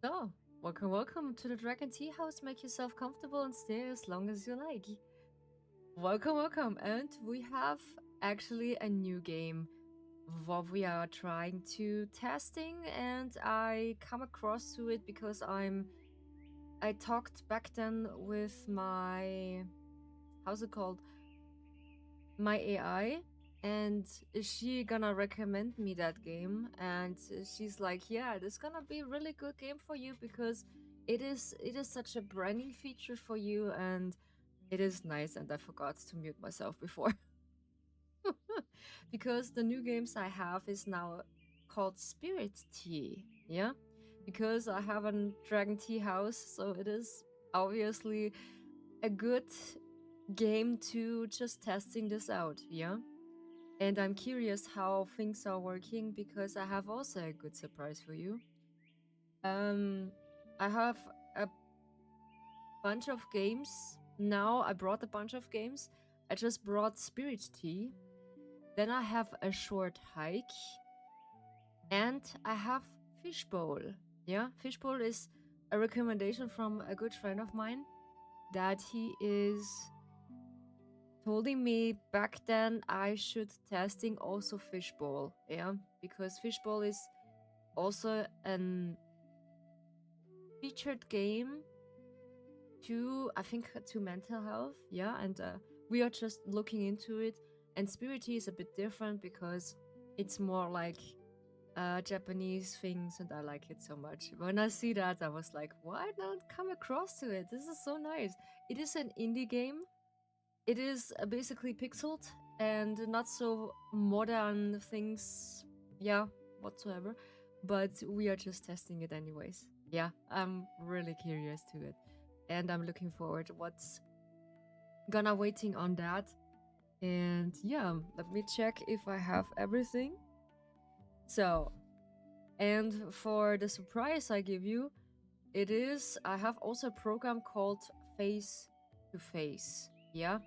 So, welcome to the Dragon Tea House. Make yourself comfortable and stay as long as you like. Welcome, and we have actually a new game what we are trying to testing, and I come across to it because I talked back then with my how's it called? My AI, and she gonna recommend me that game, and she's like, yeah, this gonna be a really good game for you because it is such a branding feature for you, and it is nice. And I forgot to mute myself before. Because the new games I have is now called Spirittea, yeah, because I have a Dragon Tea house, so it is obviously a good game to just testing this out, yeah. And I'm curious how things are working because I have also a good surprise for you. I have a bunch of games. Now I brought a bunch of games. I just brought Spirittea. Then I have a short hike. And I have Fishbowl. Yeah, Fishbowl is a recommendation from a good friend of mine that he is told me back then I should testing also Fishbowl, yeah, because Fishbowl is also an featured game to, I think, to mental health, yeah, and we are just looking into it. And Spirittea is a bit different because it's more like Japanese things, and I like it so much. When I see that, I was like, why not come across to it? This is so nice. It is an indie game. It is basically pixeled and not so modern things, yeah, whatsoever. But we are just testing it anyways. Yeah, I'm really curious to it. And I'm looking forward to what's gonna waiting on that. And yeah, let me check if I have everything. So, and for the surprise I give you, it is, I have also a program called Face to Face. Yeah.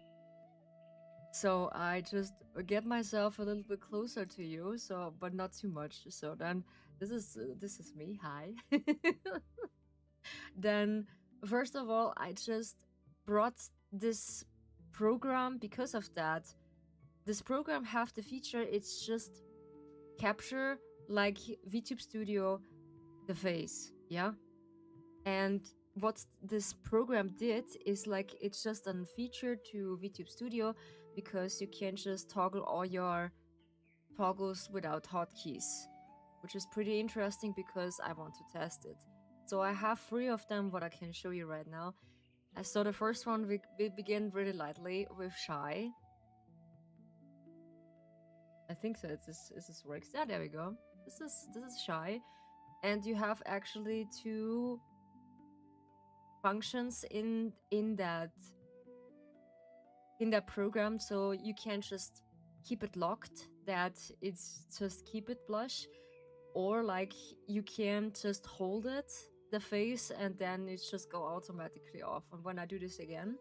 So I just get myself a little bit closer to you, so but not too much. So then this is me. Hi. Then first of all, I just brought this program because of that. This program have the feature, it's just capture like VTube Studio the face, yeah. And what this program did is like it's just a feature to VTube Studio because you can just toggle all your toggles without hotkeys, which is pretty interesting because I want to test it. So I have 3 of them what I can show you right now. So the first one we begin really lightly with Shy. I think so. This works. Yeah, there we go. This is Shy, and you have actually 2 functions in that program, so you can just keep it locked, that it's just keep it blush, or like you can just hold it the face and then it just go automatically off. And when I do this again,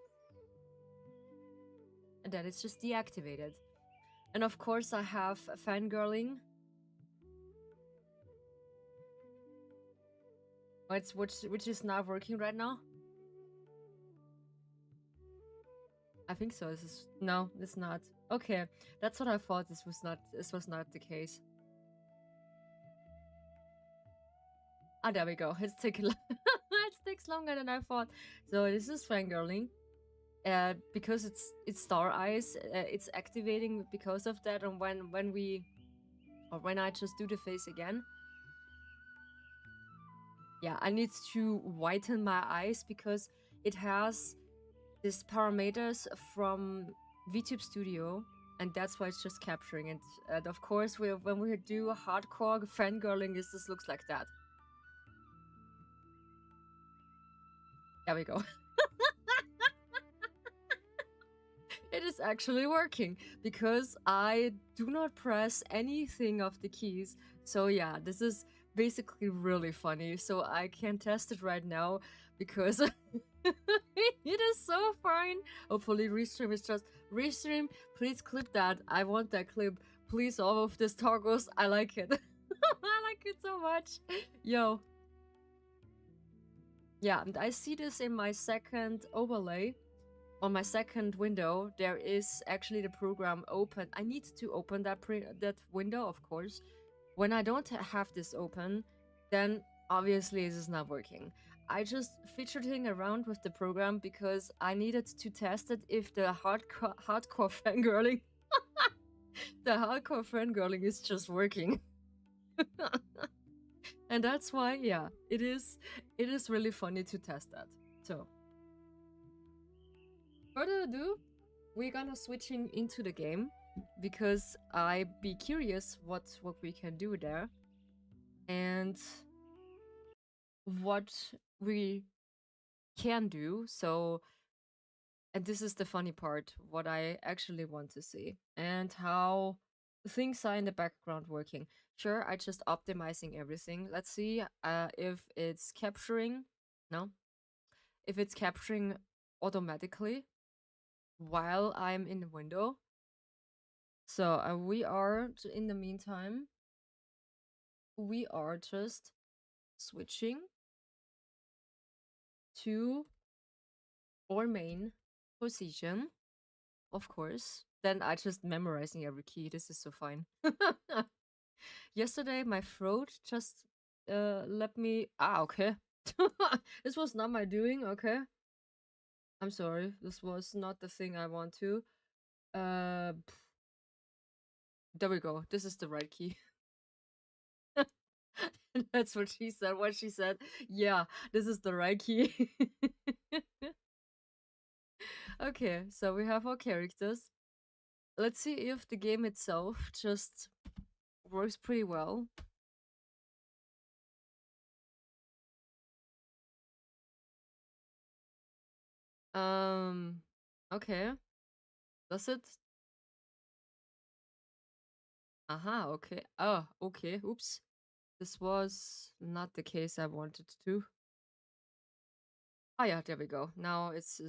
and then it's just deactivated. And of course I have fangirling, which is not working right now. I think so. No, it's not. Okay, that's what I thought. This was not the case. Ah, there we go. It takes longer than I thought. So this is fangirling. Because it's star eyes, it's activating because of that. And when I just do the face again, yeah, I need to whiten my eyes because it has these parameters from VTube Studio, and that's why it's just capturing it. And of course, when we do a hardcore fangirling, this looks like that. There we go. It is actually working because I do not press anything of the keys. So yeah, this is basically really funny. So I can test it right now because it is so fine. Hopefully Restream is just Restream. Please clip that. I want that clip. Please, all of these toggles. I like it. I like it so much. Yo. Yeah, and I see this in my second overlay. On my second window, there is actually the program open. I need to open that window, of course. When I don't have this open, then obviously this is not working. I just fidgeting around with the program because I needed to test it if the hardcore fangirling, the hardcore fangirling is just working. And that's why, yeah, it is really funny to test that. So, further ado, we're gonna switching into the game because I be curious what we can do there and what we can do. So, and this is the funny part, what I actually want to see and how things are in the background working. Sure, I just optimizing everything. Let's see if it's capturing. No, if it's capturing automatically while I'm in the window. So we are, in the meantime, we are just switching to our main position, of course. Then I just memorizing every key. This is so fine. Yesterday, my throat just let me. Ah, okay. This was not my doing. Okay, I'm sorry. This was not the thing I want to. Uh, there we go. This is the right key. That's what she said. What she said. Yeah, this is the right key. Okay, so we have our characters. Let's see if the game itself just works pretty well. Okay. Does it? Aha, okay. Oh, okay. Oops. This was not the case I wanted to. Ah, yeah, there we go. Now it's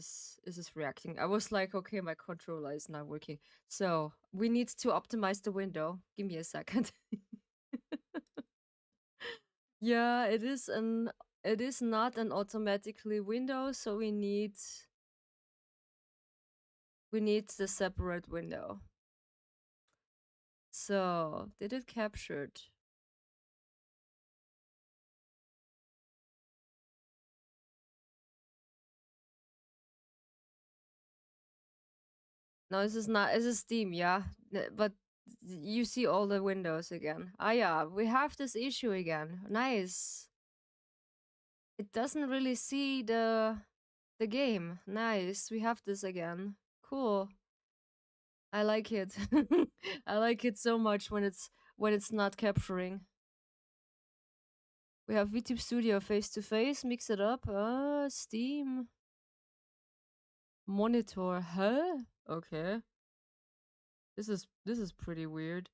reacting. I was like, okay, my controller is not working. So we need to optimize the window. Give me a second. Yeah, it is not an automatically window, so we need the separate window. So did it captured? No, this is not. This is Steam, yeah. But you see all the windows again. Ah, yeah, we have this issue again. Nice. It doesn't really see the game. Nice. We have this again. Cool. I like it. I like it so much when it's not capturing. We have VTube Studio face to face. Mix it up. Steam monitor. Huh? Okay. This is pretty weird.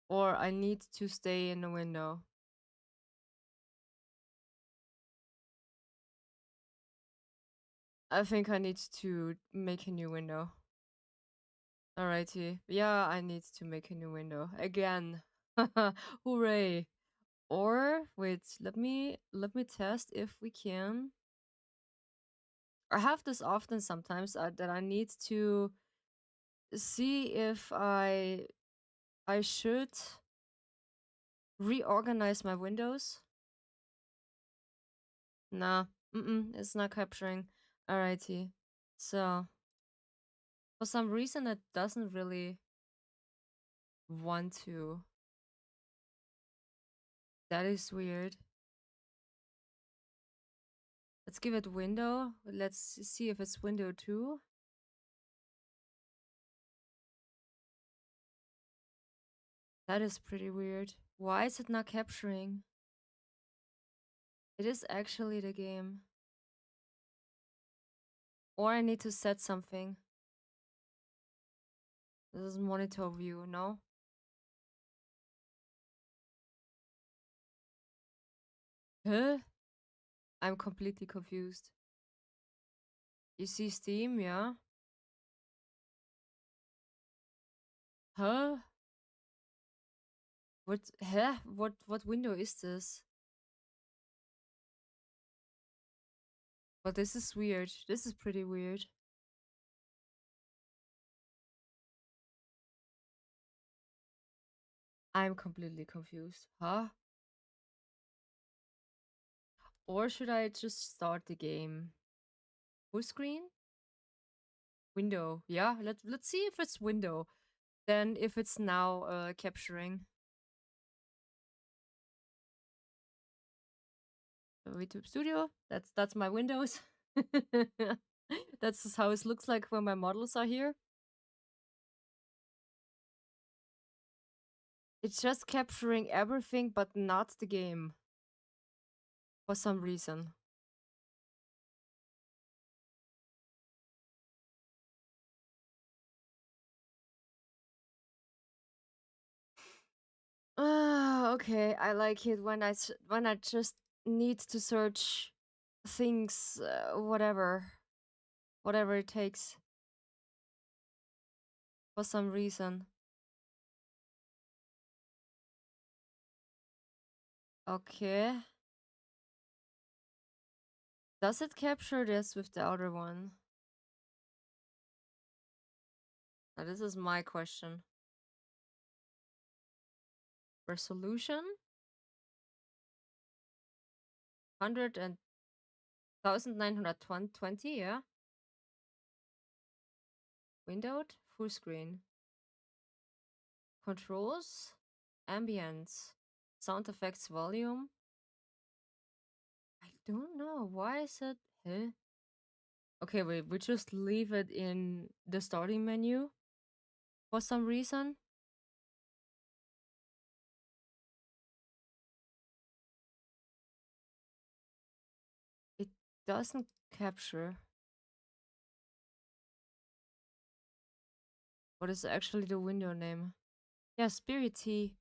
Or I need to stay in the window. I think I need to make a new window. Alrighty. Yeah, I need to make a new window. Again. Hooray. Or wait, let me test if we can. I have this often sometimes that I need to see if I should reorganize my windows. Nah, it's not capturing. Alrighty. So for some reason it doesn't really want to. That is weird. Let's give it window. Let's see if it's window 2. That is pretty weird. Why is it not capturing? It is actually the game. Or I need to set something. This is monitor view, no? Huh? I'm completely confused. You see Steam, yeah? Huh? What? Huh? What window is this? But this is weird. This is pretty weird. I'm completely confused. Huh? Or should I just start the game? Full screen? Window. Yeah, let's see if it's window. Then if it's now capturing. VTube Studio. That's my windows. That's just how it looks like when my models are here. It's just capturing everything but not the game. For some reason. Okay. I like it when I just need to search things, whatever it takes. For some reason. Okay. Does it capture this with the other one? Now, this is my question. Resolution? 100 and 1920, yeah? Windowed? Full screen. Controls? Ambience. Sound effects volume? I don't know. Why is it... Huh? Okay, wait. We just leave it in the starting menu for some reason. It doesn't capture. What is actually the window name? Yeah, Spirittea.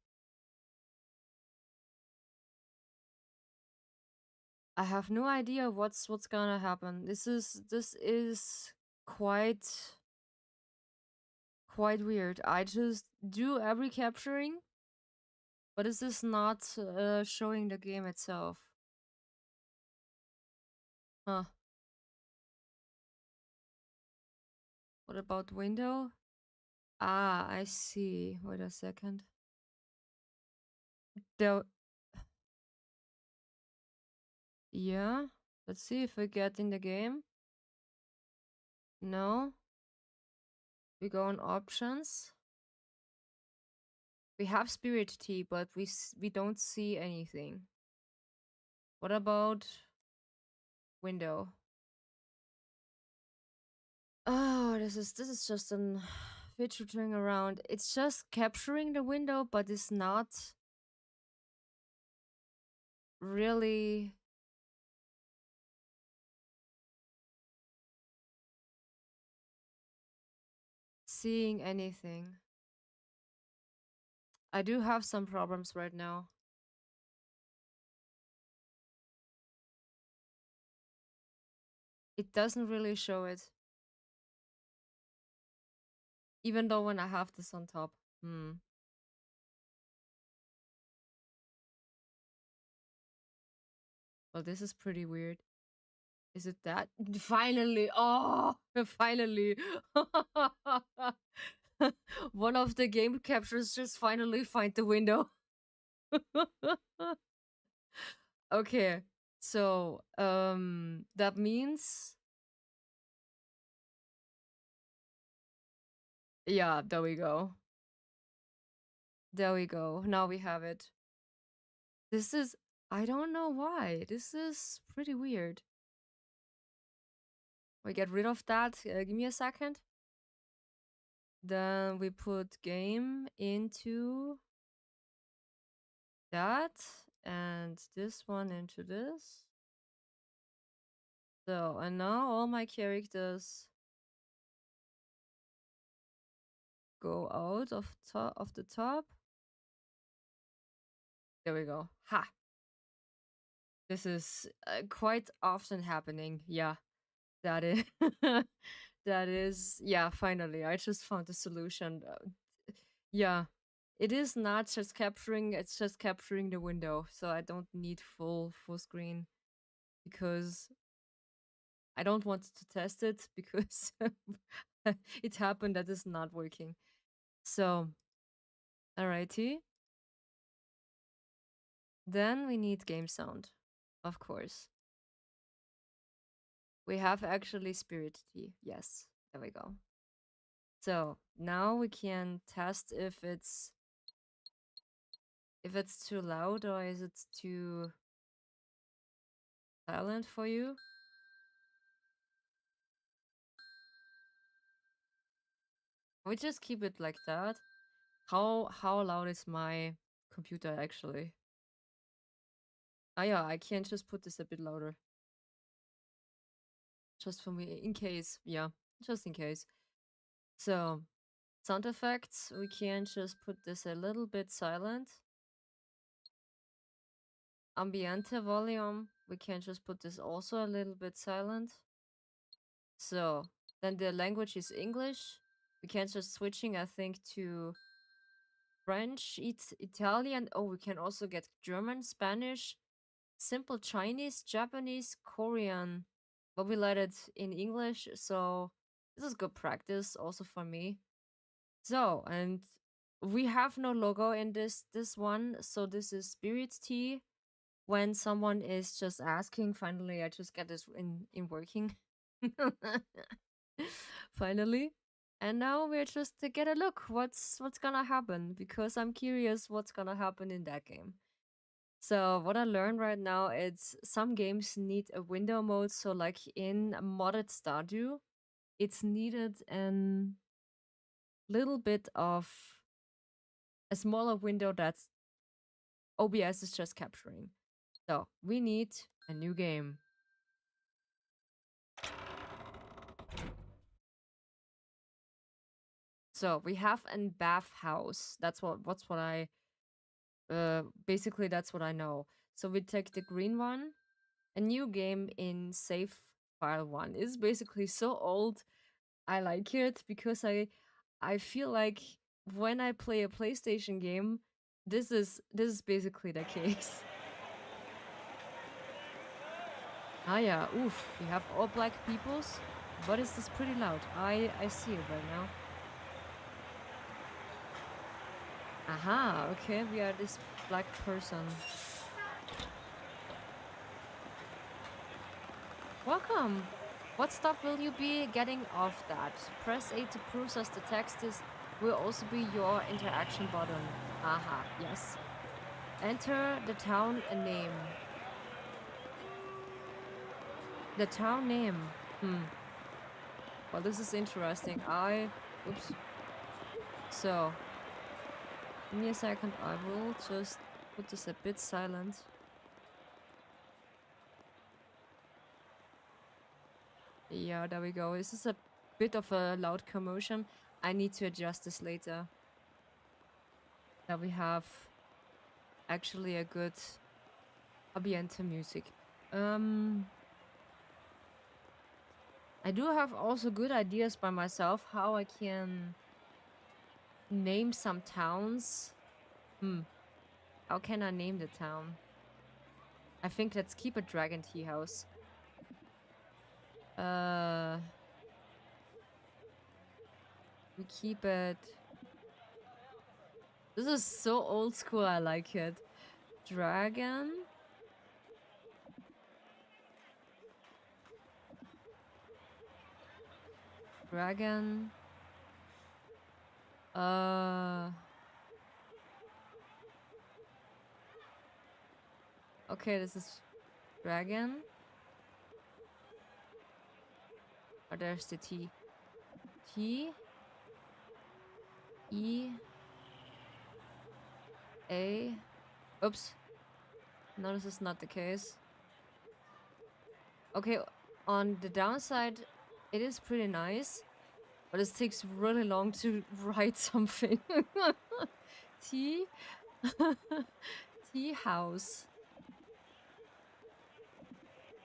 I have no idea what's gonna happen. This is quite weird. I just do every capturing, but this is not showing the game itself. Huh. What about window? Ah, I see. Wait a second. The Yeah. Let's see if we get in the game. No. We go on options. We have Spirittea, but we don't see anything. What about window? Oh, this is just an fidgeting around. It's just capturing the window, but it's not really seeing anything. I do have some problems right now. It doesn't really show it. Even though when I have this on top. Well, this is pretty weird. Is it that? Finally! Oh, finally! One of the game captures just finally find the window. Okay, so that means, yeah, there we go. There we go. Now we have it. This is, I don't know why. This is pretty weird. We get rid of that. Give me a second. Then we put game into that and this one into this. So, and now all my characters go out of the top. There we go. Ha! This is quite often happening. Yeah, that is. That is. Yeah, finally, I just found a solution. Yeah, it is not just capturing. It's just capturing the window, so I don't need full screen because I don't want to test it because it happened that is not working. So, alrighty. Then we need game sound, of course. We have actually Spirittea. Yes, there we go. So now we can test if it's too loud or is it too silent for you. We just keep it like that. How loud is my computer actually? Ah yeah, I can just put this a bit louder. Just for me, in case. Yeah, just in case. So, sound effects, we can just put this a little bit silent. Ambiente volume, we can just put this also a little bit silent. So, then the language is English. We can just switching, I think, to French, Italian. Oh, we can also get German, Spanish, simple Chinese, Japanese, Korean. But we let it in English, so this is good practice also for me. So, and we have no logo in this one, so this is Spirittea. When someone is just asking, finally I just get this in working. Finally. And now we're just to get a look what's gonna happen because I'm curious what's gonna happen in that game. So what I learned right now is some games need a window mode. So like in modded Stardew, it's needed an little bit of a smaller window that OBS is just capturing. So we need a new game. So we have a bathhouse. That's what I basically that's what I know. So we take the green one. A new game in save file one is basically so old. I like it because I feel like when I play a PlayStation game, this is basically the case. Ah yeah, oof, we have all black peoples, but is this pretty loud? I see it right now. Aha, okay, we are this black person. Welcome. What stop will you be getting off that? Press A to process the text. This will also be your interaction button. Aha, yes. Enter the town name. The town name. Well, this is interesting. Oops. So, give me a second. I will just put this a bit silent. Yeah, there we go. This is a bit of a loud commotion. I need to adjust this later. Now we have actually a good ambiente music. I do have also good ideas by myself how I can name some towns. How can I name the town? I think let's keep a dragon tea house. We keep it. This is so old school. I like it. Dragon. Dragon. Okay, this is dragon. Oh, there's the T. T. E. A. Oops. No, this is not the case. Okay, on the downside, it is pretty nice, but it takes really long to write something. Tea? Tea house.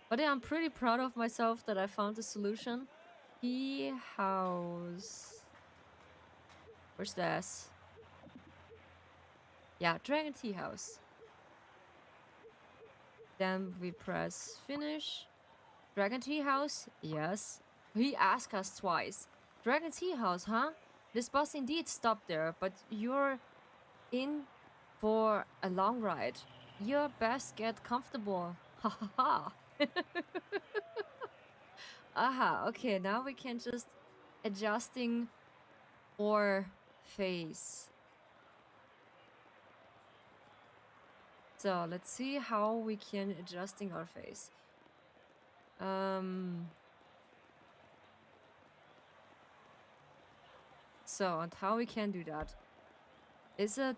But yeah, I'm pretty proud of myself that I found a solution. Tea house. Where's this? Yeah, Dragon Tea House. Then we press finish. Dragon Tea House? Yes. He asked us twice. Dragon Tea House, huh? This bus indeed stopped there, but you're in for a long ride. You best get comfortable. Ha ha ha. Aha, okay, now we can just adjusting our face. So let's see how we can adjusting our face. So, and how we can do that. Is it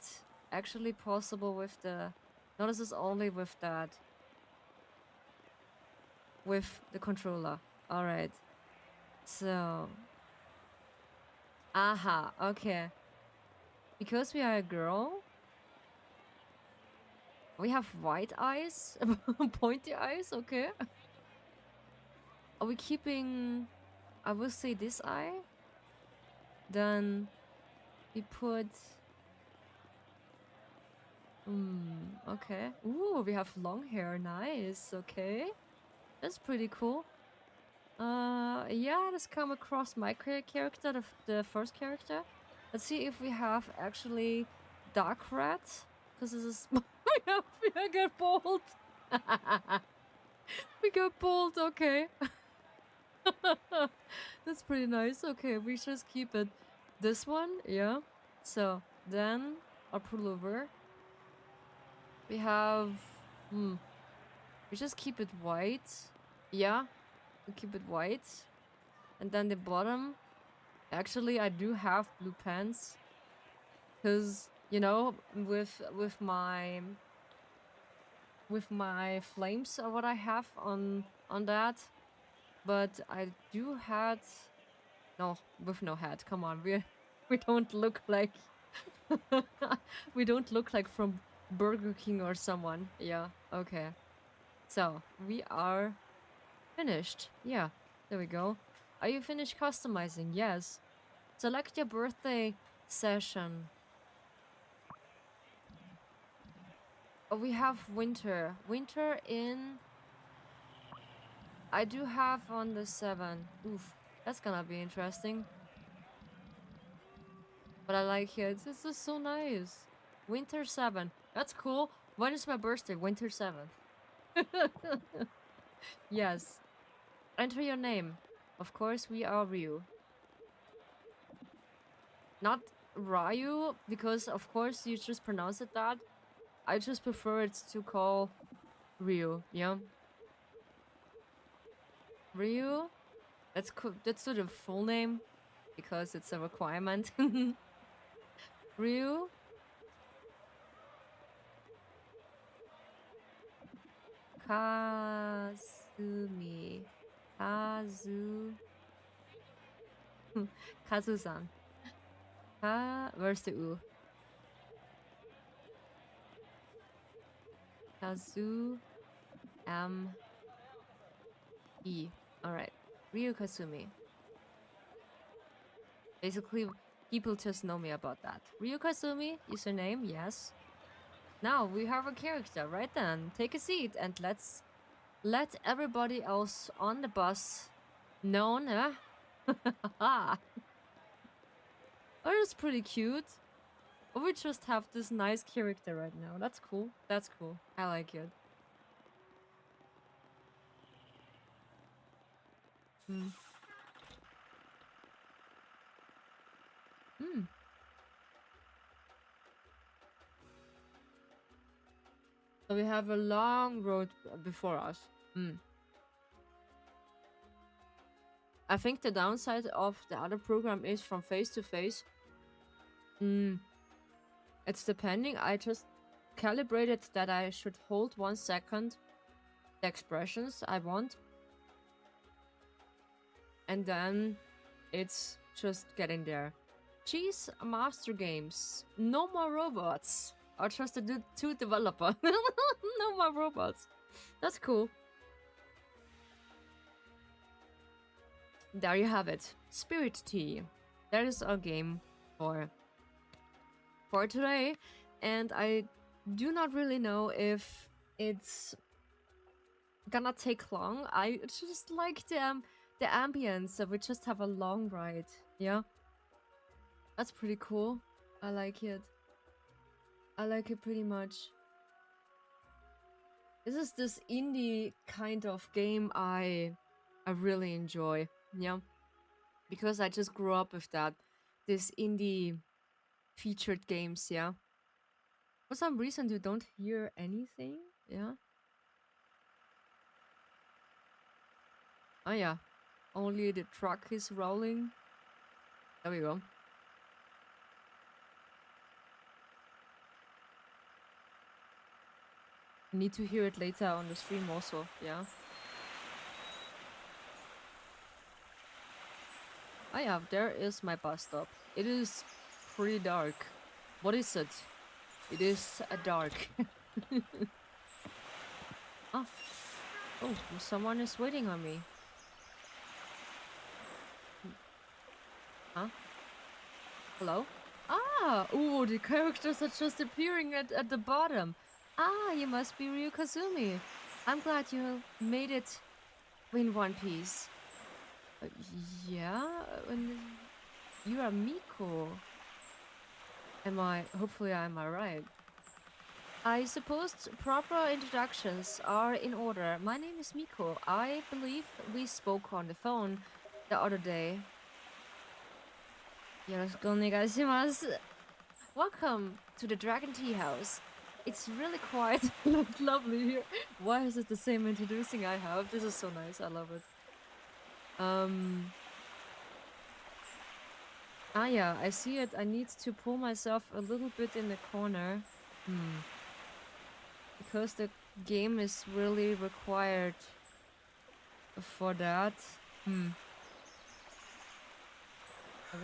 actually possible with the... No, this is only with that. With the controller. Alright. So... Aha, okay. Because we are a girl, we have white eyes, pointy eyes, okay. Are we keeping, I will say this eye? Then we put... okay. Ooh, we have long hair, nice, okay. That's pretty cool. Yeah, let's come across my character, the first character. Let's see if we have actually dark red. Because this is... we got bold. We got bold, okay. That's pretty nice. Okay, we just keep it. This one, yeah. So, then, our pullover. We have... we just keep it white. Yeah, we keep it white. And then the bottom... Actually, I do have blue pants. Because, you know, with my flames or what I have on that. But I do had... No, with no hat. Come on, we don't look like... we don't look like from Burger King or someone. Yeah, okay. So, we are finished. Yeah, there we go. Are you finished customizing? Yes. Select your birthday session. Oh, we have winter. Winter in... I do have on the 7. Oof, that's gonna be interesting. But I like it. This is so nice. Winter 7. That's cool. When is my birthday? Winter 7. Yes. Enter your name. Of course, we are Ryu. Not Ryu, because of course you just pronounce it that. I just prefer it to call Ryu, yeah? Ryu? That's sort of full name, because it's a requirement. Ryu? Kazumi. Kazu-san. Where's the U? Kazu E. Alright. Ryu Kasumi. Basically, people just know me about that. Ryu Kasumi, username, yes. Now we have a character, right then. Take a seat and let's let everybody else on the bus know, Oh, that's pretty cute. We just have this nice character right now. That's cool. That's cool. I like it. So we have a long road before us. I think the downside of the other program is from face to face. It's depending. I just calibrated that I should hold 1 second the expressions I want. And then it's just getting there. Cheese Master Games. No more robots. Or just a 2 developer. No more robots. That's cool. There you have it. Spirittea. That is our game for today. And I do not really know if it's gonna take long. I just like the ambience, so we just have a long ride. Yeah, that's pretty cool. I like it. I like it pretty much. This is this indie kind of game I really enjoy. Yeah, because I just grew up with that. This indie featured games. Yeah. For some reason, you don't hear anything. Yeah. Oh yeah. Only the truck is rolling. There we go. Need to hear it later on the stream also. Yeah. Oh yeah, there is my bus stop. It is pretty dark. What is it? It is a dark. Oh. Oh, someone is waiting on me. Huh? Hello? Ah! Ooh, the characters are just appearing at the bottom. Ah, you must be Ryu Kazumi. I'm glad you made it in one piece. Uh, yeah? And you are Miko. Hopefully am I right? I suppose proper introductions are in order. My name is Miko. I believe we spoke on the phone the other day. Yoroshiku onegaishimasu. Welcome to the Dragon Tea House. It's really quiet and lovely here. Why is it the same introducing I have? This is so nice. I love it. Ah yeah, I see it. I need to pull myself a little bit in the corner. Because the game is really required for that. I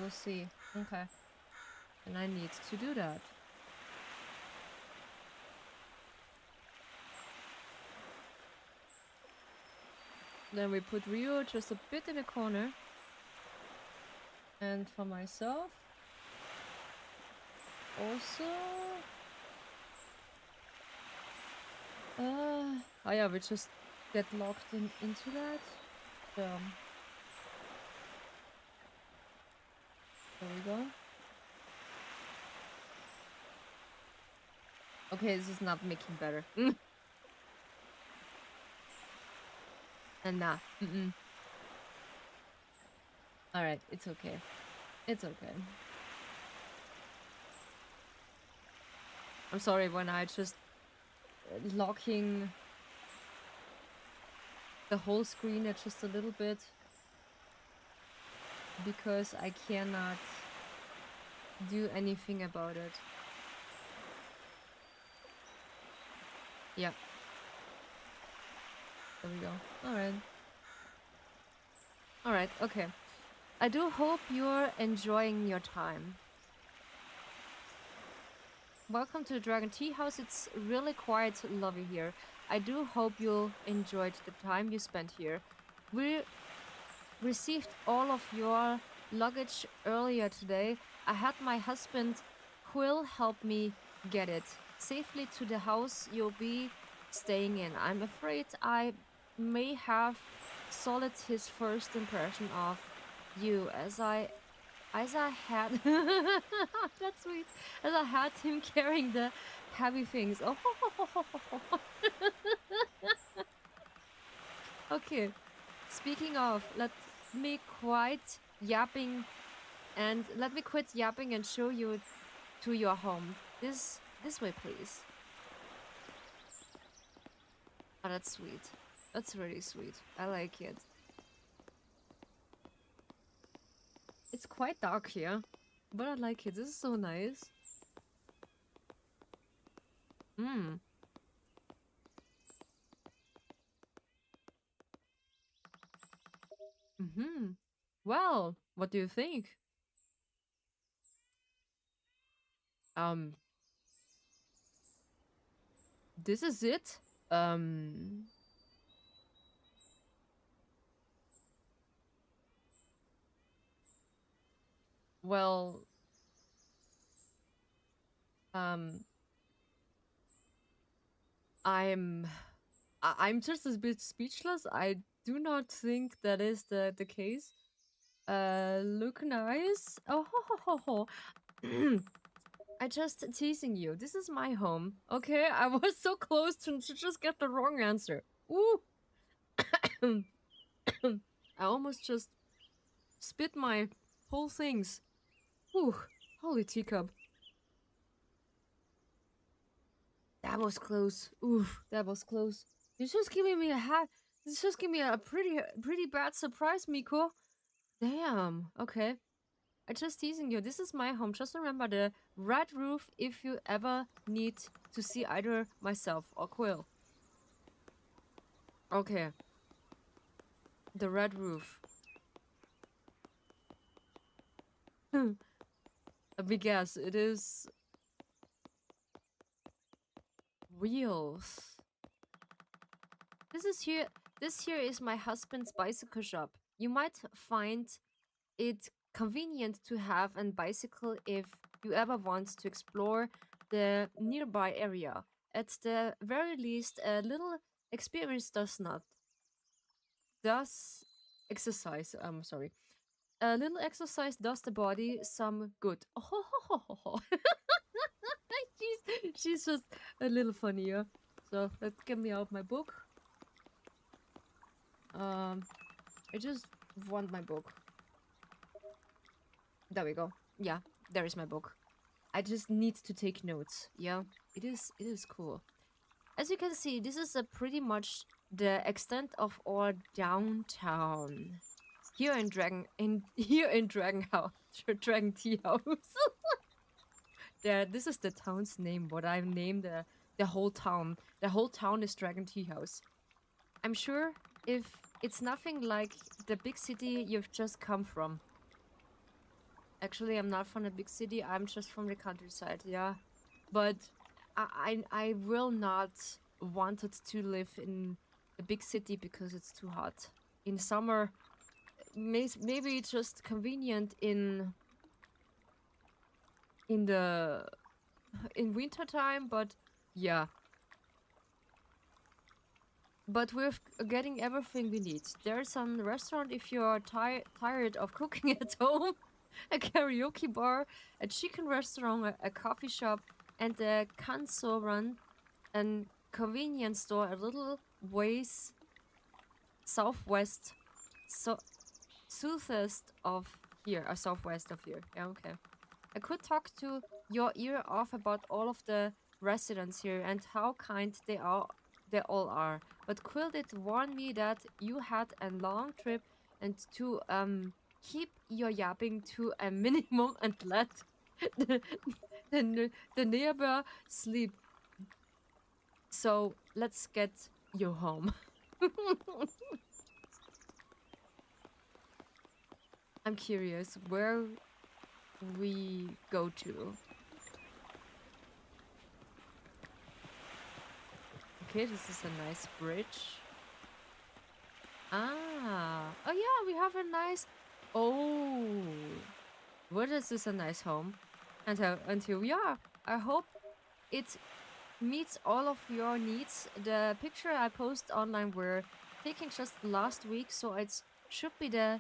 will see. Okay. And I need to do that. Then we put Rio just a bit in the corner. And for myself, also... oh yeah, we just get locked into that. There we go. Okay, this is not making better. And nah. Alright, it's okay. It's okay. I'm sorry when I just locking the whole screen at just a little bit. Because I cannot do anything about it. Yeah. There we go. Alright. Alright, okay. I do hope you're enjoying your time. Welcome to the Dragon Tea House. It's really quiet lovely here. I do hope you enjoyed the time you spent here. We received all of your luggage earlier today. I had my husband Quill help me get it safely to the house you'll be staying in. I'm afraid I may have sullied his first impression of you as I had that's sweet, as I had him carrying the heavy things. Oh. Okay, speaking of, let me quit yapping and show you to your home. This way, please. Oh, that's sweet. That's really sweet. I like it. It's quite dark here, but I like it. This is so nice. Well, what do you think? This is it. Well, I'm I'm just a bit speechless. I do not think that is the case. Look nice. Oh ho ho ho ho. I just teasing you. This is my home. Okay, I was so close to just get the wrong answer. Ooh. I almost just spit my whole things. Ooh, holy teacup. That was close. Ooh, that was close. You just giving me a hat. This just give me a pretty bad surprise, Miko. Damn. Okay. I just teasing you. This is my home. Just remember the red roof if you ever need to see either myself or Quill. Okay. The red roof. A big guess. It is wheels. This here is my husband's bicycle shop. You might find it convenient to have a bicycle if you ever want to explore the nearby area. At the very least, a little experience does exercise. Sorry. A little exercise does the body some good. Oh, she's just a little funnier. So let's get me out my book. I just want my book. There we go. Yeah, there is my book. I just need to take notes. Yeah, it is cool. As you can see, this is pretty much the extent of our downtown. Here in Dragon House, Dragon Tea House. This is the town's name. What I've named the whole town. The whole town is Dragon Tea House. I'm sure if it's nothing like the big city you've just come from. Actually, I'm not from a big city. I'm just from the countryside. Yeah, but I will not wanted to live in a big city because it's too hot. In summer, maybe it's just convenient in the in winter time, but yeah. But we're getting everything we need. There's some restaurant if you're tired of cooking at home, a karaoke bar, a chicken restaurant, a coffee shop, and a Kanso run, a convenience store a little ways southwest, southwest of here, or southwest of here. Yeah, okay. I could talk to your ear off about all of the residents here and how kind they all are. But Quill did warn me that you had a long trip and to keep your yapping to a minimum and let the, the neighbor sleep. So let's get you home. I'm curious where we go to. Okay, this is a nice bridge. Ah, oh yeah, we have a nice. Oh, what is this? A nice home. Until we are. I hope it meets all of your needs. The picture I post online were taken just last week, so it should be the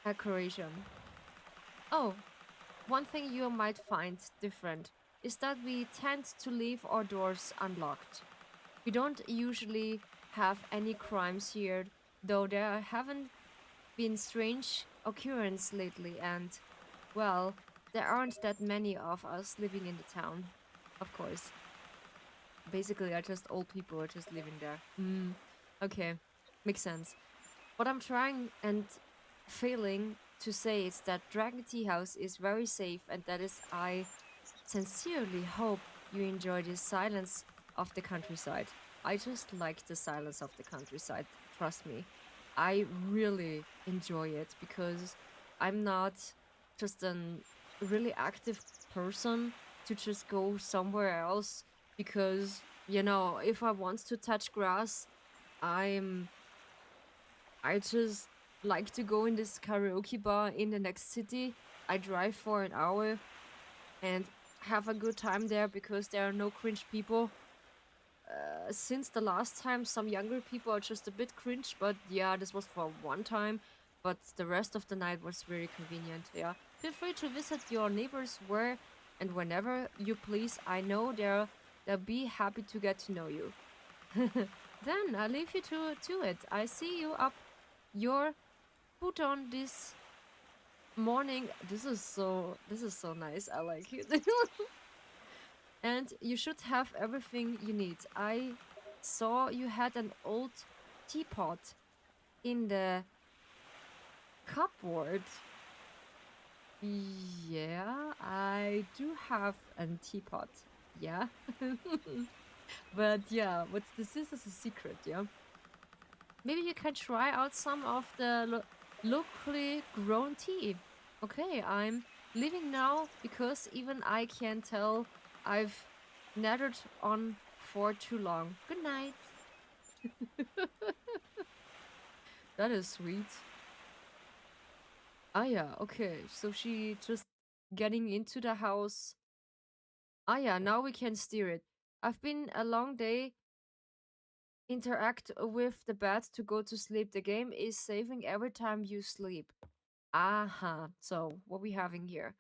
decoration. Oh, one thing you might find different is that we tend to leave our doors unlocked. We don't usually have any crimes here, though there haven't been strange occurrences lately, and, well, there aren't that many of us living in the town, of course. Basically, are just old people are just living there. Okay, makes sense. What I'm trying and failing to say is that Dragon Tea House is very safe, and that is I sincerely hope you enjoy the silence of the countryside. I just like the silence of the countryside, trust me. I really enjoy it because I'm not just a really active person to just go somewhere else because, you know, if I want to touch grass, I just like to go in this karaoke bar in the next city. I drive for an hour and have a good time there because there are no cringe people. since the last time, some younger people are just a bit cringe, but yeah, this was for one time, but the rest of the night was very convenient. Yeah, feel free to visit your neighbors where and whenever you please. I know they'll be happy to get to know you. Then I leave you to it. I see you up your foot on this morning. This is so nice. I like it. And you should have everything you need. I saw you had an old teapot in the cupboard. Yeah, I do have a teapot. Yeah. But yeah, what's this is a secret, yeah. Maybe you can try out some of the locally grown tea. Okay, I'm leaving now because even I can tell I've nettered on for too long. Good night. That is sweet. Ah, yeah, okay. So she just getting into the house. Ah, yeah, now we can steer it. I've been a long day. Interact with the bed to go to sleep. The game is saving every time you sleep. Aha. So, what we having here?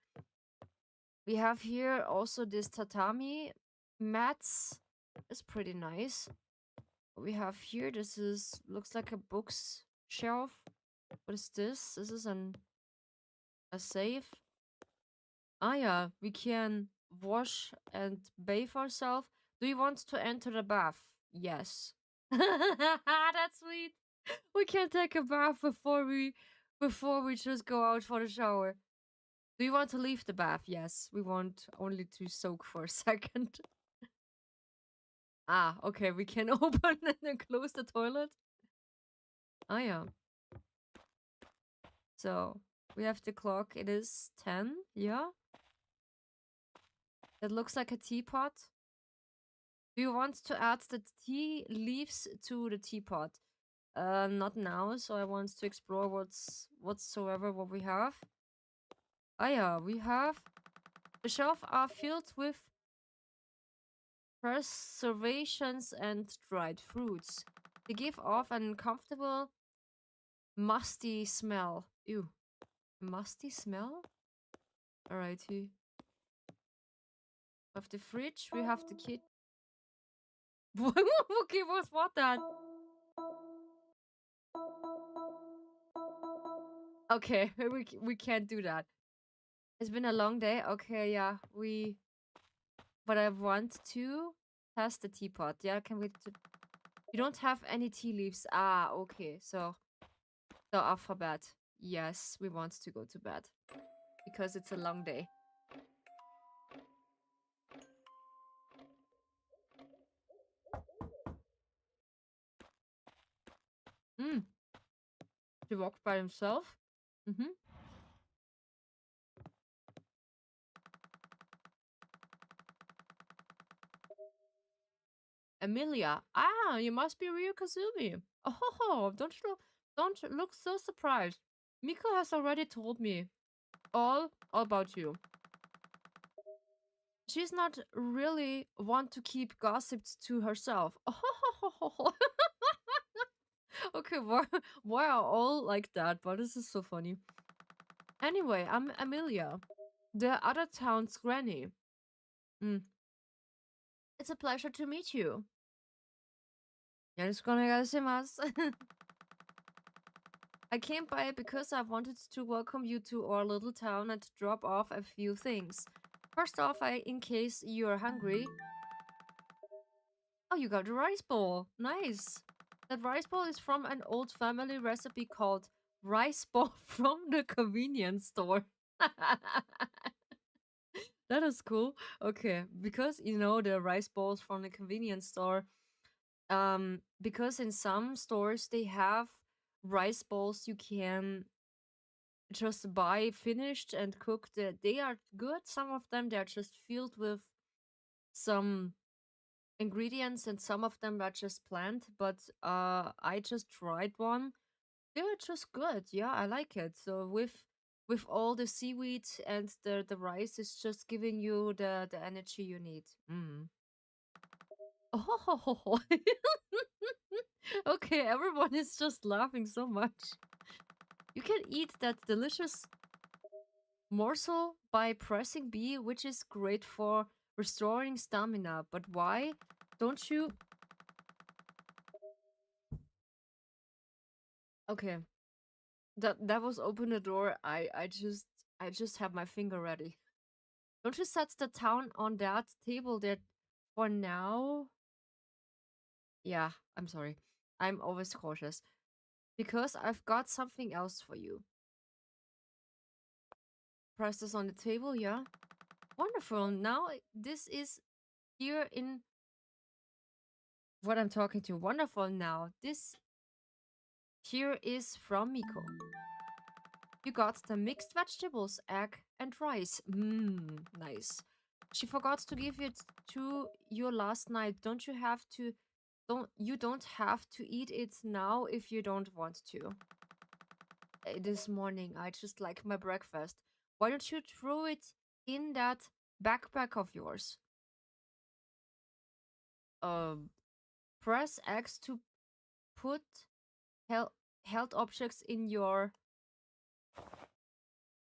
We have here also this tatami mats. It's pretty nice. What we have here, this is looks like a books shelf. What is this? This is a safe. Ah, yeah, we can wash and bathe ourselves. Do you want to enter the bath? Yes. That's sweet. We can take a bath before we just go out for the shower. Do you want to leave the bath? Yes. We want only to soak for a second. Ah, okay. We can open and then close the toilet. Ah, yeah. So we have the clock. It is 10. Yeah. It looks like a teapot. Do you want to add the tea leaves to the teapot? Not now. So I want to explore whatsoever what we have. Ah, yeah. We have the shelves are filled with preservations and dried fruits. They give off an uncomfortable, musty smell. Ew. Musty smell? Alrighty. Of the fridge, we have the kit. Okay, what's what that? Okay, we can't do that. It's been a long day. Okay, yeah, but I want to test the teapot. Yeah, can we? You don't have any tea leaves. Ah, okay. So the alphabet. Yes, we want to go to bed because it's a long day. Hmm. He walked by himself. Mm-hmm. Emilia. Ah, you must be Ryu Kazumi. Oh, don't look so surprised. Miko has already told me all about you. She's not really want to keep gossips to herself. Oh, okay, why are all like that? But this is so funny. Anyway, I'm Amelia, the other town's granny. Mm. It's a pleasure to meet you. よろしくお願いします. I came by because I wanted to welcome you to our little town and drop off a few things. First off, in case you're hungry. Oh, you got a rice bowl. Nice. That rice bowl is from an old family recipe called rice bowl from the convenience store. That is cool. Okay, because the rice bowls from the convenience store. Because in some stores they have rice bowls you can just buy finished and cooked. They are good. Some of them they are just filled with some ingredients, and some of them are just planned. But I just tried one. They were just good. Yeah, I like it. So with all the seaweed and the rice is just giving you the energy you need. Mm. Oh, okay, everyone is just laughing so much. You can eat that delicious morsel by pressing B, which is great for restoring stamina. But why don't you? Okay, that was open the door. I just have my finger ready. Don't you set the town on that table that for now? Yeah, I'm sorry. I'm always cautious because I've got something else for you. Press this on the table, yeah. Wonderful. Now this is here in what I'm talking to. Wonderful. Now this here is from Miko. You got the mixed vegetables, egg, and rice. Mmm, nice. She forgot to give it to you last night. Don't have to eat it now if you don't want to. This morning I just like my breakfast. Why don't you throw it in that backpack of yours? Um, press X to put hel- held objects in your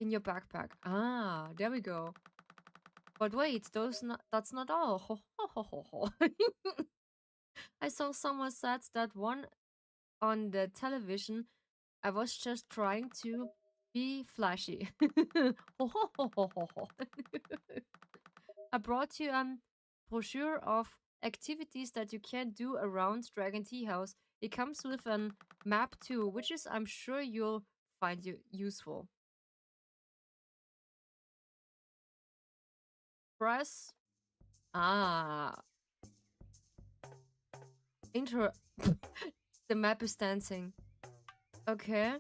backpack. Ah, there we go. But wait, that's not all. Ho, ho, ho, ho, ho. I saw someone said that one on the television. I was just trying to be flashy. Ho, ho, ho, ho, ho, ho. I brought you a brochure of activities that you can do around Dragon Tea House. It comes with a map too, which is I'm sure you'll find you useful. Press ah intro. The map is dancing. Okay.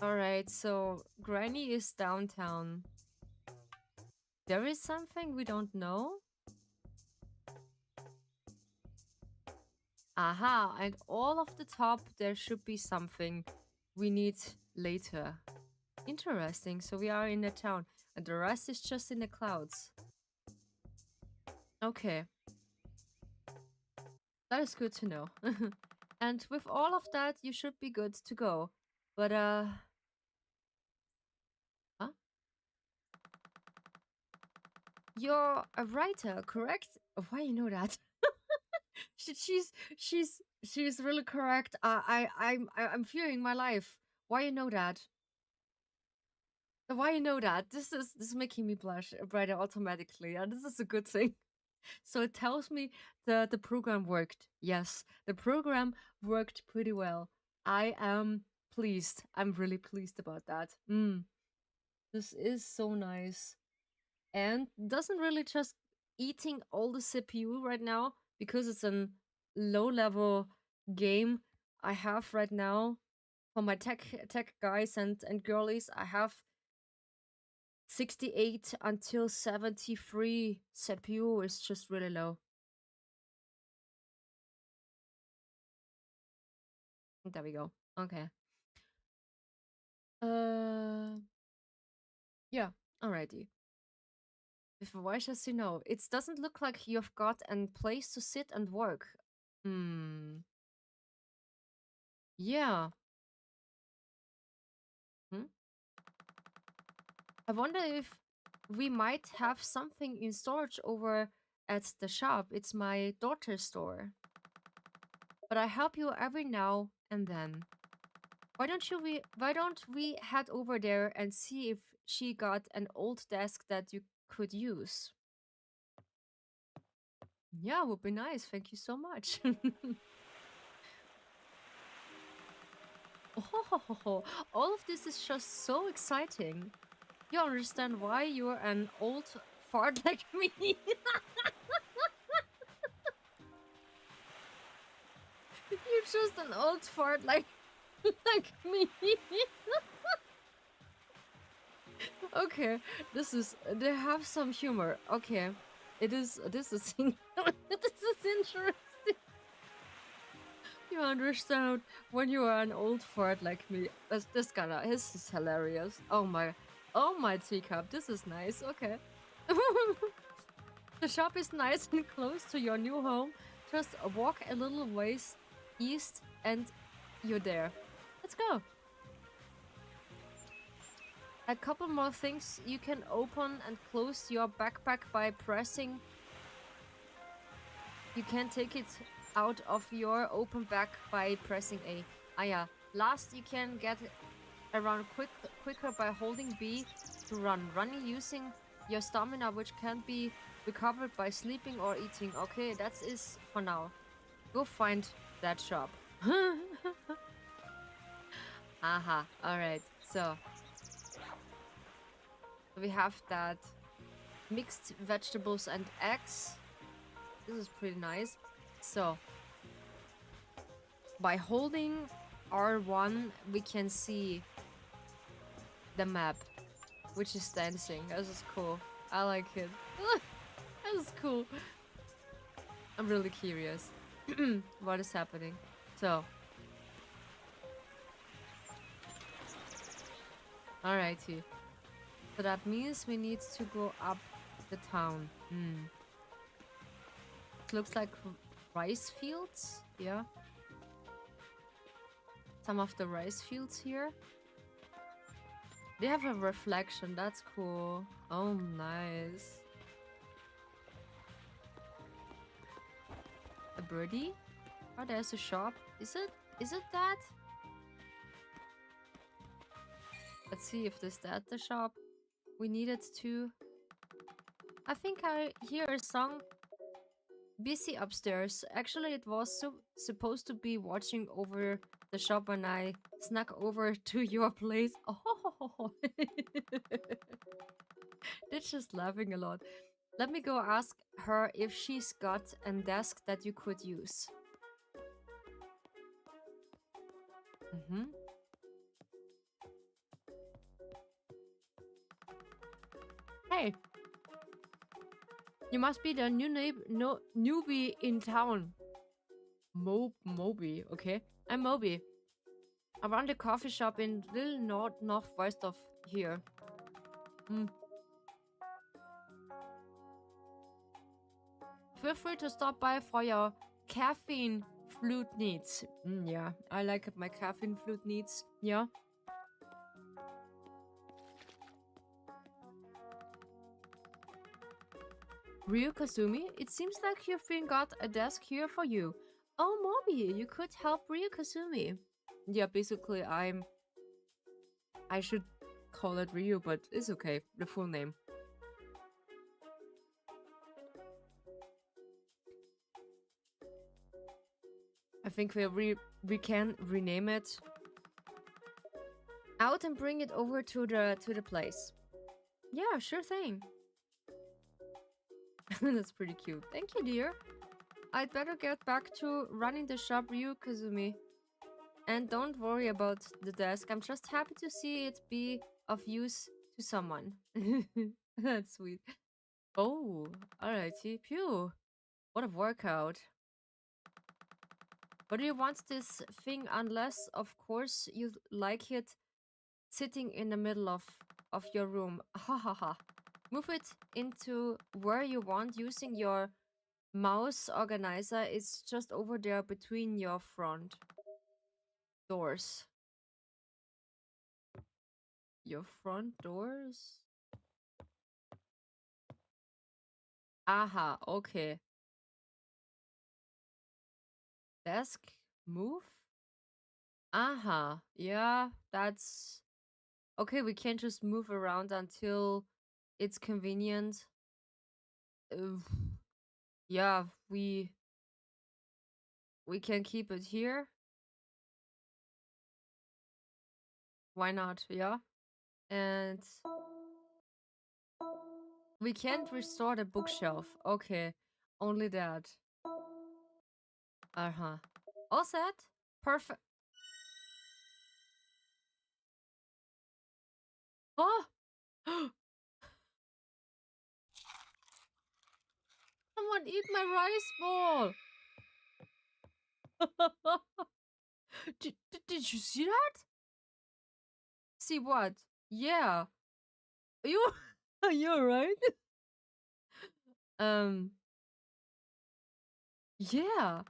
All right. So Granny is downtown. There is something we don't know. Aha, and all of the top there should be something we need later. Interesting. So we are in the town, and the rest is just in the clouds. Okay, that is good to know. And with all of that, you should be good to go. But huh? You're a writer, correct? Why you know that? She, she's really correct. I'm fearing my life. Why you know that? Why you know that? This is making me blush right automatically, and this is a good thing. So it tells me the program worked. Yes, the program worked pretty well. I am pleased. I'm really pleased about that. This is so nice. And doesn't really just eating all the CPU right now because it's a low level game I have right now for my tech guys and girlies. I have 68 until 73 CPU is just really low. There we go. Okay. Uh, yeah. Alrighty. If why just you know, it doesn't look like you've got a place to sit and work. Hmm. Yeah. Hmm? I wonder if we might have something in storage over at the shop. It's my daughter's store. But I help you every now and then. Why don't we head over there and see if she got an old desk that you could use? Yeah, would be nice. Thank you so much. Oh, all of this is just so exciting. You understand why you're an old fart like me? You're just an old fart like me. Okay, they have some humor. Okay, this is this is interesting. You understand when you are an old fart like me. This is hilarious. Oh my teacup. This is nice. Okay. The shop is nice and close to your new home. Just walk a little ways east and you're there. Let's go. A couple more things. You can open and close your backpack by pressing. You can take it out of your open bag by pressing A. Ah yeah. Last, you can get around quicker by holding B to run. Running using your stamina, which can be recovered by sleeping or eating. Okay, that is for now. Go find that shop. Aha. Alright, so we have that mixed vegetables and eggs. This is pretty nice. So by holding R1 we can see the map, which is dancing. This is cool. I like it. This is cool. I'm really curious what is happening. So alrighty. So that means we need to go up the town. It looks like rice fields. Yeah. Some of the rice fields here. They have a reflection. That's cool. Oh, nice. A birdie? Oh, there's a shop. Is it that? Let's see if this that the shop we needed to. I think I hear a song. Busy upstairs. Actually, it was supposed to be watching over the shop when I snuck over to your place. Oh, they're just laughing a lot. Let me go ask her if she's got a desk that you could use. Hey, you must be the new newbie in town. Moby, okay? I'm Moby. I run the coffee shop in little northwest of here. Feel free to stop by for your caffeine flute needs. Yeah, I like my caffeine flute needs. Yeah. Ryu Kazumi, it seems like you've been got a desk here for you. Oh, Moby, you could help Ryu Kazumi. Yeah, basically I should call it Ryu, but it's okay. The full name. I think we can rename it out and bring it over to the place. Yeah, sure thing. That's pretty cute. Thank you, dear. I'd better get back to running the shop, Ryu Kazumi. And don't worry about the desk. I'm just happy to see it be of use to someone. That's sweet. Oh, alrighty. Phew. What a workout. But do you want this thing unless, of course, you like it sitting in the middle of your room. Ha ha ha. Move it into where you want using your mouse organizer. It's just over there between your front doors. Your front doors? Aha, okay. Desk move? Aha, yeah, that's... Okay, we can't just move around until it's convenient. Yeah, we can keep it here. Why not? Yeah. And we can't restore the bookshelf. Okay, only that. Uh-huh. All set? Perfect. Oh! Someone eat my rice ball! did you see that? See what? Yeah. You... Are you alright? Um, yeah,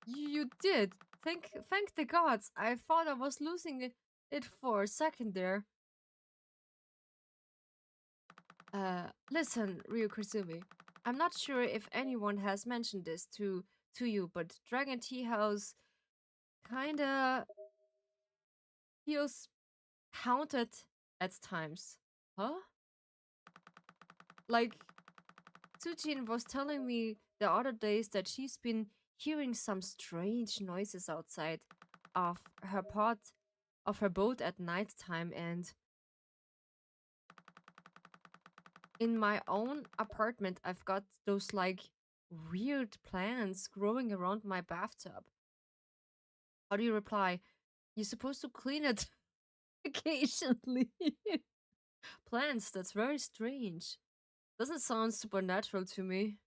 you did. Thank the gods. I thought I was losing it for a second there. Listen, Ryu Kusumi. I'm not sure if anyone has mentioned this to you, but Dragon Tea House kinda feels haunted at times. Huh? Like Tsujin was telling me the other days that she's been hearing some strange noises outside of her boat at night time, and in my own apartment I've got those like weird plants growing around my bathtub. How do you reply? You're supposed to clean it occasionally. Plants, that's very strange. Doesn't sound supernatural to me.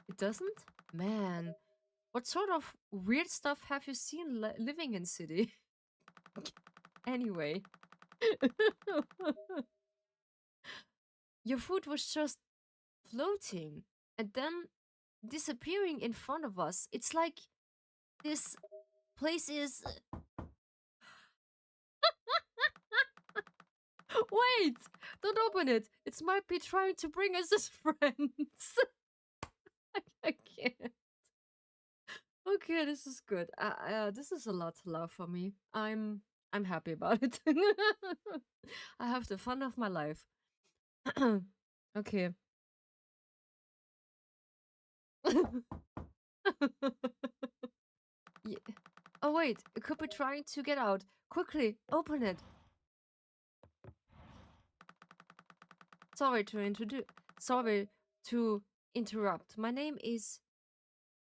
It doesn't? Man, what sort of weird stuff have you seen living in city? Anyway. Your food was just floating and then disappearing in front of us. It's like this place is. Wait! Don't open it! It might be trying to bring us as friends. I can't. Okay, this is good. This is a lot to love for me. I'm happy about it. I have the fun of my life. Okay. Yeah. Oh wait, it could be trying to get out. Quickly, open it. Sorry to introduce. Sorry to interrupt. My name is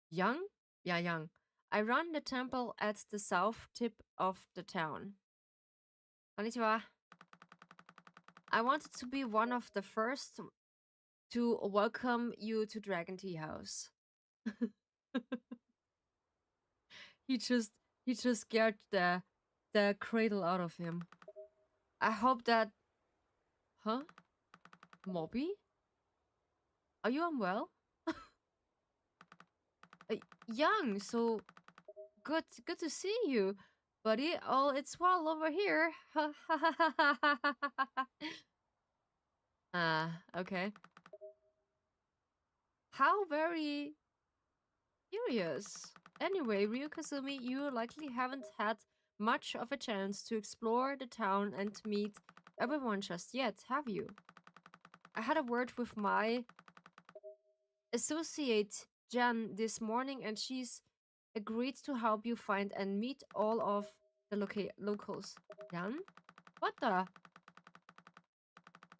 Young. Yeah, Young. I run the temple at the south tip of the town. Konnichiwa. I wanted to be one of the first to welcome you to Dragon Tea House. he just he just scared the cradle out of him. I hope that. Huh? Mobby? Are you unwell? Young, so good to see you, buddy. All it's well over here. Okay. How very curious. Anyway, Ryukazumi, you likely haven't had much of a chance to explore the town and meet everyone just yet, have you? I had a word with my associate Jan this morning, and she's agreed to help you find and meet all of the locals. Jan? What the?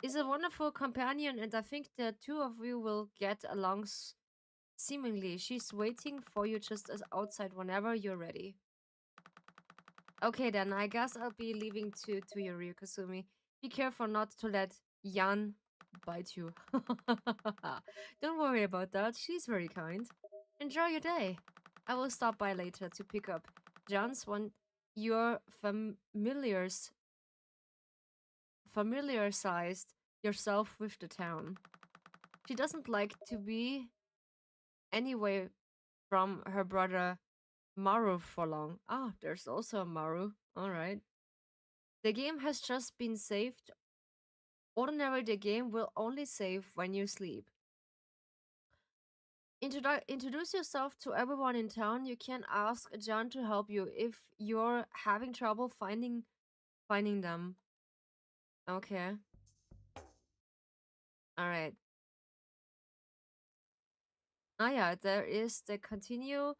Is a wonderful companion, and I think the two of you will get along seemingly. She's waiting for you just as outside whenever you're ready. Okay, then I guess I'll be leaving to your Ryukasumi. Be careful not to let Jan bite you. Don't worry about that. She's very kind. Enjoy your day. I will stop by later to pick up Jan's when you're familiarized yourself with the town. She doesn't like to be anyway from her brother Maru for long. Ah, there's also a Maru. Alright. The game has just been saved. Ordinarily, the game will only save when you sleep. Introduce yourself to everyone in town. You can ask John to help you if you're having trouble finding them. Okay. Alright. Ah yeah, there is the continue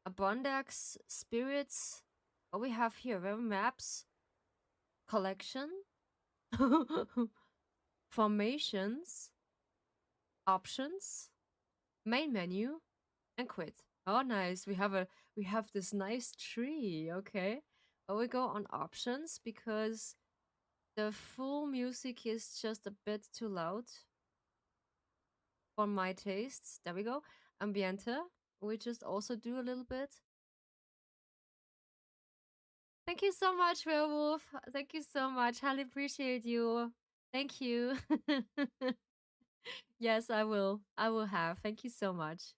Abundax spirits. What we have here, we have maps, collection, formations, options, main menu, and quit. Oh nice. We have this nice tree. Okay. But we go on options because the full music is just a bit too loud for my tastes. There we go. Ambiente. We just also do a little bit. Thank you so much, Werewolf. Thank you so much. Highly appreciate you. Thank you. Yes, I will. I will have. Thank you so much.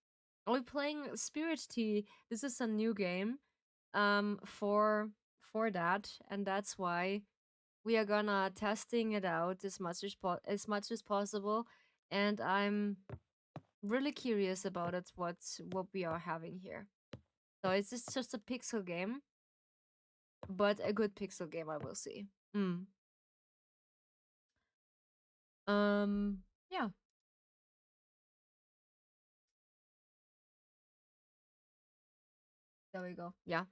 We're playing Spirittea. This is a new game for that, and that's why we are gonna testing it out as much as possible. And I'm really curious about it. What we are having here. So it's just a pixel game, but a good pixel game, I will see. Mm. Yeah. There we go. Yeah,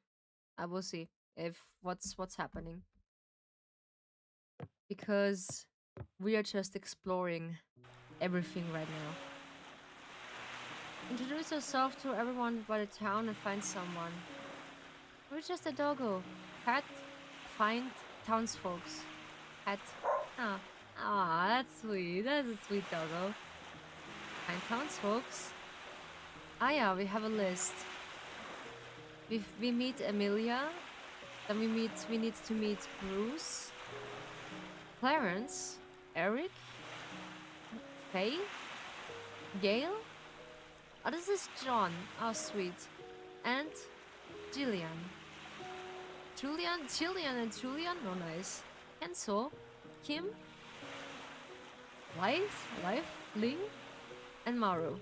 I will see if what's happening because we are just exploring everything right now. Introduce yourself to everyone by the town and find someone. We're just a doggo. Pet, find townsfolks. Pet. Ah, that's sweet. That's a sweet doggo. Find townsfolks. Ah, yeah, we have a list. We meet Amelia. Then we need to meet Bruce, Clarence, Eric, Faye, Gail. Oh, this is John. Oh, sweet. And Jillian. Jillian and Julian? Oh, nice. Kenzo, Kim, Life, Ling, and Maru.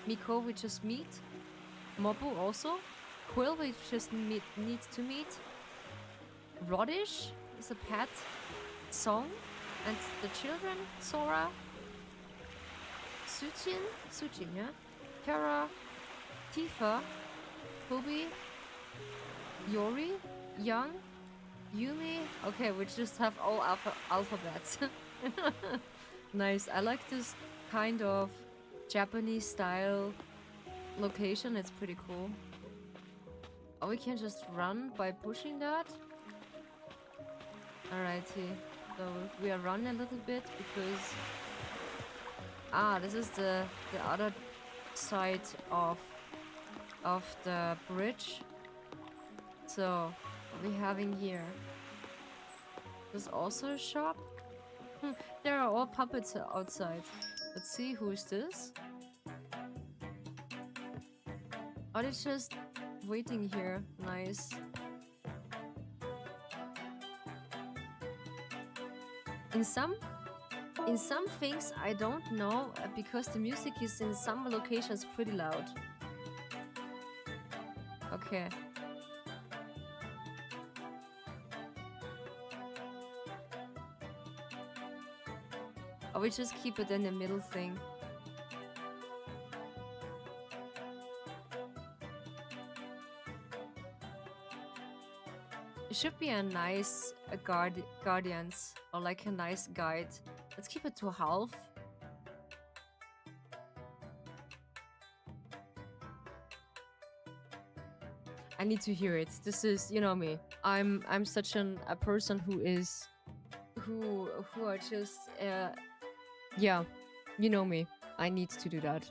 Miko, we just meet. Mobu also. Quill, we just need to meet. Rodish is a pet. Song, and the children. Sora. Sujin, yeah. Kara, Tifa, Kobe, Yori, Young, Yumi. Okay, we just have all alphabets. Nice. I like this kind of Japanese style location. It's pretty cool. Oh, we can just run by pushing that. Alrighty. So we are running a little bit because this is the other side of the bridge. So what are we having here? There's also a shop. There are all puppets outside. Let's see, who is this? Oh, they're just waiting here. Nice. In some things I don't know because the music is in some locations pretty loud. Okay. Or we just keep it in the middle thing. It should be a nice guardians or like a nice guide. Let's keep it to half. I need to hear it. This is, you know me. I'm such a person who are just yeah, you know me. I need to do that.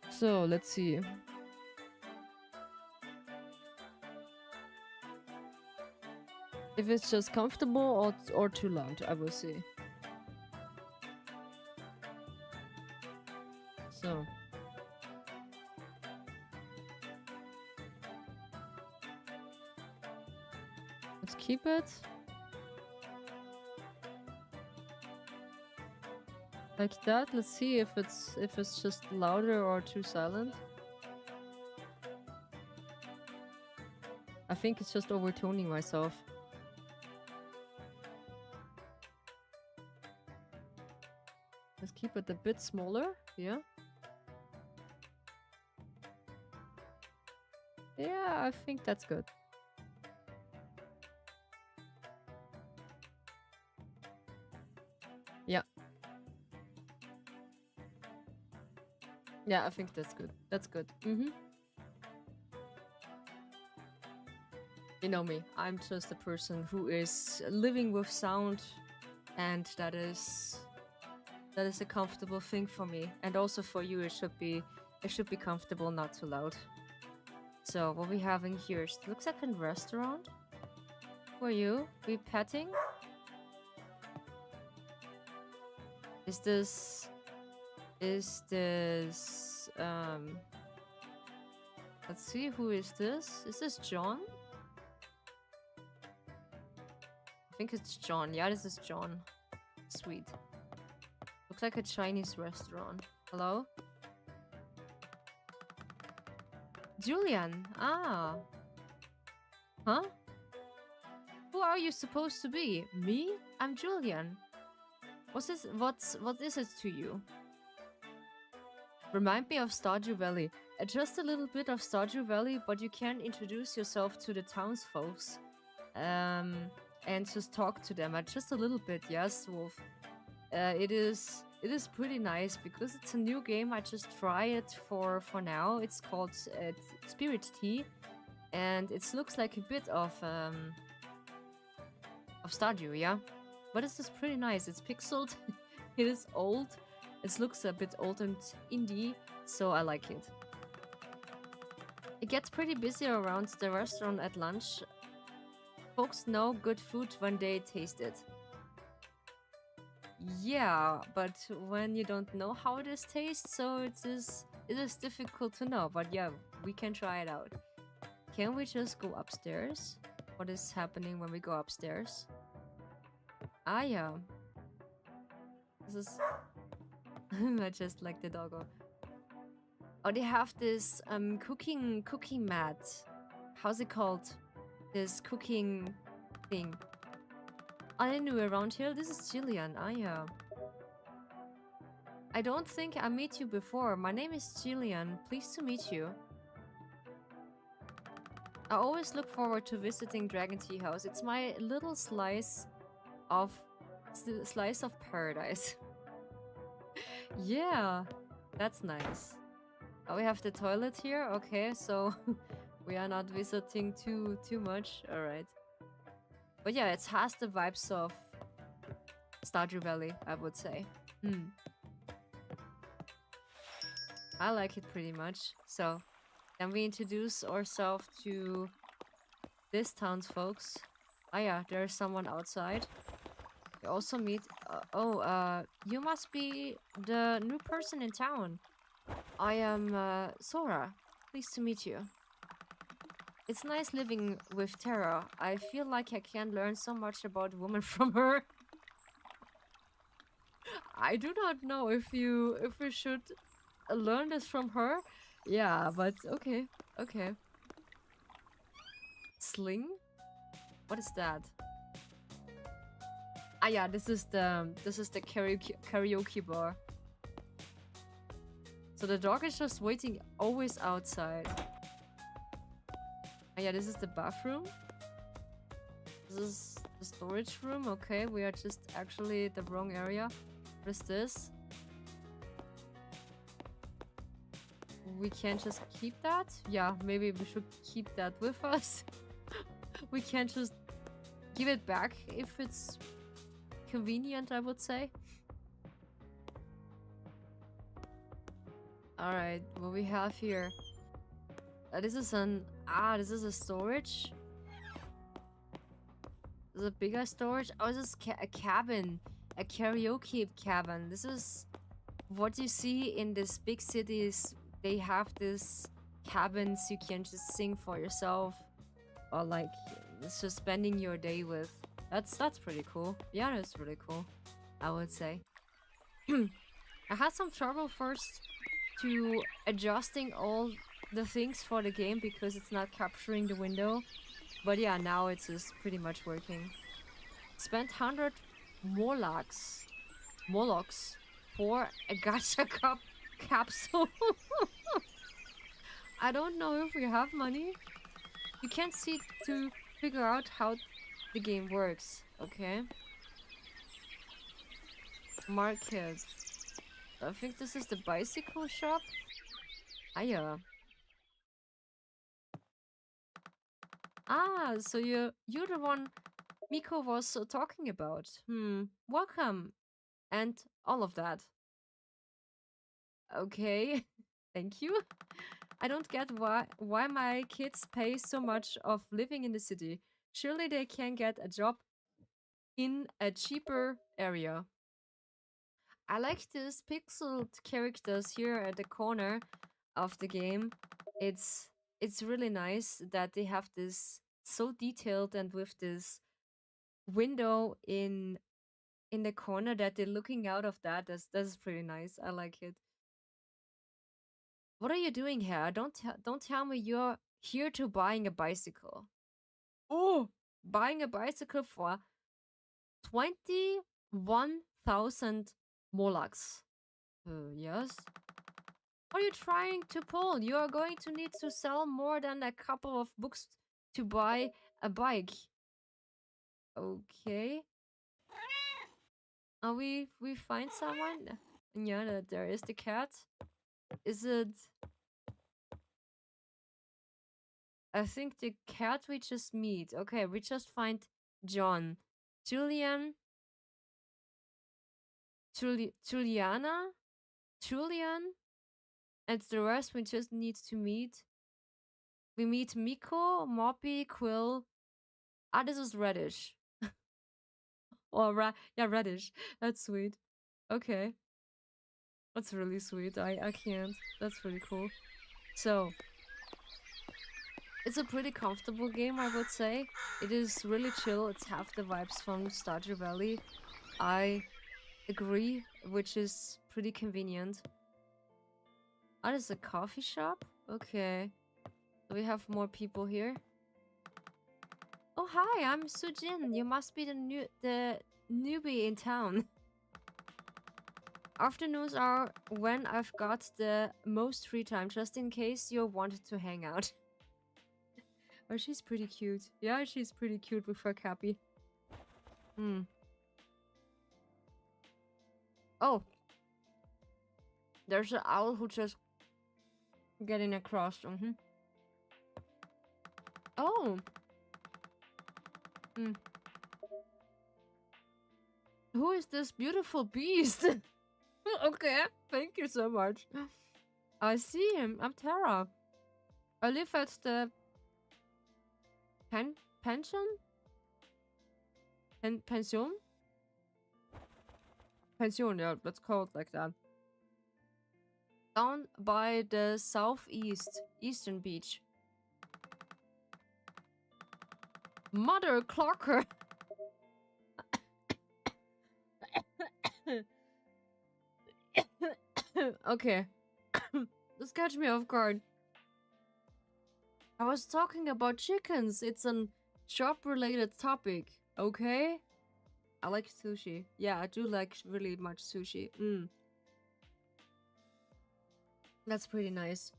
So let's see. If it's just comfortable or too loud, I will see. So. Let's keep it. Like that. Let's see if it's just louder or too silent. I think it's just overtoning myself. Let's keep it a bit smaller. Yeah. Yeah, I think that's good. Yeah. Yeah, I think that's good. That's good. You know me. I'm just a person who is living with sound, and that is a comfortable thing for me. And also for you, it should be comfortable, not too loud. So what we have in here looks like a restaurant. Who are you? We petting? Is this... Let's see, who is this? Is this John? I think it's John. Yeah, this is John. Sweet. Looks like a Chinese restaurant. Hello? Julian. Ah. Huh? Who are you supposed to be? Me? I'm Julian. What is it to you? Remind me of Stardew Valley. Just a little bit of Stardew Valley, but you can introduce yourself to the townsfolks. And just talk to them. Just a little bit, yes, Wolf. It is pretty nice because it's a new game. I just try it for now. It's called Spirittea, and it looks like a bit of Stardew, yeah. But it's just pretty nice. It's pixeled. It is old. It looks a bit old and indie, so I like it. It gets pretty busy around the restaurant at lunch. Folks know good food when they taste it. Yeah, but when you don't know how it is tastes, so it is difficult to know. But yeah, we can try it out. Can we just go upstairs? What is happening when we go upstairs? Ah, yeah. This is... I just like the doggo. Oh, they have this cooking mat. How's it called? This cooking thing. I knew around here. This is Jillian. Ah, yeah. I don't think I met you before. My name is Jillian. Pleased to meet you. I always look forward to visiting Dragon Tea House. It's my little slice of paradise. Yeah, that's nice. Oh, we have the toilet here. Okay, so we are not visiting too much. All right. But yeah, it has the vibes of Stardew Valley, I would say. I like it pretty much. So then we introduce ourselves to this townsfolks. Ah yeah, there's someone outside. We also meet... you must be the new person in town. I am Sora. Pleased to meet you. It's nice living with Tara. I feel like I can learn so much about women from her. I do not know if we should learn this from her. Yeah, but okay. Okay. Sling? What is that? Ah yeah, this is the karaoke bar. So the dog is just waiting always outside. Ah yeah, this is the bathroom. This is the storage room. Okay, we are just actually the wrong area. What is this? We can't just keep that? Yeah, maybe we should keep that with us. We can't just give it back if it's convenient, I would say. Alright, what we have here. This is a storage. This is a bigger storage. Oh, this is a cabin. A karaoke cabin. This is what you see in these big cities. They have these cabins you can just sing for yourself. Or like, it's just spending your day with. That's pretty cool. Yeah, that's really cool, I would say. I had some trouble first to adjusting all the things for the game because it's not capturing the window. But yeah, now it's just pretty much working. Spent 100 Morlocks for a gacha capsule. I don't know if we have money. You can't see to figure out how the game works, okay? Market. I think this is the bicycle shop. Ah, yeah. Ah, so you're the one Miko was talking about. Welcome. And all of that. Okay. Thank you. I don't get why my kids pay so much of living in the city. Surely they can get a job in a cheaper area. I like these pixeled characters here at the corner of the game. It's it's really nice that they have this so detailed and with this window in the corner that they're looking out of that. That's pretty nice. I like it. What are you doing here? Don't tell me you're here to buying a bicycle. Oh, buying a bicycle for 21,000 molaks. Yes. What are you trying to pull? You are going to need to sell more than a couple of books to buy a bike. Okay. Are we find someone? Yeah, there is the cat. Is it? I think the cat we just meet. Okay, we just find John, Julian, Juliana, Julian, and the rest we just need to meet. We meet Miko, Moppy, Quill. Ah, this is Reddish. Or yeah, Reddish. That's sweet. Okay, that's really sweet. I can't. That's really cool. So it's a pretty comfortable game, I would say. It is really chill. It's half the vibes from Stardew Valley. I agree, which is pretty convenient. Ah, there's a coffee shop? Okay. So we have more people here. Oh, hi, I'm Sujin. You must be the newbie in town. Afternoons are when I've got the most free time, just in case you wanted to hang out. Oh, she's pretty cute. Yeah, she's pretty cute with her cappy. Hmm. Oh. There's an owl who just getting across. Oh. Hmm. Who is this beautiful beast? Okay, thank you so much. I see him. I'm Tara. I live at the pension? Pension? Pension, yeah, let's call it like that. Down by the eastern beach. Mother Clocker! Okay. This catch me off guard. I was talking about chickens. It's an shop-related topic, okay? I like sushi. Yeah, I do like really much sushi. That's pretty nice.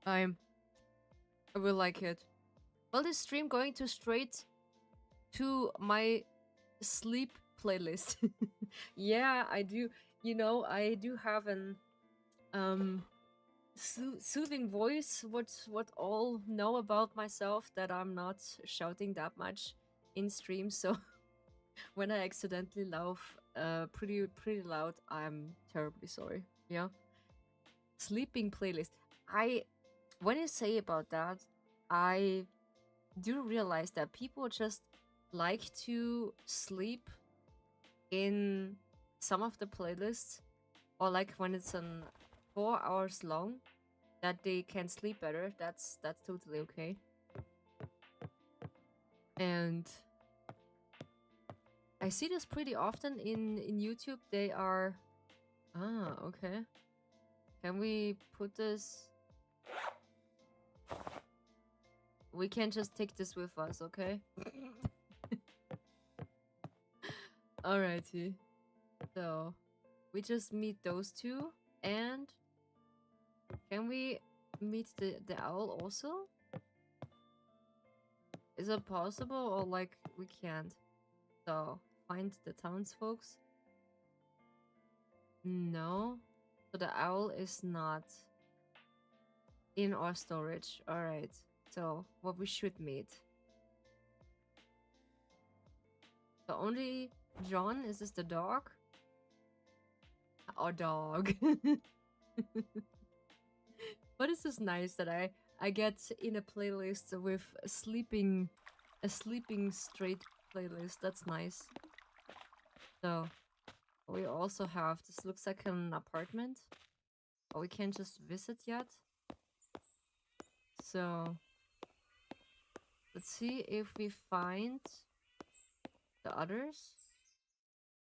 I will like it. Well, this stream going to straight to my sleep playlist. Yeah, I do. You know, I do have an soothing voice. What all know about myself that I'm not shouting that much in stream. So when I accidentally laugh pretty loud, I'm terribly sorry. Yeah. Sleeping playlist. When you say about that, I do realize that people just like to sleep in some of the playlists, or like when it's 4 hours long, that they can sleep better. That's totally okay. And I see this pretty often in YouTube. They are okay. Can we put this? We can just take this with us, okay? Alrighty. So we just meet those two, and can we meet the owl also? Is it possible, or like we can't? So find the townsfolk. No. So the owl is not in our storage. Alright. So what we should meet. So only John, is this the dog? Our dog. But this is nice that I get in a playlist with a sleeping straight playlist. That's nice. So we also have, this looks like an apartment, but we can't just visit yet. So let's see if we find the others.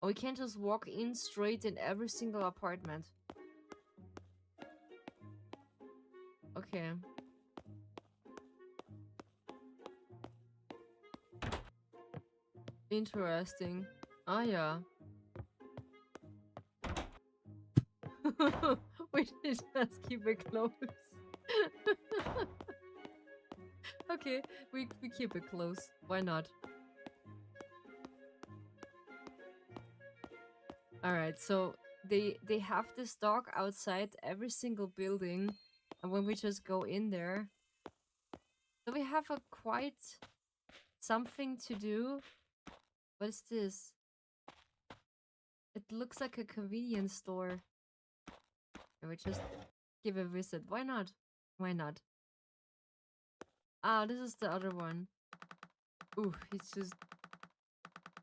Oh, we can't just walk in straight in every single apartment. Okay. Interesting. Ah, yeah. We should just keep it close. Okay, we keep it close. Why not? Alright, so they have this dog outside every single building, and when we just go in there, so we have a quite something to do. What is this? It looks like a convenience store. And we just give a visit. Why not? Why not? Ah, this is the other one. Ooh, he's just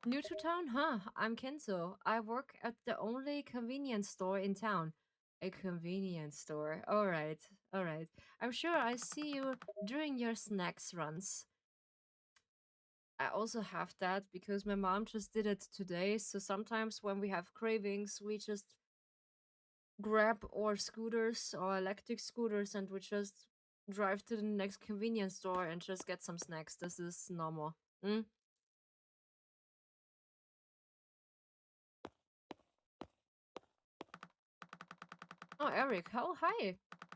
new to town? Huh, I'm Kenzo. I work at the only convenience store in town. A convenience store. Alright, alright. I'm sure I see you during your snacks runs. I also have that because my mom just did it today. So sometimes when we have cravings, we just grab our scooters or electric scooters and we just drive to the next convenience store and just get some snacks. This is normal. Mm? Oh, Eric. Oh, hi.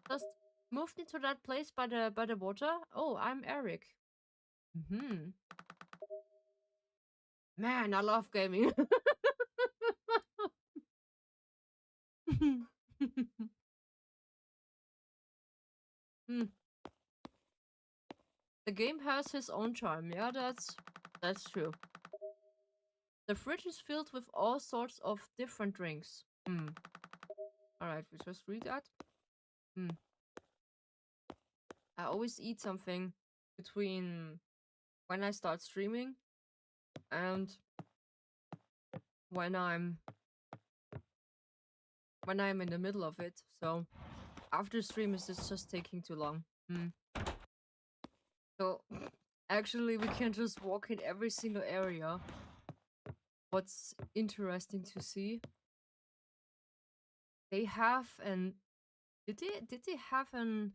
Just moved into that place by the water. Oh, I'm Eric. Hmm. Man, I love gaming. Hmm. The game has his own charm. Yeah, that's true. The fridge is filled with all sorts of different drinks. Hmm. All right, we just read that. Hmm. I always eat something between when I start streaming and when I'm in the middle of it. So after stream is just taking too long. Hmm. So actually we can just walk in every single area. What's interesting to see, they have an did they have a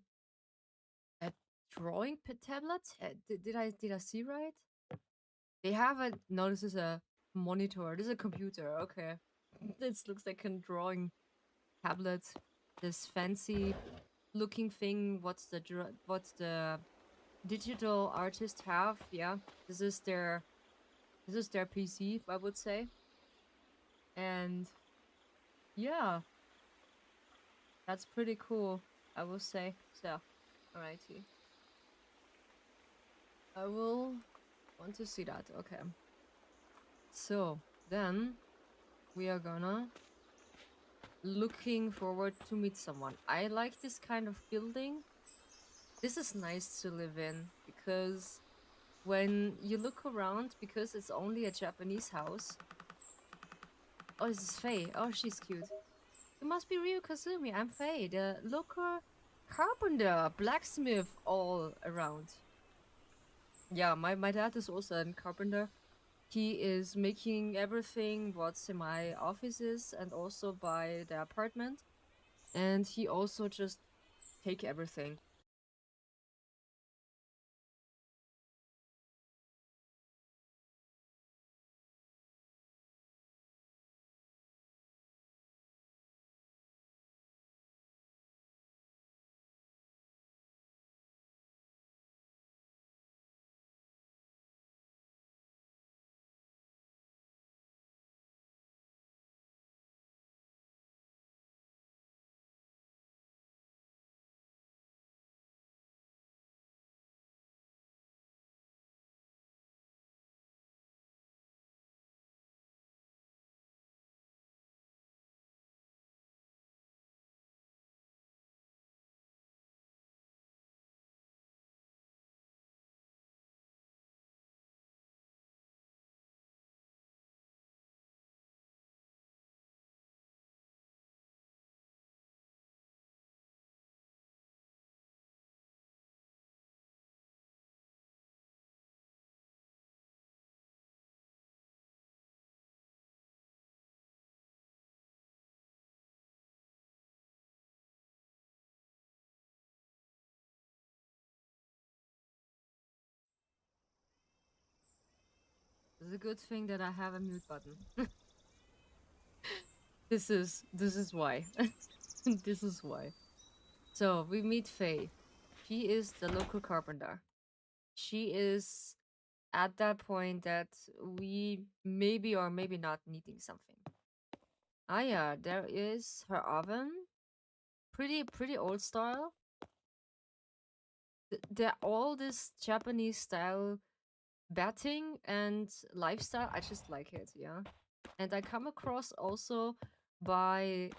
drawing tablet? Did I see right? They have a no. This is a monitor. This is a computer. Okay, this looks like a drawing tablet. This fancy looking thing. What's the digital artist have? Yeah, this is their PC. I would say, and yeah, that's pretty cool. I will say so. Alrighty, I will want to see that. Okay, so then we are gonna looking forward to meet someone. I like this kind of building. This is nice to live in because when you look around, because it's only a Japanese house. Oh, this is Faye. Oh, she's cute. You must be Ryu Kazumi. I'm Faye, the local carpenter, blacksmith all around. Yeah, my dad is also a carpenter. He is making everything what's in my offices and also by the apartment. And he also just take everything. It's a good thing that I have a mute button. This is why. This is why. So we meet Faye. She is the local carpenter. She is at that point that we maybe or maybe not needing something. Ah yeah, there is her oven. Pretty old style. They're all this Japanese style batting and lifestyle. I just like it, yeah. And I come across also by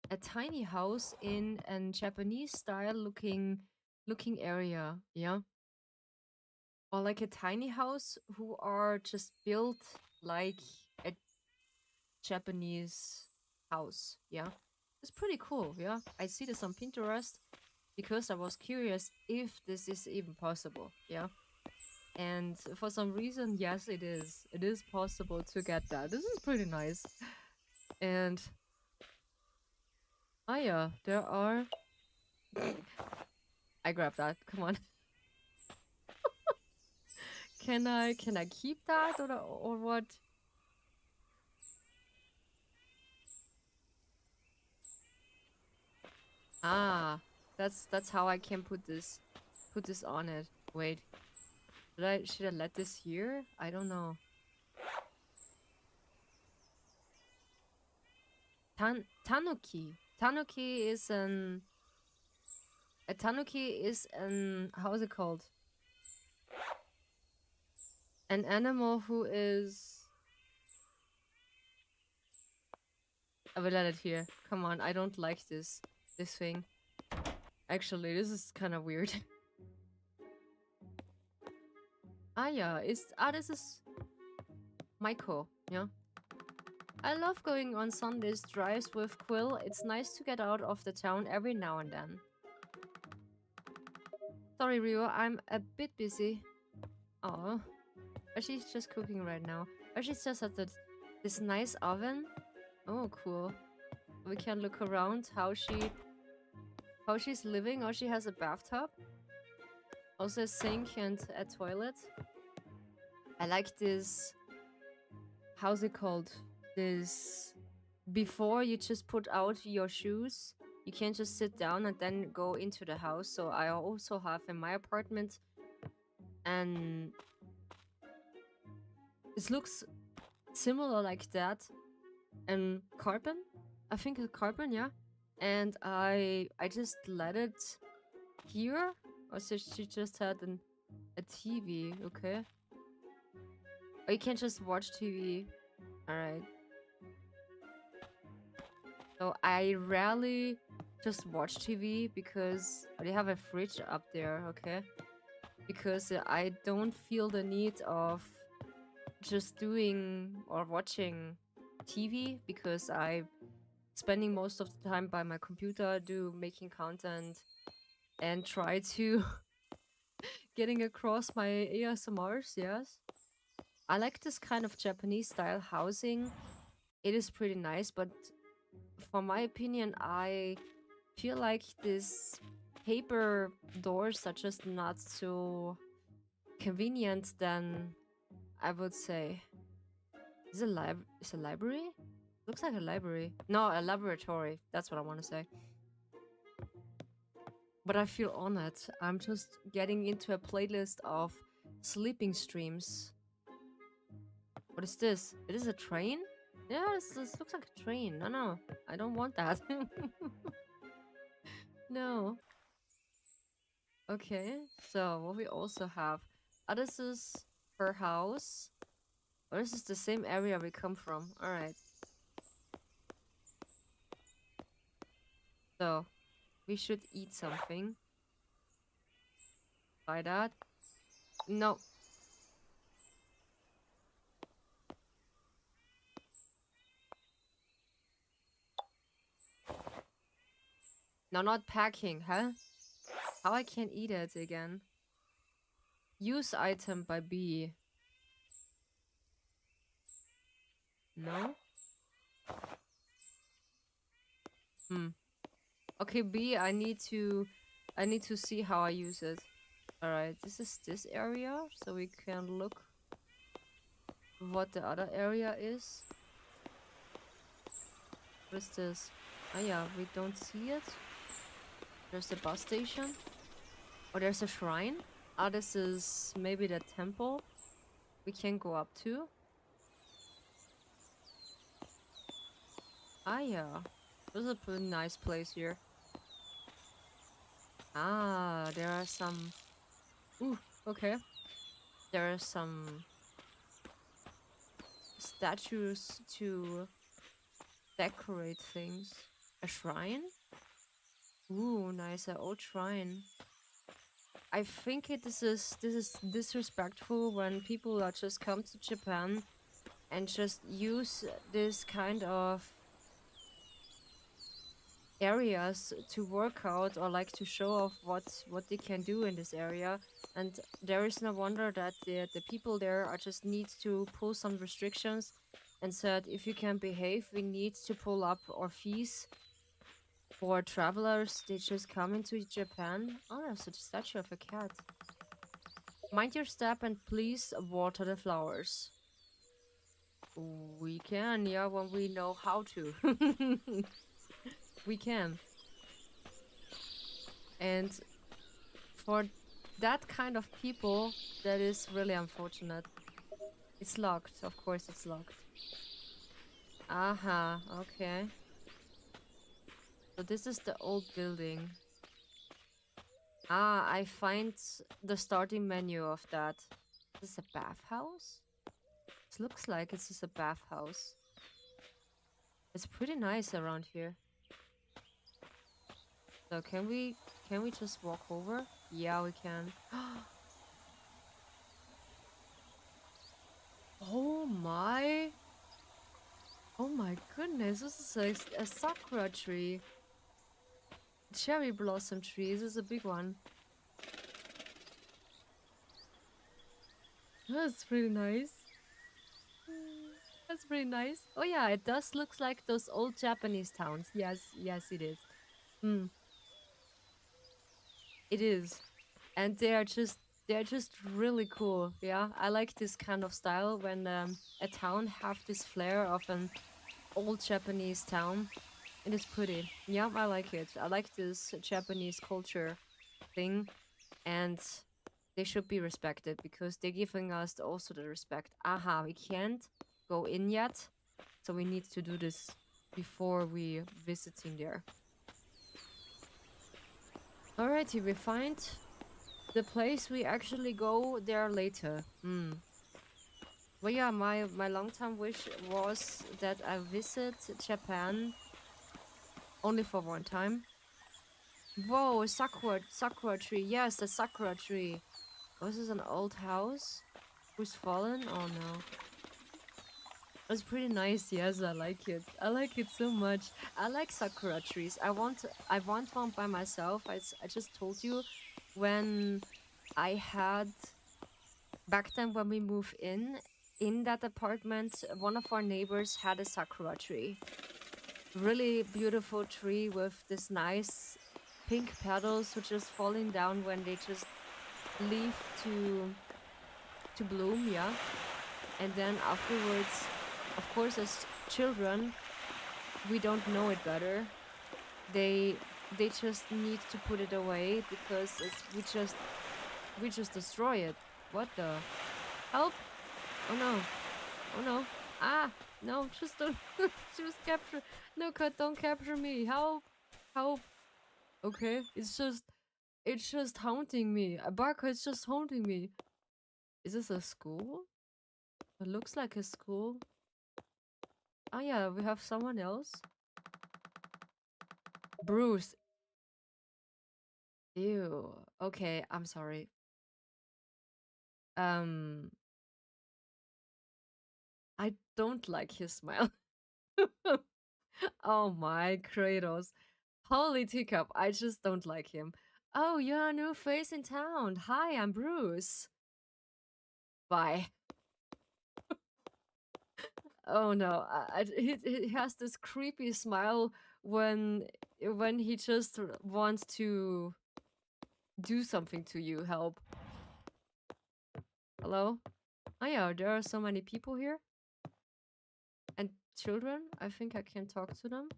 a tiny house in a Japanese style looking area, yeah. Or like a tiny house who are just built like a Japanese house, yeah. It's pretty cool, yeah. I see this on Pinterest because I was curious if this is even possible, yeah. And for some reason, yes, it is. It is possible to get that. This is pretty nice. And ah yeah, there are. I grabbed that. Come on. Can I keep that or what? Ah, that's how I can put this on it. Wait, should I let this here? I don't know. Tanuki. Tanuki is an a tanuki is an how is it called? An animal who is. I will let it here. Come on, I don't like this thing. Actually, this is kind of weird. Ah yeah, this is Maiko, yeah. I love going on Sundays drives with Quill. It's nice to get out of the town every now and then. Sorry, Rio, I'm a bit busy. Oh, she's just cooking right now. She's just at this nice oven. Oh, cool. We can look around how she's living. Oh, she has a bathtub. Also a sink and a toilet. I like this. How's it called? This. Before you just put out your shoes, you can't just sit down and then go into the house. So I also have in my apartment, and it looks similar like that. And carbon, I think it's carbon, yeah. And I just let it here. Or so she just had a TV, okay. Or you can't just watch TV. Alright. So I rarely just watch TV because they have a fridge up there, okay? Because I don't feel the need of just doing or watching TV because I'm spending most of the time by my computer making content and try to getting across my ASMRs, yes. I like this kind of Japanese style housing. It is pretty nice, but for my opinion, I feel like this paper doors are just not so convenient than I would say. Is it a library? Looks like a library. No, a laboratory. That's what I want to say. But I feel honored. I'm just getting into a playlist of sleeping streams. What is this? It is a train? Yeah, this looks like a train. No, I don't want that. No. Okay, so what we also have. Oh, this is her house. Oh, this is the same area we come from. Alright. So, we should eat something. Buy that. No. No, not packing, huh? How I can eat it again? Use item by B. No? Okay, B, I need to see how I use it. Alright, this is this area, so we can look. what the other area is. What is this? Oh yeah, we don't see it. There's the bus station. Oh, there's a shrine. Ah, this is maybe the temple we can go up to. Ah yeah, this is a pretty nice place here. Ah, there are some... Ooh, okay. There are some statues to decorate things. A shrine? Ooh, nice, an old shrine. I think this is disrespectful when people are just come to Japan and just use this kind of areas to work out or like to show off what they can do in this area. And there is no wonder that the people there are just need to pull some restrictions and said if you can behave we need to pull up our fees for travelers. They just come into Japan. Oh, there's a statue of a cat. Mind your step and please water the flowers. We can, yeah, when we know how to. We can. And for that kind of people, that is really unfortunate. It's locked. Of course it's locked. Aha, okay. So this is the old building. Ah, I find the starting menu of that. Is this a bathhouse? It looks like it's just a bathhouse. It's pretty nice around here. So can we just walk over? Yeah, we can. Oh my. Oh my goodness, this is a sakura tree. Cherry blossom tree. This is a big one. That's pretty nice. That's pretty nice. Oh yeah, it does looks like those old Japanese towns. Yes, yes it is. Hmm, it is. And they're just really cool. Yeah, I like this kind of style when a town have this flair of an old Japanese town. It is pretty. Yeah, I like it. I like this Japanese culture thing, and they should be respected because they're giving us also the respect. Aha, we can't go in yet, so we need to do this before we visiting there. Alrighty, we find the place we actually go there later. Hmm. Well, yeah, my long-term wish was that I visit Japan only for one time. Whoa, sakura tree. Yes, the sakura tree. Oh, this is an old house. Who's fallen? Oh no. It's pretty nice. Yes, I like it. I like it so much. I like sakura trees. I want one by myself. I just told you when I had back then when we moved in that apartment, one of our neighbors had a sakura tree. Really beautiful tree with this nice pink petals which just falling down when they just leave to bloom, yeah. And then afterwards, of course, as children, we don't know it better. They they just need to put it away because we just destroy it. What the help? Oh no! Oh no! Ah no! Just don't just capture. No, cut! Don't capture me! Help! Help! Okay, it's just haunting me. A barker is just haunting me. Is this a school? It looks like a school. Oh yeah, we have someone else. Bruce. Ew. Okay, I'm sorry. Um, I don't like his smile. Oh my Kratos. Holy teacup, I just don't like him. Oh, you're a new face in town. Hi, I'm Bruce. Bye. Oh no, he has this creepy smile when he just wants to do something to you. Help. Hello? Oh yeah, there are so many people here. And children. I think I can talk to them.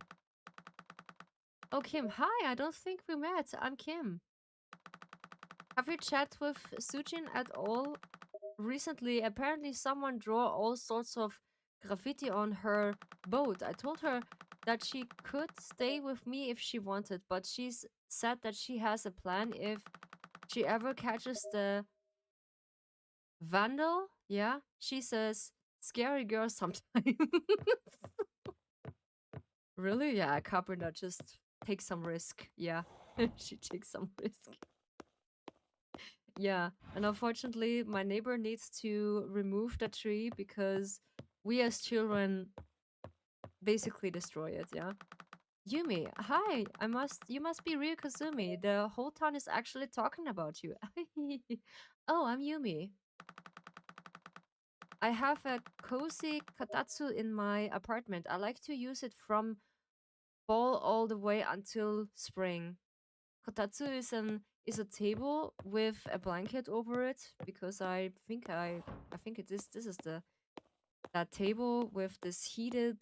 Oh, Kim. Hi, I don't think we met. I'm Kim. Have you chat with Sujin at all recently? Apparently someone drew all sorts of graffiti on her boat. I told her that she could stay with me if she wanted, but she's said that she has a plan if she ever catches the vandal. Yeah, she's a scary girl sometimes. Really? Yeah, Carpenter just takes some risk. Yeah, she takes some risk. Yeah, and unfortunately, my neighbor needs to remove the tree because we as children basically destroy it. Yeah. Yumi, hi. You must be real Kazumi. The whole town is actually talking about you. Oh, I'm Yumi. I have a cozy katatsu in my apartment. I like to use it from fall all the way until spring. Kotatsu is a table with a blanket over it because I think it is this is the that table with this heated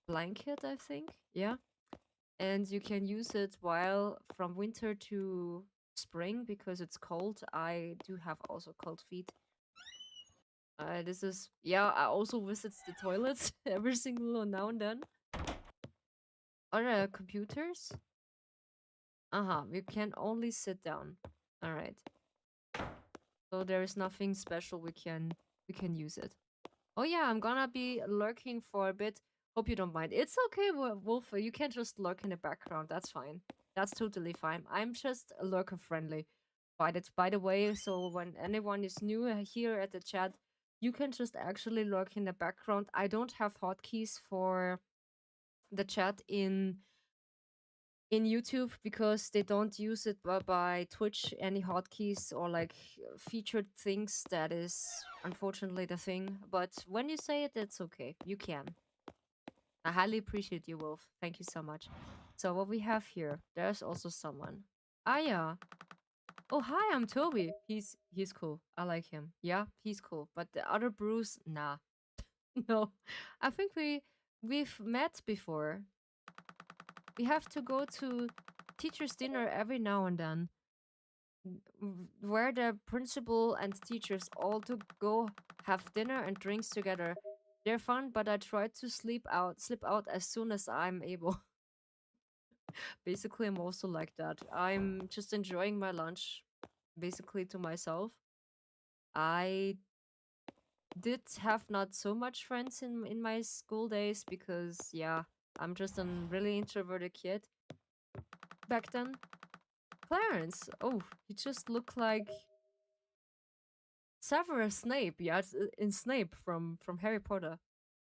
blanket, I think. Yeah. And you can use it while from winter to spring because it's cold. I do have also cold feet. This is yeah, I also visits the toilets every single now and then. Are there computers? Uh-huh. You can only sit down. Alright. So there is nothing special we can use it. Oh yeah, I'm gonna be lurking for a bit. Hope you don't mind. It's okay, Wolf. You can just lurk in the background. That's fine. That's totally fine. I'm just lurker friendly. By the way, so when anyone is new here at the chat, you can just actually lurk in the background. I don't have hotkeys for the chat in YouTube because they don't use it by Twitch any hotkeys or like featured things. That is unfortunately the thing. But when you say it, it's okay. You can. I highly appreciate you, Wolf. Thank you so much. So what we have here, there's also someone. Ah yeah. Oh hi, I'm Toby. He's cool. I like him. Yeah, he's cool. But the other Bruce, nah. No. I think we've met before. We have to go to teacher's dinner every now and then, where the principal and teachers all to go have dinner and drinks together. They're fun, but I try to slip out as soon as I'm able. Basically, I'm also like that. I'm just enjoying my lunch, basically to myself. I did have not so much friends in my school days because yeah, I'm just a really introverted kid back then. Clarence, oh, he just looked like Severus Snape, yeah, in Snape from Harry Potter.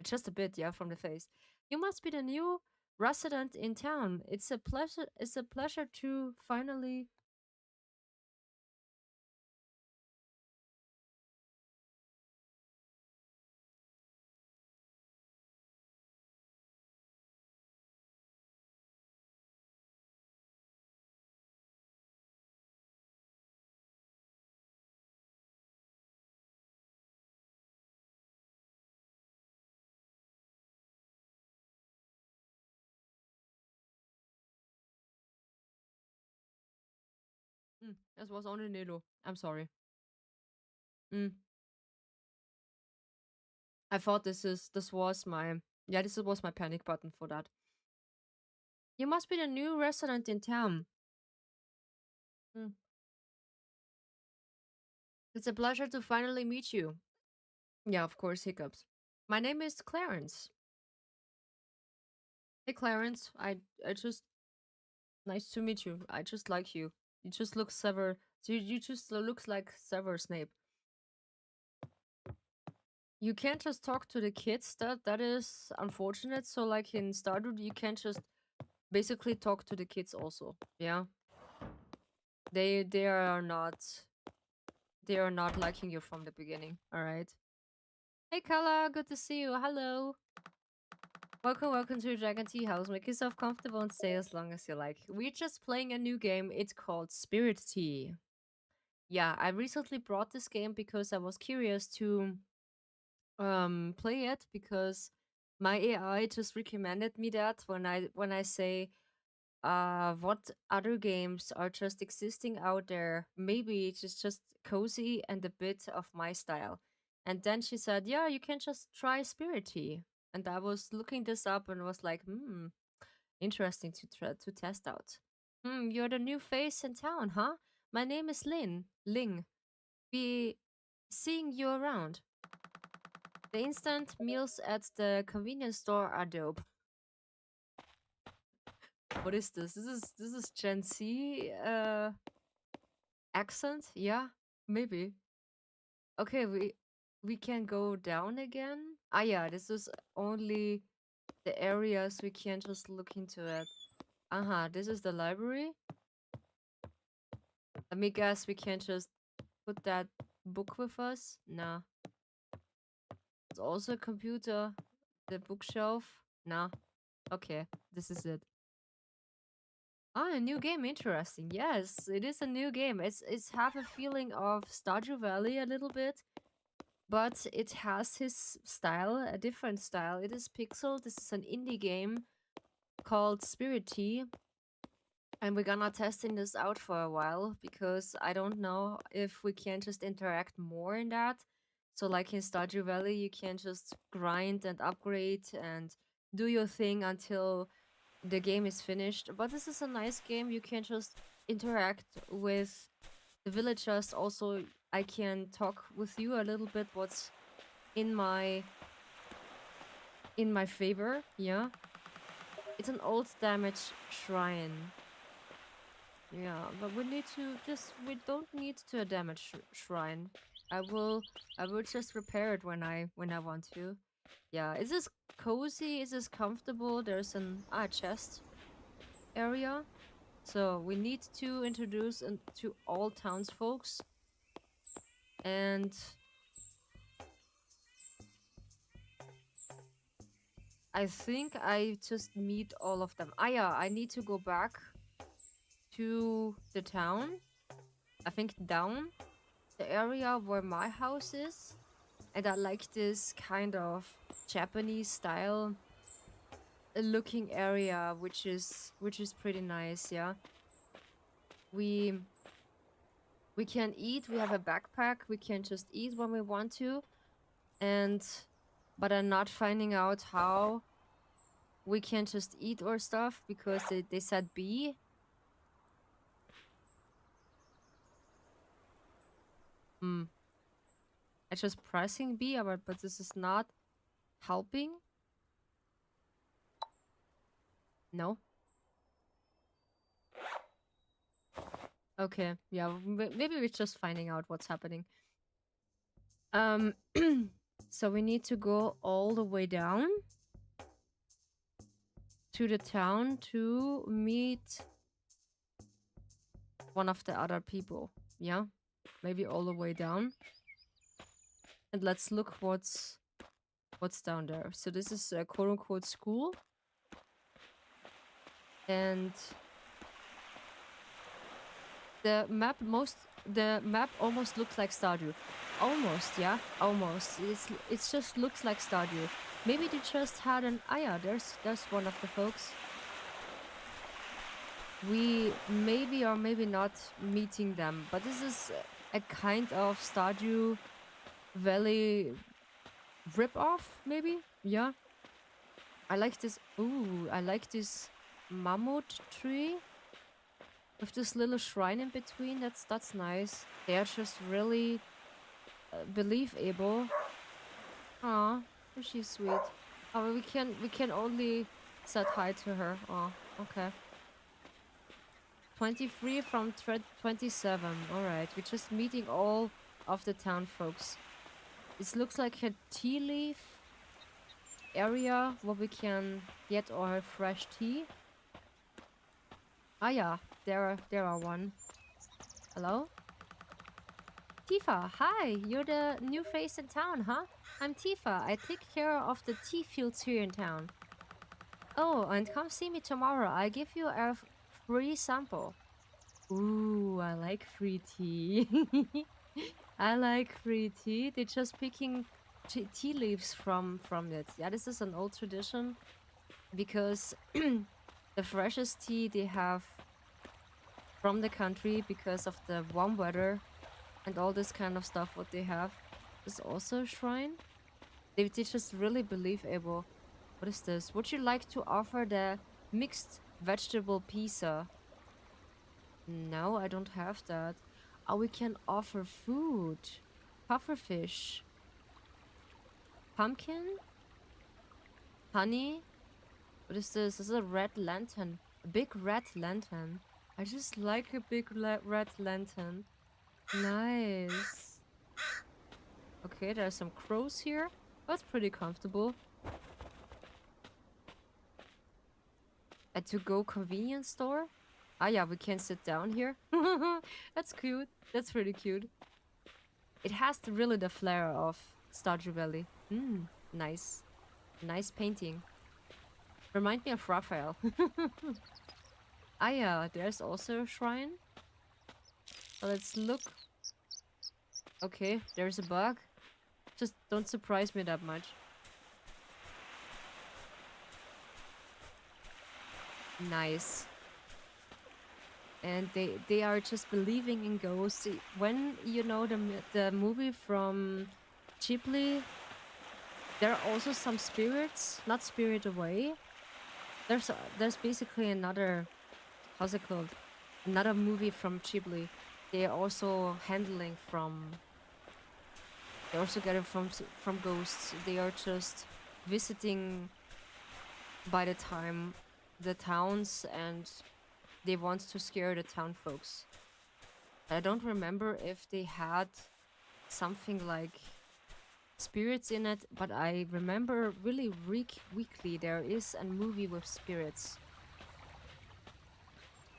Just a bit, yeah, from the face. You must be the new resident in town. It's a pleasure. It's a pleasure to finally. That was only Nilo. I'm sorry. Mm, I thought this was my yeah, this was my panic button for that. You must be the new resident in town. Mm. It's a pleasure to finally meet you. Yeah, of course, hiccups. My name is Clarence. Hey, Clarence. I just nice to meet you. I just like you. You just look Sever. You just looks like Sever Snape. You can't just talk to the kids. That is unfortunate. So like in Stardew, you can't just basically talk to the kids also. Yeah, they are not liking you from the beginning. All right. Hey Kala, good to see you. Hello. Welcome to Dragon Tea House. Make yourself comfortable and stay as long as you like. We're just playing a new game. It's called Spirittea. Yeah, I recently brought this game because I was curious to play it because my AI just recommended me that when I say what other games are just existing out there. Maybe it's just cozy and a bit of my style. And then she said, "Yeah, you can just try Spirittea." And I was looking this up and was like, interesting to try to test out. You're the new face in town, huh? My name is Ling. Be seeing you around. The instant meals at the convenience store are dope. What is this? This is Gen Z accent? Yeah, maybe. Okay, we can go down again. Ah yeah, this is only the areas we can just look into it. Uh-huh, this is the library. Let me guess we can just put that book with us? Nah. It's also a computer. The bookshelf? Nah. Okay, this is it. Ah, a new game. Interesting. Yes, it is a new game. It's have a feeling of Stardew Valley a little bit, but it has his style, a different style. It is pixel. This is an indie game called Spirittea, and we're gonna testing this out for a while because I don't know if we can just interact more in that. So like in Stardew Valley, you can just grind and upgrade and do your thing until the game is finished. But this is a nice game. You can just interact with the villagers. Also, I can talk with you a little bit what's in my favor. Yeah, it's an old damaged shrine. Yeah, but we don't need to damage shrine. I will just repair it when I want to. Yeah, is this cozy? Is this comfortable? There's an chest area. So we need to introduce to all townsfolks, and I think I just meet all of them. Ah yeah, I need to go back to the town. I think down the area where my house is. And I like this kind of Japanese style looking area, which is pretty nice. Yeah, we we can eat. We have a backpack. We can just eat when we want to, and but I'm not finding out how we can just eat our stuff because they said B. Hmm. I just pressing B, but this is not helping. No. Okay. Yeah. Maybe we're just finding out what's happening. Um. So we need to go all the way down to the town to meet one of the other people. Yeah. Maybe all the way down. And let's look what's down there. So this is a quote unquote school. And the map almost looks like Stardew. Almost, yeah, almost. It just looks like Stardew. Maybe they just had an yeah. There's one of the folks. We maybe or maybe not meeting them, but this is a kind of Stardew Valley rip-off, maybe. Yeah, I like this. Ooh, I like this mammoth tree with this little shrine in between. That's nice. They are just really believable. Aw, she's sweet. Oh, we can only say hi to her. Oh, okay. 23 from 27. All right, we're just meeting all of the town folks. This looks like a tea leaf area where we can get our fresh tea. Ah yeah, there are one. Hello? Tifa, hi! You're the new face in town, huh? I'm Tifa. I take care of the tea fields here in town. Oh, and come see me tomorrow. I give you a free sample. Ooh, I like free tea. I like free tea. They're just picking tea leaves from it. Yeah, this is an old tradition because the freshest tea they have from the country because of the warm weather and all this kind of stuff what they have is also a shrine. They just really believe able. What is this? Would you like to offer the mixed vegetable pizza? No, I don't have that. Oh, we can offer food. Pufferfish. Pumpkin? Honey? What is this? This is a red lantern. A big red lantern. I just like a big red lantern. Nice. Okay, there's some crows here. That's pretty comfortable. A to-go convenience store? Ah yeah, we can sit down here. That's cute. That's pretty cute. It has really the flair of Stardew Valley. Nice. Nice painting. Remind me of Raphael. Ah yeah, there's also a shrine. So let's look. Okay, there's a bug. Just don't surprise me that much. Nice. And they are just believing in ghosts. When you know the movie from Ghibli, there are also some spirits, not Spirit Away. There's basically another, how's it called? Another movie from Ghibli. They are also handling from. They also get it from ghosts. They are just visiting by the time the towns and they want to scare the town folks. I don't remember if they had something like spirits in it, but I remember really weekly there is a movie with spirits.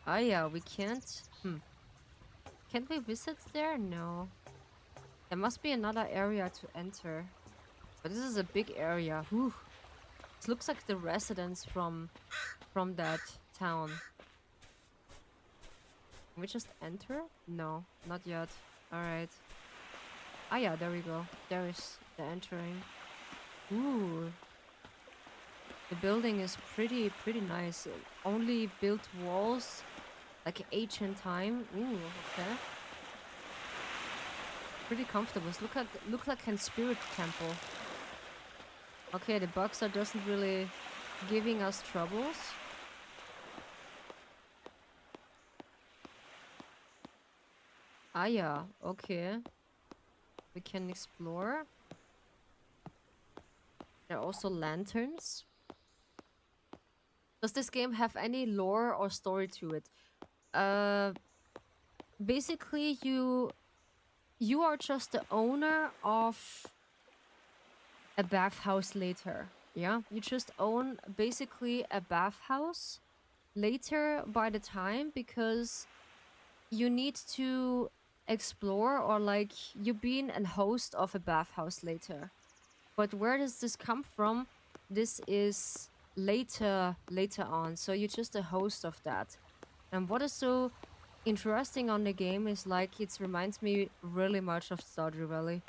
Ah yeah, we can't. Can't we visit there? No. There must be another area to enter. But this is a big area. Whew. It looks like the residents from that town. Can we just enter? No, not yet. Alright. Ah yeah, there we go. There is the entering. Ooh. The building is pretty nice. Only built walls. Like ancient time. Ooh, okay. Pretty comfortable. Look like a spirit temple. Okay, the bugs are doesn't really giving us troubles. Ah yeah, okay. We can explore. There are also lanterns. Does this game have any lore or story to it? Basically you are just the owner of a bathhouse later. Yeah, you just own basically a bathhouse later by the time because you need to explore or like you being a host of a bathhouse later. But where does this come from? This is later on. So you're just a host of that. And what is so interesting on the game is like it reminds me really much of Stardew Valley.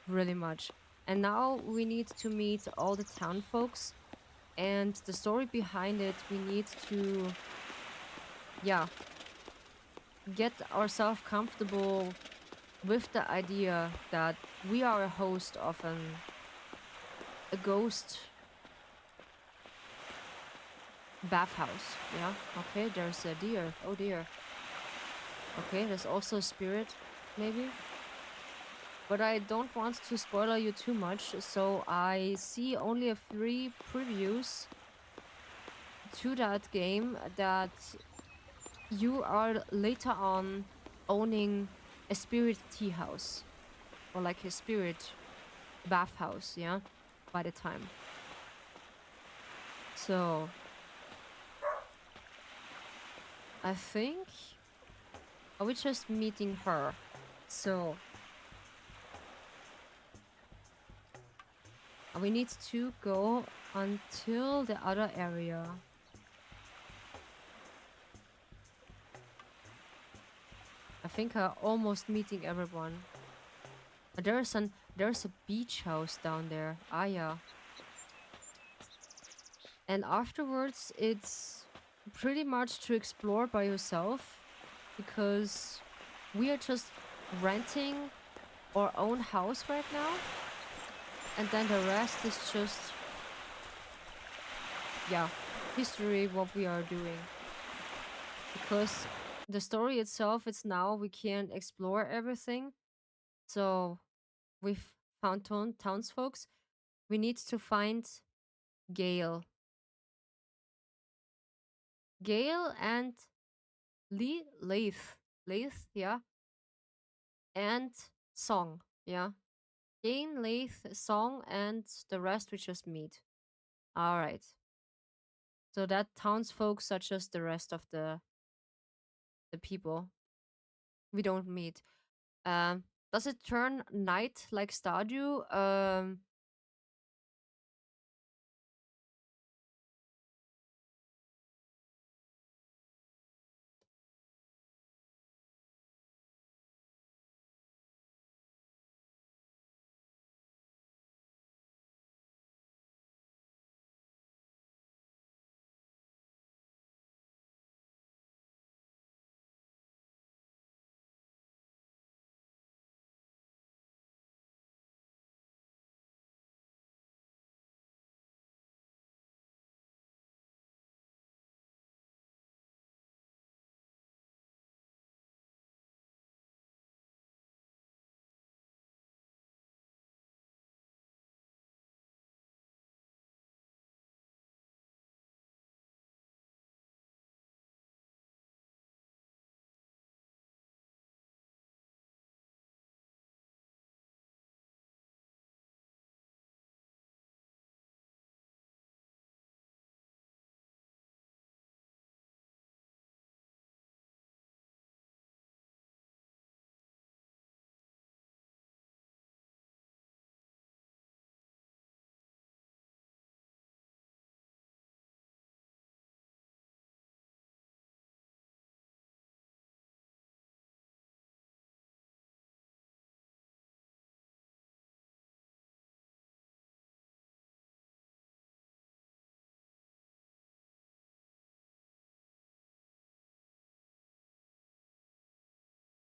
Really much. And now we need to meet all the town folks. And the story behind it, we need to, yeah, get ourselves comfortable with the idea that we are a host of a ghost bathhouse. Yeah, okay, there's a deer. Oh dear. Okay, there's also a spirit, maybe. But I don't want to spoil you too much, so I see only a 3 previews to that game that you are later on owning a spirit tea house or like a spirit bathhouse, yeah, by the time. So I think are we just meeting her? So we need to go until the other area. I think I'm almost meeting everyone. There's an There's a beach house down there. Ah, yeah. And afterwards, it's pretty much to explore by yourself because we are just renting our own house right now. And then the rest is just, yeah, history, what we are doing. Because the story itself, it's now we can't explore everything. So we've found townsfolks. We need to find Gale. Gale and Leith. Leith, yeah. And Song, yeah. Jane, Leith, Song, and the rest we just meet. Alright. So that townsfolk such as the rest of the people we don't meet. Does it turn night like Stardew?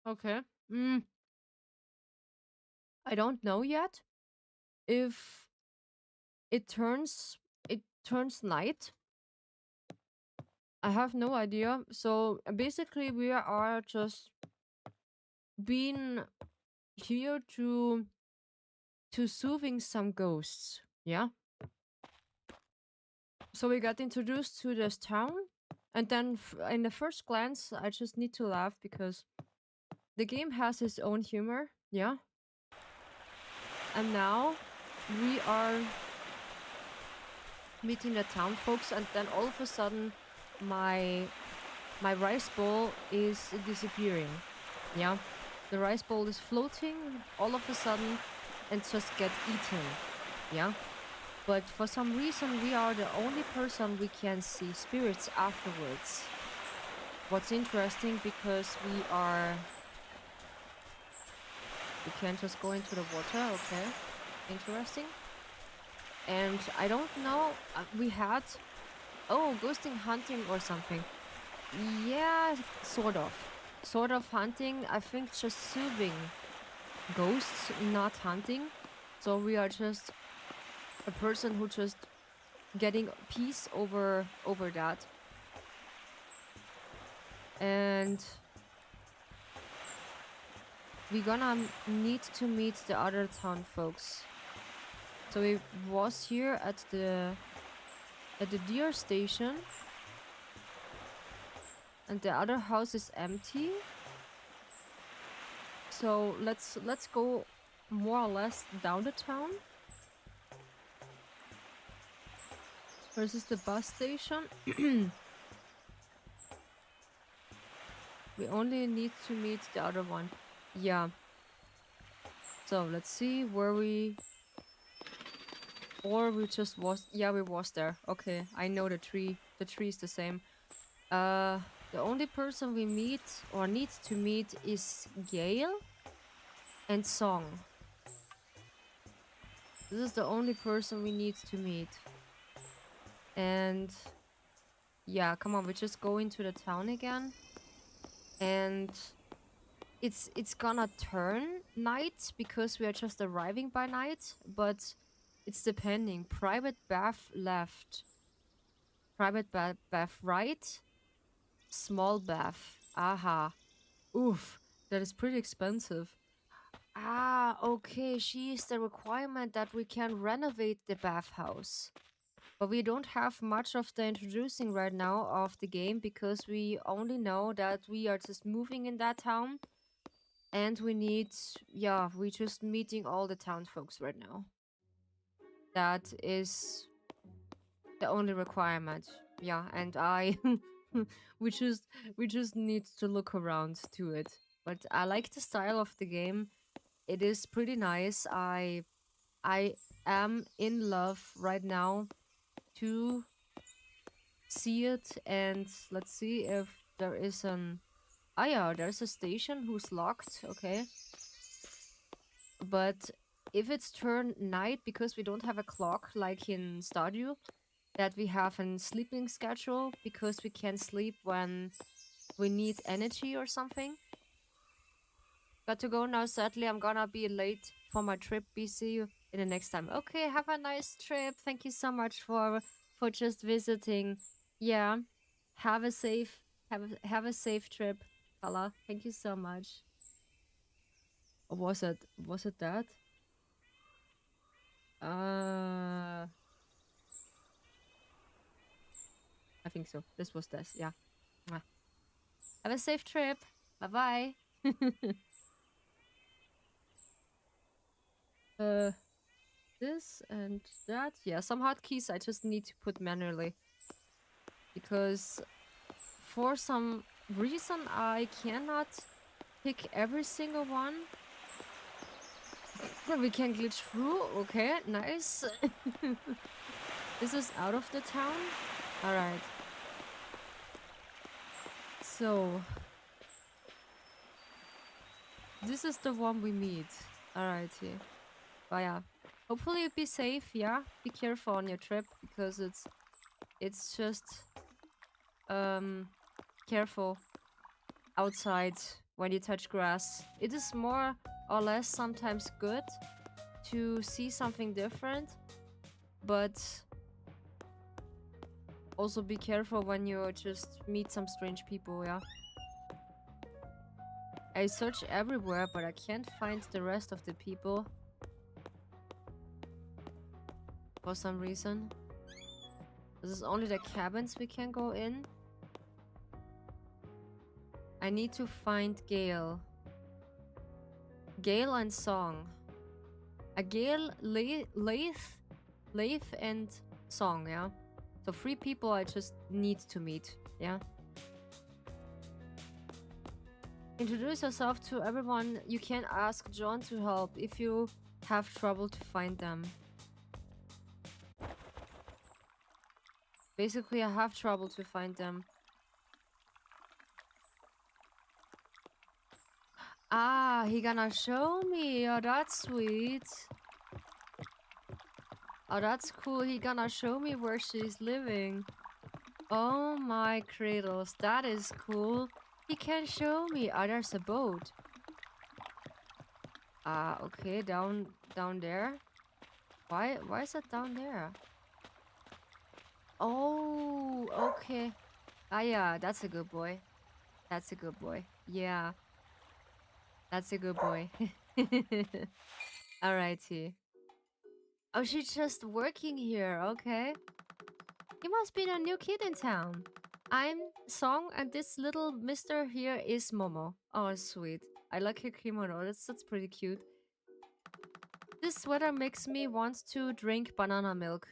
Okay. I don't know yet if it turns it turns night. I have no idea. So basically we are just being here to soothing some ghosts. Yeah. So we got introduced to this town, and then in the first glance, I just need to laugh because the game has its own humor. Yeah. And now we are meeting the town folks, and then all of a sudden, my rice bowl is disappearing. Yeah. The rice bowl is floating all of a sudden and just get eaten. Yeah. But for some reason, we are the only person we can see spirits afterwards. What's interesting because we can just go into the water. Okay, interesting. And I don't know, we had ghosting hunting or something. Yeah, sort of hunting. I think just soothing ghosts, not hunting. So we are just a person who just getting peace over that. And we gonna need to meet the other town folks. So we was here at the deer station, and the other house is empty. So let's go more or less down the town. Versus the bus station. We only need to meet the other one. Yeah. So let's see where we... Or we just was... Yeah, we was there. Okay, I know the tree. The tree is the same. The only person we meet or need to meet is Gale and Song. This is the only person we need to meet. And yeah, come on, we just go into the town again. And it's gonna turn night because we are just arriving by night, but it's depending. Private bath left. Private bath right. Small bath. Aha. Oof. That is pretty expensive. Ah, okay. She is the requirement that we can renovate the bathhouse. But we don't have much of the introducing right now of the game because we only know that we are just moving in that town and we need, yeah, we just meeting all the town folks right now. That is the only requirement. Yeah, and I we just we just need to look around to it. But I like the style of the game. It is pretty nice. I am in love right now to see it, and let's see if there is an ah yeah, there's a station who's locked, okay. But if it's turned night because we don't have a clock like in Stardew, that we have a sleeping schedule because we can sleep when we need energy or something. Got to go now. Sadly, I'm gonna be late for my trip. Be see you in the next time. Okay, have a nice trip. Thank you so much for just visiting. Yeah, have a safe have a safe trip, fella. Thank you so much. Or was it that? Uh, I think so. This was this. Yeah. Mwah. Have a safe trip. Bye bye. uh, this and that. Yeah, some hotkeys I just need to put manually because for some reason I cannot pick every single one. Then we can glitch through. Okay, nice. This is out of the town. All right. So this is the one we meet. Alrighty. But yeah. Hopefully you be safe, yeah? Be careful on your trip because it's just careful outside when you touch grass. It is more or less sometimes good to see something different, but also be careful when you just meet some strange people, yeah? I search everywhere, but I can't find the rest of the people. For some reason. This is only the cabins we can go in. I need to find Gale. Gale and Song. A Gale, Leith, and Song, yeah? So 3 people I just need to meet, yeah? Introduce yourself to everyone. You can ask John to help if you have trouble to find them. Basically, I have trouble to find them. Ah, he gonna show me. Oh, that's sweet. Oh, that's cool. He gonna show me where she's living. Oh my cradles, that is cool. He can show me. Oh, there's a boat. Ah, okay, down there. Why is it down there? Oh, okay. Ah, yeah, that's a good boy. That's a good boy. Yeah, that's a good boy. Alrighty. Oh, she's just working here. Okay. You must be the new kid in town. I'm Song, and this little mister here is Momo. Oh, sweet. I like her kimono. That's pretty cute. This sweater makes me want to drink banana milk.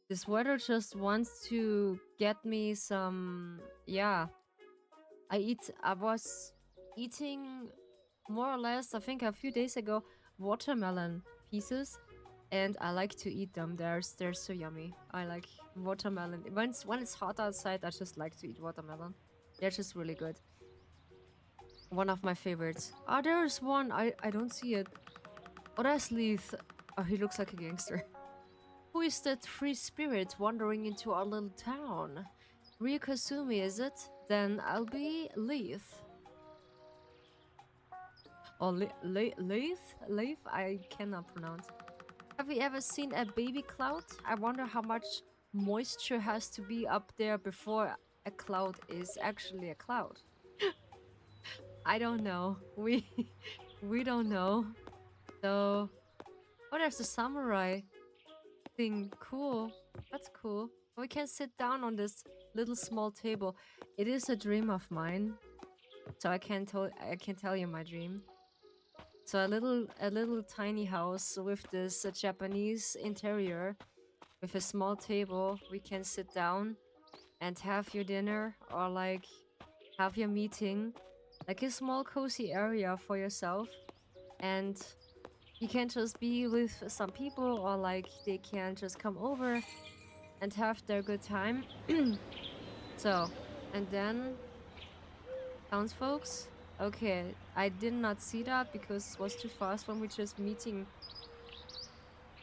This sweater just wants to get me some... Yeah. I was eating more or less, I think a few days ago, watermelon pieces. And I like to eat them. They're so yummy. I like watermelon. When it's hot outside, I just like to eat watermelon. They're just really good. One of my favorites. Ah, there's one. I don't see it. Oh, that's Leith. Oh, he looks like a gangster. Who is that free spirit wandering into our little town? Ryukasumi, is it? Then I'll be Leith. Oh, Leith? Leith? I cannot pronounce. Have you ever seen a baby cloud? I wonder how much moisture has to be up there before a cloud is actually a cloud. I don't know. We don't know. So, oh, there's a samurai thing. Cool. That's cool. We can sit down on this little small table. It is a dream of mine. So I can tell you my dream. So a little tiny house with this Japanese interior with a small table. We can sit down and have your dinner or like have your meeting. Like a small cozy area for yourself. And you can just be with some people or like they can just come over and have their good time. So, and then townsfolks. Okay, I did not see that because it was too fast when we just meeting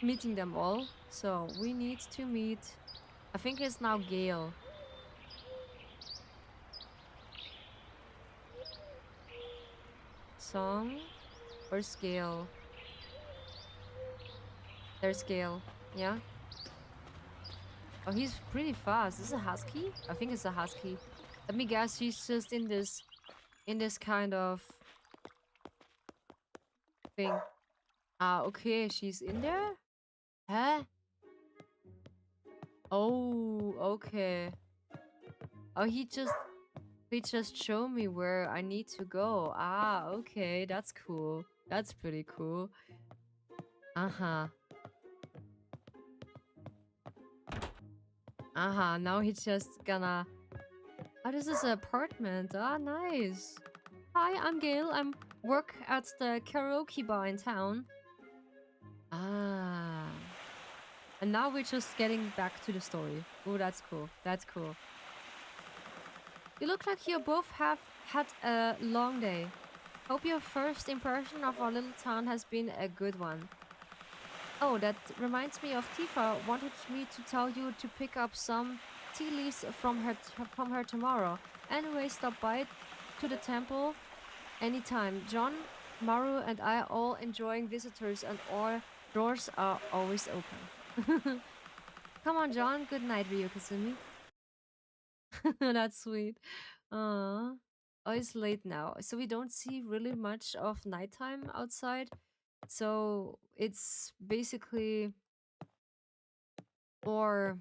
them all. So we need to meet. I think it's now Gale. Song or Scale? There's Gale. Yeah. Oh, he's pretty fast. Is this a husky? I think it's a husky. Let me guess. He's just in this kind of thing. Ah, okay. She's in there. Huh? Oh, okay. Oh, he just showed me where I need to go. Ah, okay. That's cool. That's pretty cool. Uh-huh. Uh-huh. Now he's just gonna... Oh, this is an apartment. Ah, nice. Hi, I'm Gail. I'm work at the karaoke bar in town. Ah. And now we're just getting back to the story. Oh, that's cool. That's cool. You look like you both have had a long day. Hope your first impression of our little town has been a good one. Oh, that reminds me of Tifa wanted me to tell you to pick up some tea leaves from her tomorrow. Anyway, stop by to the temple anytime. John, Maru, and I are all enjoying visitors, and our doors are always open. Come on, John. Good night, Ryukasumi. That's sweet. Oh, it's late now, so we don't see really much of nighttime outside. So it's basically or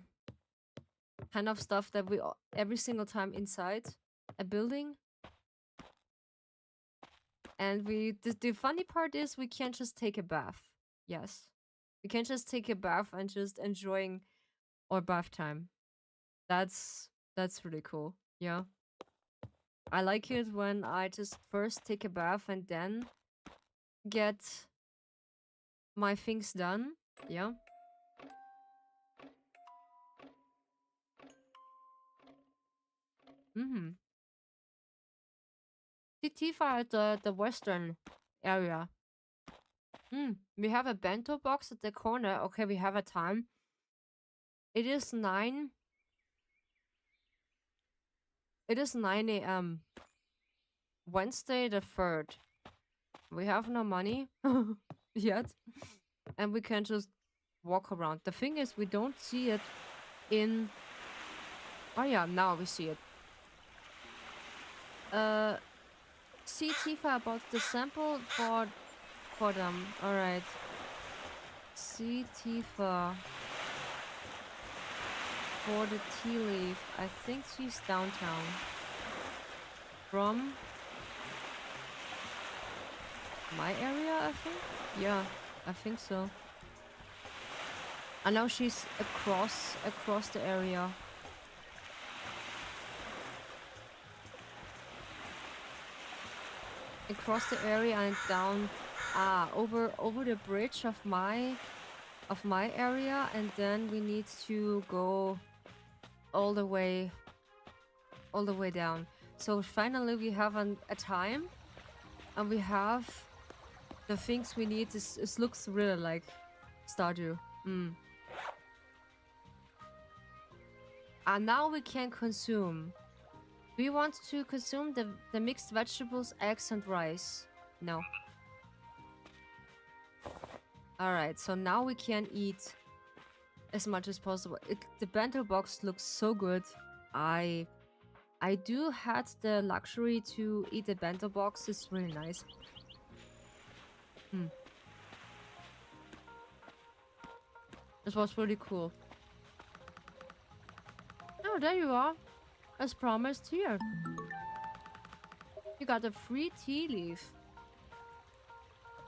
kind of stuff that we every single time inside a building. And the funny part is we can't just take a bath. Yes, we can't just take a bath and just enjoying our bath time. That's really cool. Yeah. I like it when I just first take a bath and then get my things done. Yeah. Mm-hmm. Tifa at the western area. We have a bento box at the corner. Okay, we have a time. It is 9. It is 9 a.m. Wednesday the 3rd. We have no money yet. And we can just walk around. The thing is, we don't see it in... Oh yeah, now we see it. See Tifa about the sample for them. Alright. See Tifa for the tea leaf. I think she's downtown. From my area, I think? Yeah, I think so. And now she's across the area. Across the area and down over the bridge of my area, and then we need to go all the way down. So finally we have a time, and we have the things we need is looks really like Stardew. Mm. And now we can consume. We want to consume the mixed vegetables, eggs, and rice. No. Alright, so now we can eat as much as possible. The bento box looks so good. I do had the luxury to eat the bento box. It's really nice. This was really cool. Oh, there you are. As promised here. You got a free tea leaf.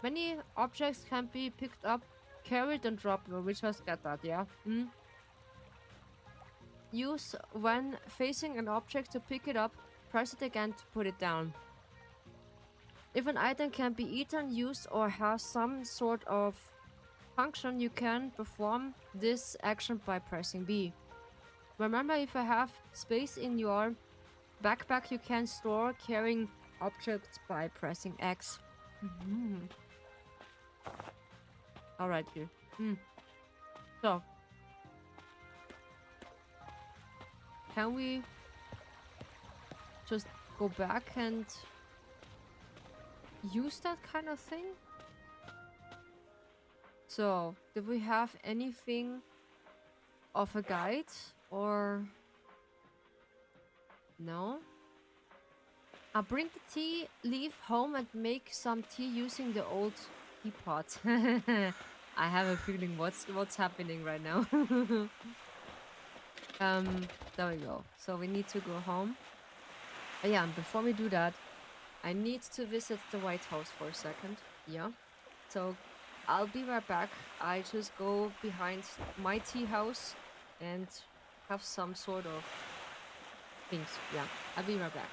Many objects can be picked up, carried, and dropped. We just get that, yeah? Use when facing an object to pick it up, press it again to put it down. If an item can be eaten, used, or has some sort of function, you can perform this action by pressing B. Remember, if you have space in your backpack, you can store carrying objects by pressing X. Alright, here. So, can we just go back and use that kind of thing? So, do we have anything of a guide or no? I'll bring the tea leaf home and make some tea using the old teapot. I have a feeling what's happening right now. There we go. So we need to go home. Yeah, and before we do that, I need to visit the White House for a second. Yeah. So I'll be right back. I just go behind my tea house and have some sort of things. Yeah, I'll be right back.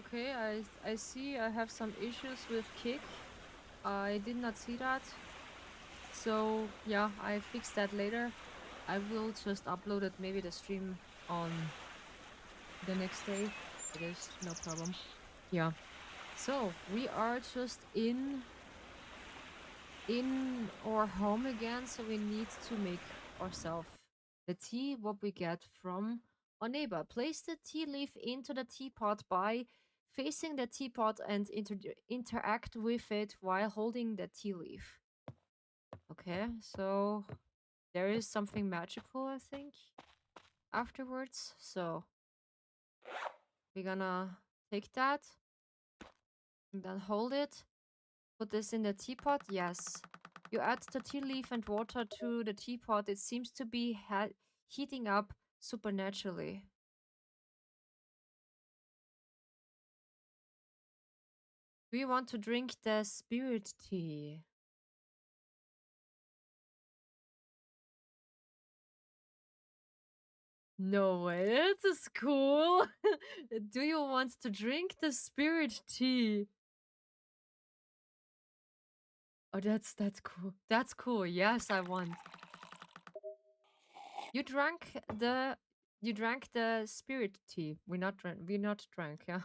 Okay, I see I have some issues with kick. I did not see that. So yeah, I fixed that later. I will just upload it, maybe the stream on the next day. It is no problem. Yeah. So we are just in our home again, so we need to make ourselves the tea. What we get from our neighbor. Place the tea leaf into the teapot by facing the teapot and interact with it while holding the tea leaf. Okay, so there is something magical, I think, afterwards. So we're gonna take that and then hold it. Put this in the teapot. Yes. You add the tea leaf and water to the teapot. It seems to be heating up supernaturally. We want to drink the spirit tea. No way, this is cool. Do you want to drink the spirit tea? Oh, that's cool. That's cool. Yes, I want. You drank the spirit tea. We're not drunk, yeah.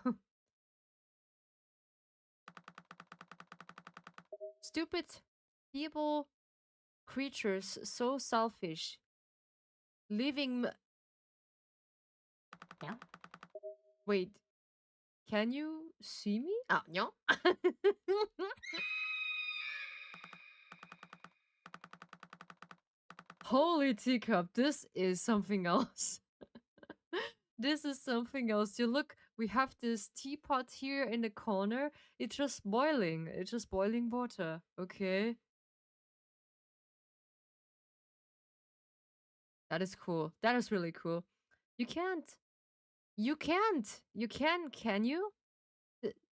Stupid people, creatures, so selfish. Leaving yeah. Wait, can you see me? Ah, no. Holy teacup, this is something else. This is something else. You look, we have this teapot here in the corner. It's just boiling. It's just boiling water. Okay. That is cool. That is really cool. You can't. You can't. You can you?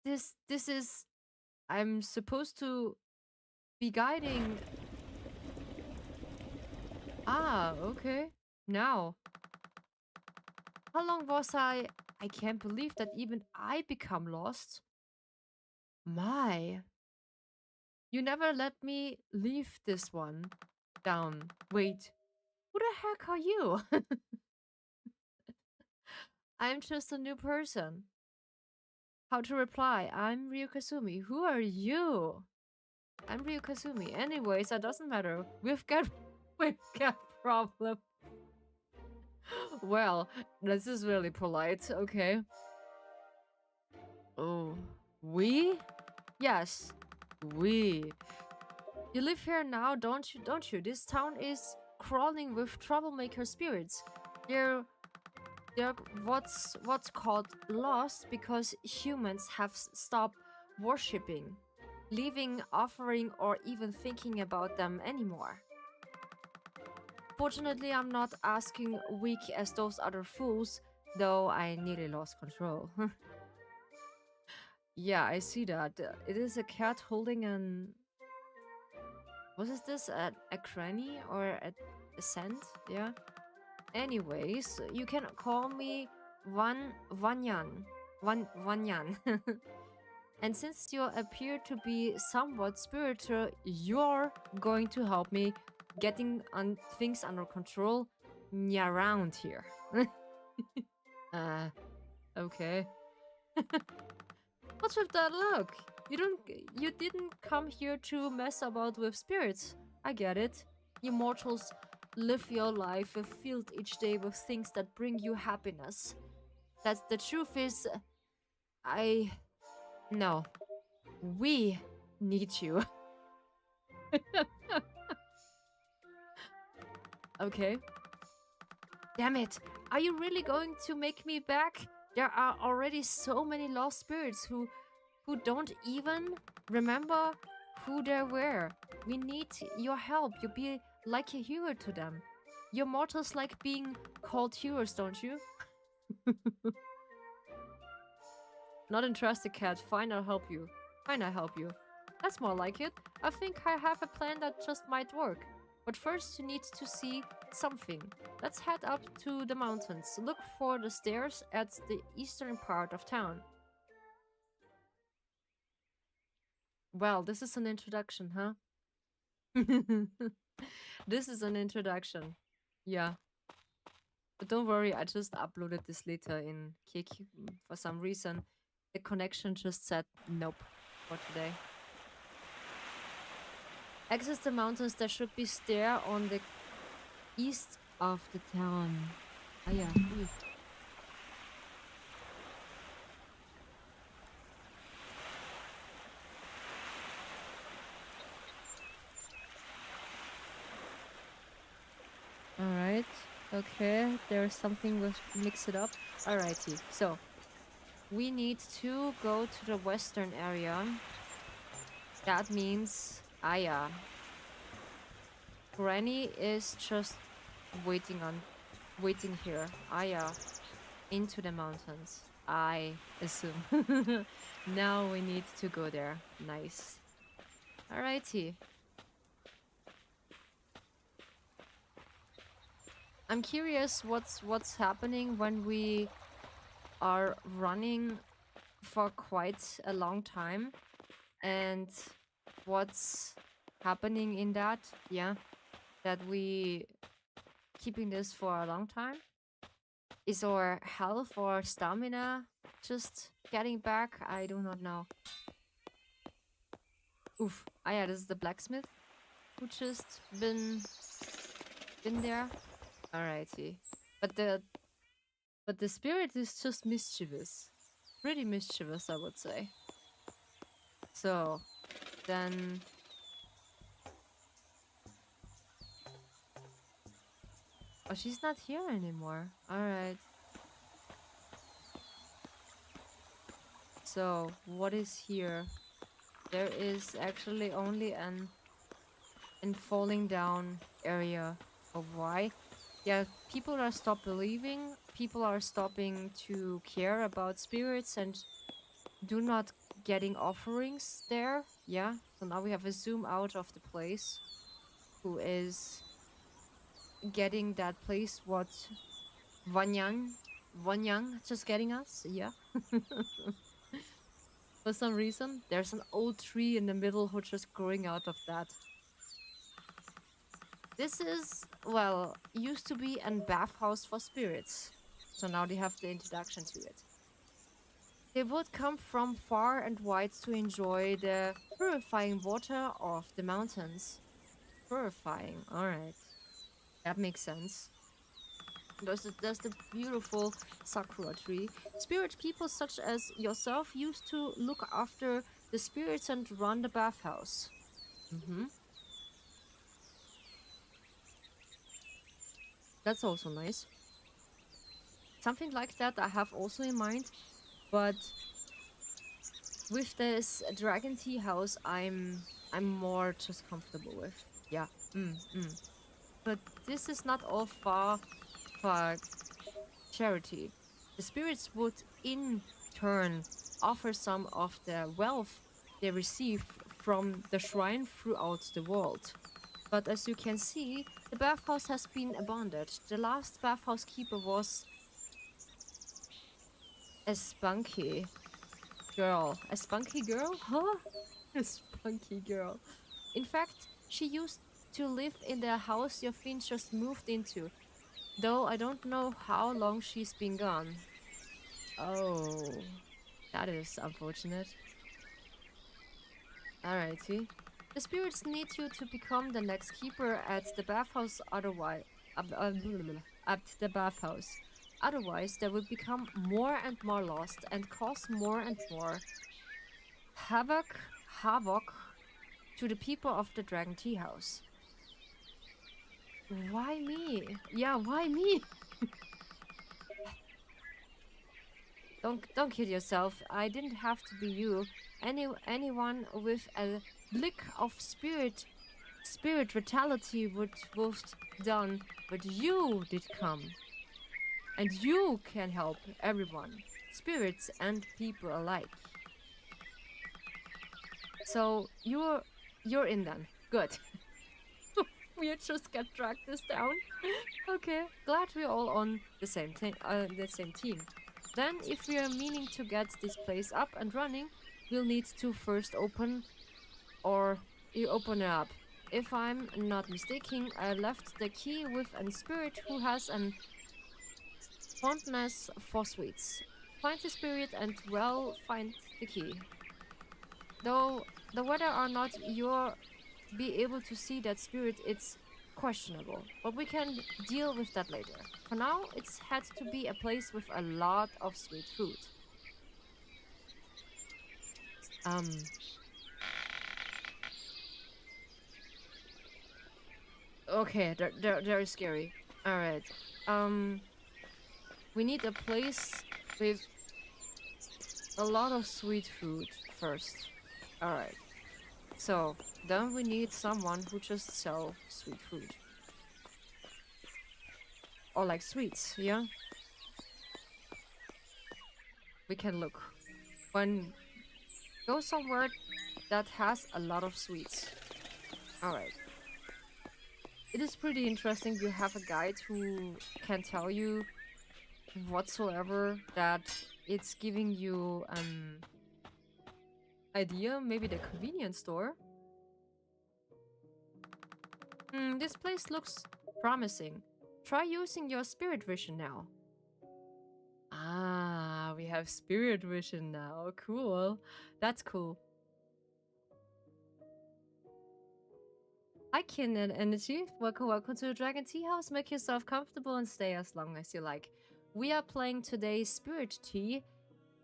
This is I'm supposed to be guiding. Ah, okay. Now. How long was I? I can't believe that even I become lost. My. You never let me leave this one down. Wait. Who the heck are you? I'm just a new person. How to reply? I'm Ryukazumi. Who are you? I'm Ryukazumi. Anyways, that doesn't matter. We've got problem. Well, this is really polite. Okay. Oh, we? Yes, we. You live here now, don't you? Don't you? This town is crawling with troublemaker spirits. They're they're what's called lost because humans have stopped worshipping, leaving, offering, or even thinking about them anymore. Fortunately, I'm not asking weak as those other fools, though I nearly lost control. Yeah, I see that. It is a cat holding an. What is this? A cranny or a scent? Yeah. Anyways, you can call me Vanyan. Vanyan. And since you appear to be somewhat spiritual, you're going to help me getting things under control around here. uh, okay. What's with that look? You didn't come here to mess about with spirits. I get it. You mortals live your life filled each day with things that bring you happiness. That's the truth is I no. We need you. Okay. Damn it. Are you really going to make me back? There are already so many lost spirits who don't even remember who they were. We need your help. You be like a hero to them. You mortals like being called heroes, don't you? Not interested, cat. Fine, I'll help you. Fine, I'll help you. That's more like it. I think I have a plan that just might work. But first, you need to see something. Let's head up to the mountains. Look for the stairs at the eastern part of town. Well, this is an introduction, huh? This is an introduction. Yeah. But don't worry, I just uploaded this later in Kick. For some reason, the connection just said nope for today. Access the mountains. There should be stair on the east of the town. Ah, yeah. Alright. Okay. There's something with mix it up. Alrighty. So, we need to go to the western area. That means, ah, yeah. Granny is just waiting here. Ah, yeah. Into the mountains, I assume. Now we need to go there. Nice. Alrighty. I'm curious what's happening when we are running for quite a long time, and what's happening in that, yeah, that we keeping this for a long time. Is our health or stamina just getting back? I do not know. Oof. Ah, yeah, this is the blacksmith who just been there. Alrighty. But the spirit is just mischievous. Pretty mischievous, I would say. So, then... Oh, she's not here anymore. Alright. So, what is here? There is actually only an falling down area of why. Yeah, people are stopped believing, people are stopping to care about spirits and do not getting offerings there. Yeah, so now we have a zoom out of the place. Who is getting that place what Wanyang just getting us? Yeah. For some reason, there's an old tree in the middle who just growing out of that. This is, well, used to be a bathhouse for spirits. So now they have the introduction to it. They would come from far and wide to enjoy the purifying water of the mountains. Purifying, alright. That makes sense. There's the beautiful sakura tree. Spirit people such as yourself used to look after the spirits and run the bathhouse. That's also nice. Something like that I have also in mind, but with this dragon tea house, I'm more just comfortable with. Yeah. But this is not all for charity. The spirits would in turn offer some of the wealth they receive from the shrine throughout the world. But as you can see, the bathhouse has been abandoned. The last bathhouse keeper was a spunky girl. A spunky girl? Huh? A spunky girl. In fact, she used to live in the house your fiend just moved into. Though I don't know how long she's been gone. Oh, that is unfortunate. Alrighty. The spirits need you to become the next keeper at the bathhouse, otherwise... at the bathhouse. Otherwise, they will become more and more lost and cause more and more havoc to the people of the Dragon Tea House. Why me? Yeah, why me? Don't kill yourself. I didn't have to be you. Anyone with a lick of spirit vitality would have done, but you did come. And you can help everyone, spirits and people alike. So you're in then. Good. We just get dragged this down. Okay, glad we're all on the same team. Then, if we are meaning to get this place up and running, we'll need to first open or you open it up. If I'm not mistaken, I left the key with a spirit who has an fondness for sweets. Find the spirit and well find the key. Though the whether or not you'll be able to see that spirit, it's questionable. But we can deal with that later. For now, it's had to be a place with a lot of sweet food. Um, okay, they're very scary. Alright. Um, we need a place with a lot of sweet food first. Alright. So, then we need someone who just sell sweet food. Or like sweets, yeah? We can look. When go somewhere that has a lot of sweets. Alright. It is pretty interesting. You have a guide who can tell you whatsoever that it's giving you an idea. Maybe the convenience store. This place looks promising. Try using your spirit vision now. Ah, we have spirit vision now. Cool. That's cool. Hi, Kin and Energy. Welcome to the Dragon Tea House. Make yourself comfortable and stay as long as you like. We are playing today Spirit Tea.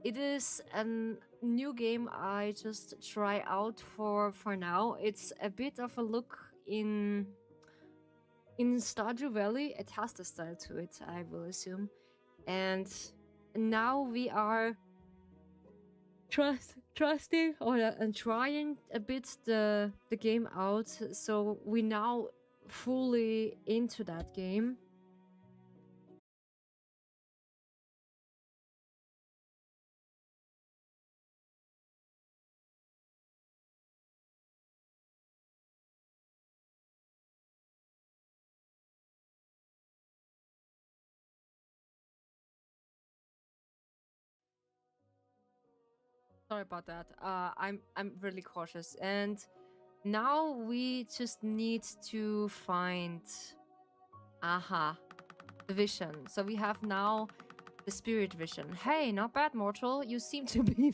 It is a new game I just try out for now. It's a bit of a look in Stardew Valley. It has the style to it, I will assume. And now we are trusting or and trying a bit the game out. So we now fully into that game. Sorry about that. I'm really cautious, and now we just need to find the vision. So we have now the spirit vision. Hey, not bad, mortal. You seem to be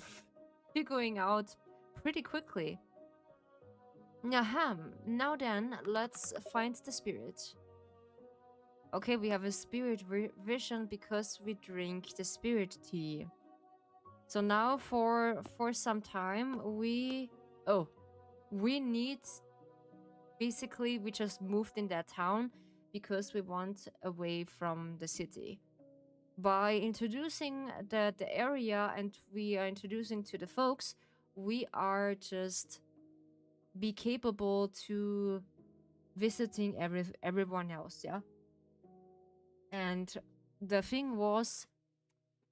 figuring out pretty quickly. Ahem. Now then, let's find the spirit. Okay, we have a spirit vision because we drink the spirit tea. So now for some time we need, basically we just moved in that town because we want away from the city. By introducing the area and we are introducing to the folks, we are just be capable to visiting everyone else, yeah. And the thing was,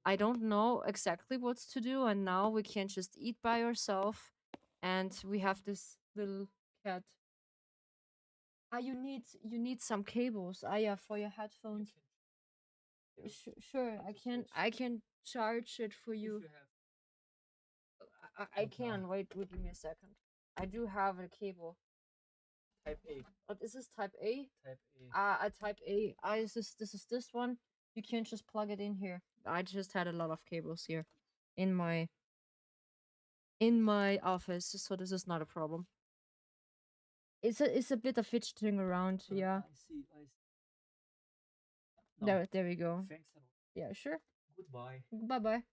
I don't know exactly what to do, and now we can't just eat by ourselves. And we have this little cat. Ah, you need some cables. Ah, yeah, for your headphones. Sure, I can charge it for you. I can. Wait, give me a second. I do have a cable. Type A. What is this? Type A? Type A. I type A. This one. You can just plug it in here. I just had a lot of cables here in my office, so this is not a problem. It's a bit of fidgeting around, yeah. I see. No. There we go. Thanks a lot. Yeah, sure. Goodbye. Bye bye.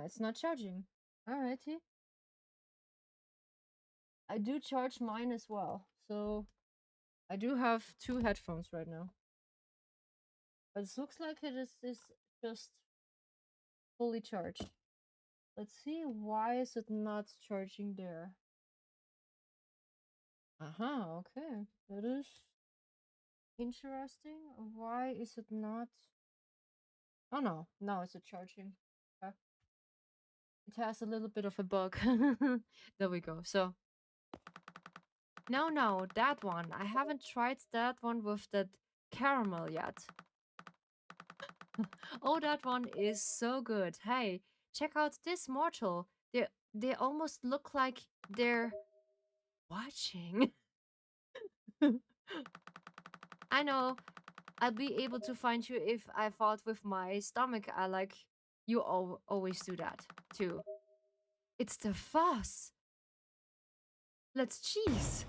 It's not charging. Alrighty. I do charge mine as well, so I do have two headphones right now. But it looks like it is just fully charged. Let's see, why is it not charging there? Okay. That is interesting. Why is it not? Oh no, now it's charging. It has a little bit of a bug. There we go. So no, that one. I haven't tried that one with that caramel yet. Oh, that one is so good. Hey, check out this mortal. they almost look like they're watching. I know I'll be able to find you if I fought with my stomach. I like you always do that too. It's the fuzz. Let's cheese.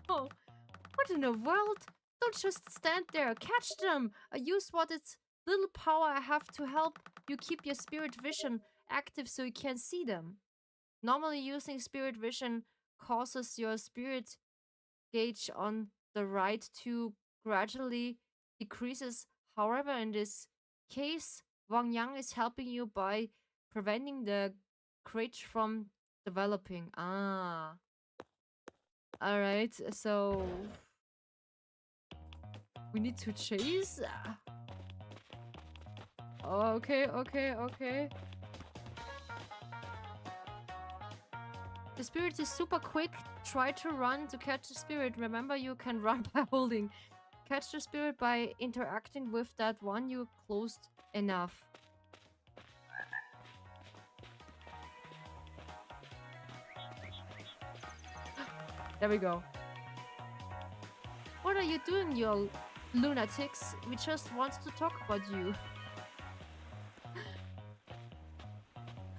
No! What in the world? Don't just stand there. Catch them. I use what its little power I have to help you keep your spirit vision active so you can see them. Normally, using spirit vision causes your spirit gauge on the right to gradually decreases. However, in this case, Wang Yang is helping you by preventing the crate from developing. Ah. Alright, so we need to chase? Okay, okay, okay. The spirit is super quick. Try to run to catch the spirit. Remember, you can run by holding. Catch the spirit by interacting with that one you closed enough. There we go. What are you doing, you lunatics? We just want to talk about you.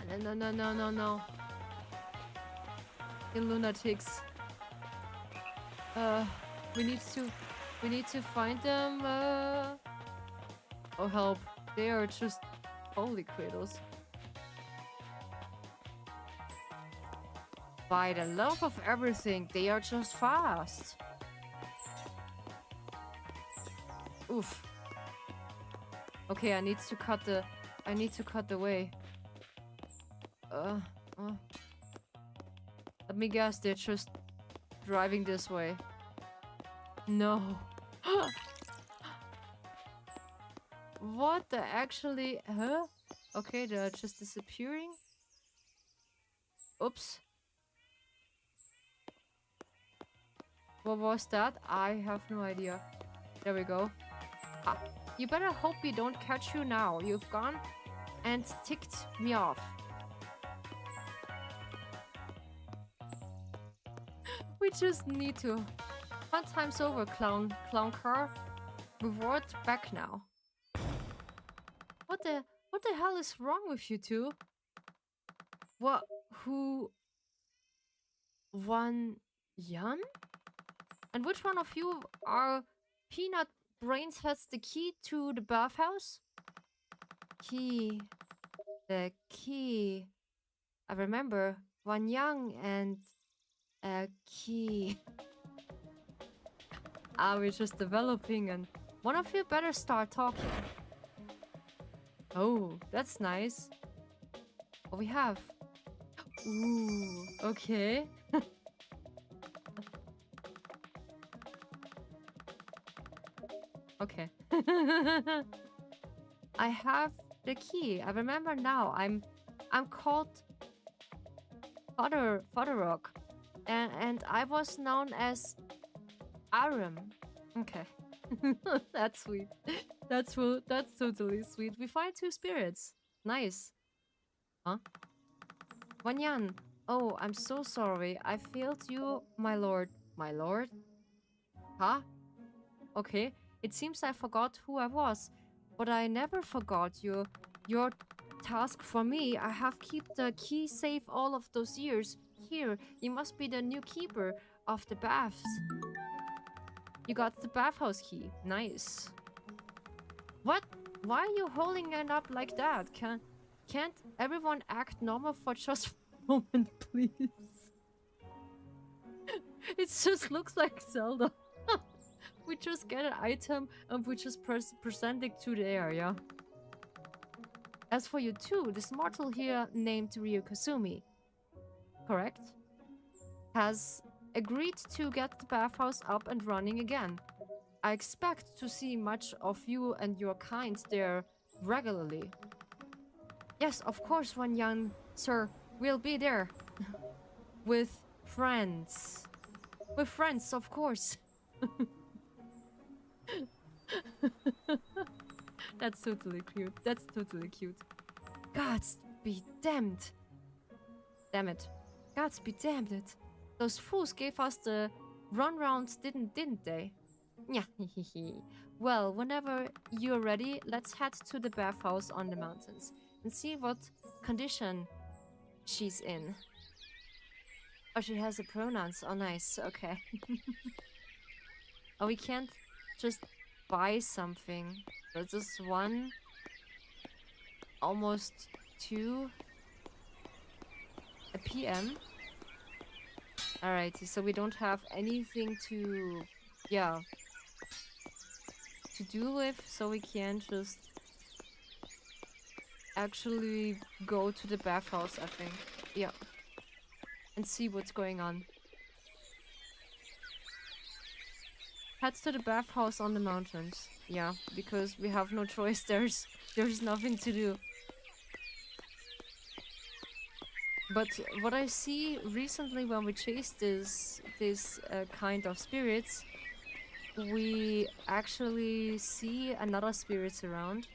No. You lunatics. We need to find them. Oh help. They are just holy cradles. By the love of everything, they are just fast. Oof. Okay, I need to cut the way. Let me guess, they're just driving this way. No. What the actually? Huh? Okay, they're just disappearing. Oops. What was that? I have no idea. There we go. Ah, you better hope we don't catch you now. You've gone and ticked me off. We just need to. Fun times over, clown car. Reward back now. What the hell is wrong with you two? What? Who? One Yan? And which one of you are peanut brains has the key to the bathhouse? Key. The key. I remember Wan Yang and a key. We're just developing and one of you better start talking. Oh, that's nice. What we have? Ooh, okay. Okay. I have the key. I remember now. I'm called Fodderrock. And I was known as Aram. Okay. That's sweet. That's totally sweet. We find two spirits. Nice. Huh? Wanyan. Oh, I'm so sorry. I failed you, my lord. My lord? Huh? Okay. It seems I forgot who I was. But I never forgot you. Your task for me. I have kept the key safe all of those years. Here, you must be the new keeper of the baths. You got the bathhouse key. Nice. What? Why are you holding it up like that? Can't everyone act normal for just a moment, please? It just looks like Zelda. We just get an item and we just present it to the area. As for you too, this mortal here named Ryu Kasumi, correct? Has agreed to get the bathhouse up and running again. I expect to see much of you and your kind there regularly. Yes, of course, one young sir. We'll be there. With friends. With friends, of course. That's totally cute. That's totally cute. Gods be damned. Damn it. Gods be damned it. Those fools gave us the runaround, didn't they? Yeah, well, whenever you're ready, let's head to the bathhouse on the mountains and see what condition she's in. Oh, she has the pronouns. Oh, nice. Okay. Oh, we can't just buy something. There's this one, almost 2 p.m. Alrighty, so we don't have anything to, yeah, to do with, so we can just actually go to the bathhouse, I think. Yeah. And see what's going on. Head to the bathhouse on the mountains. Yeah, because we have no choice. There's nothing to do. But what I see recently when we chase this kind of spirits, we actually see another spirits around.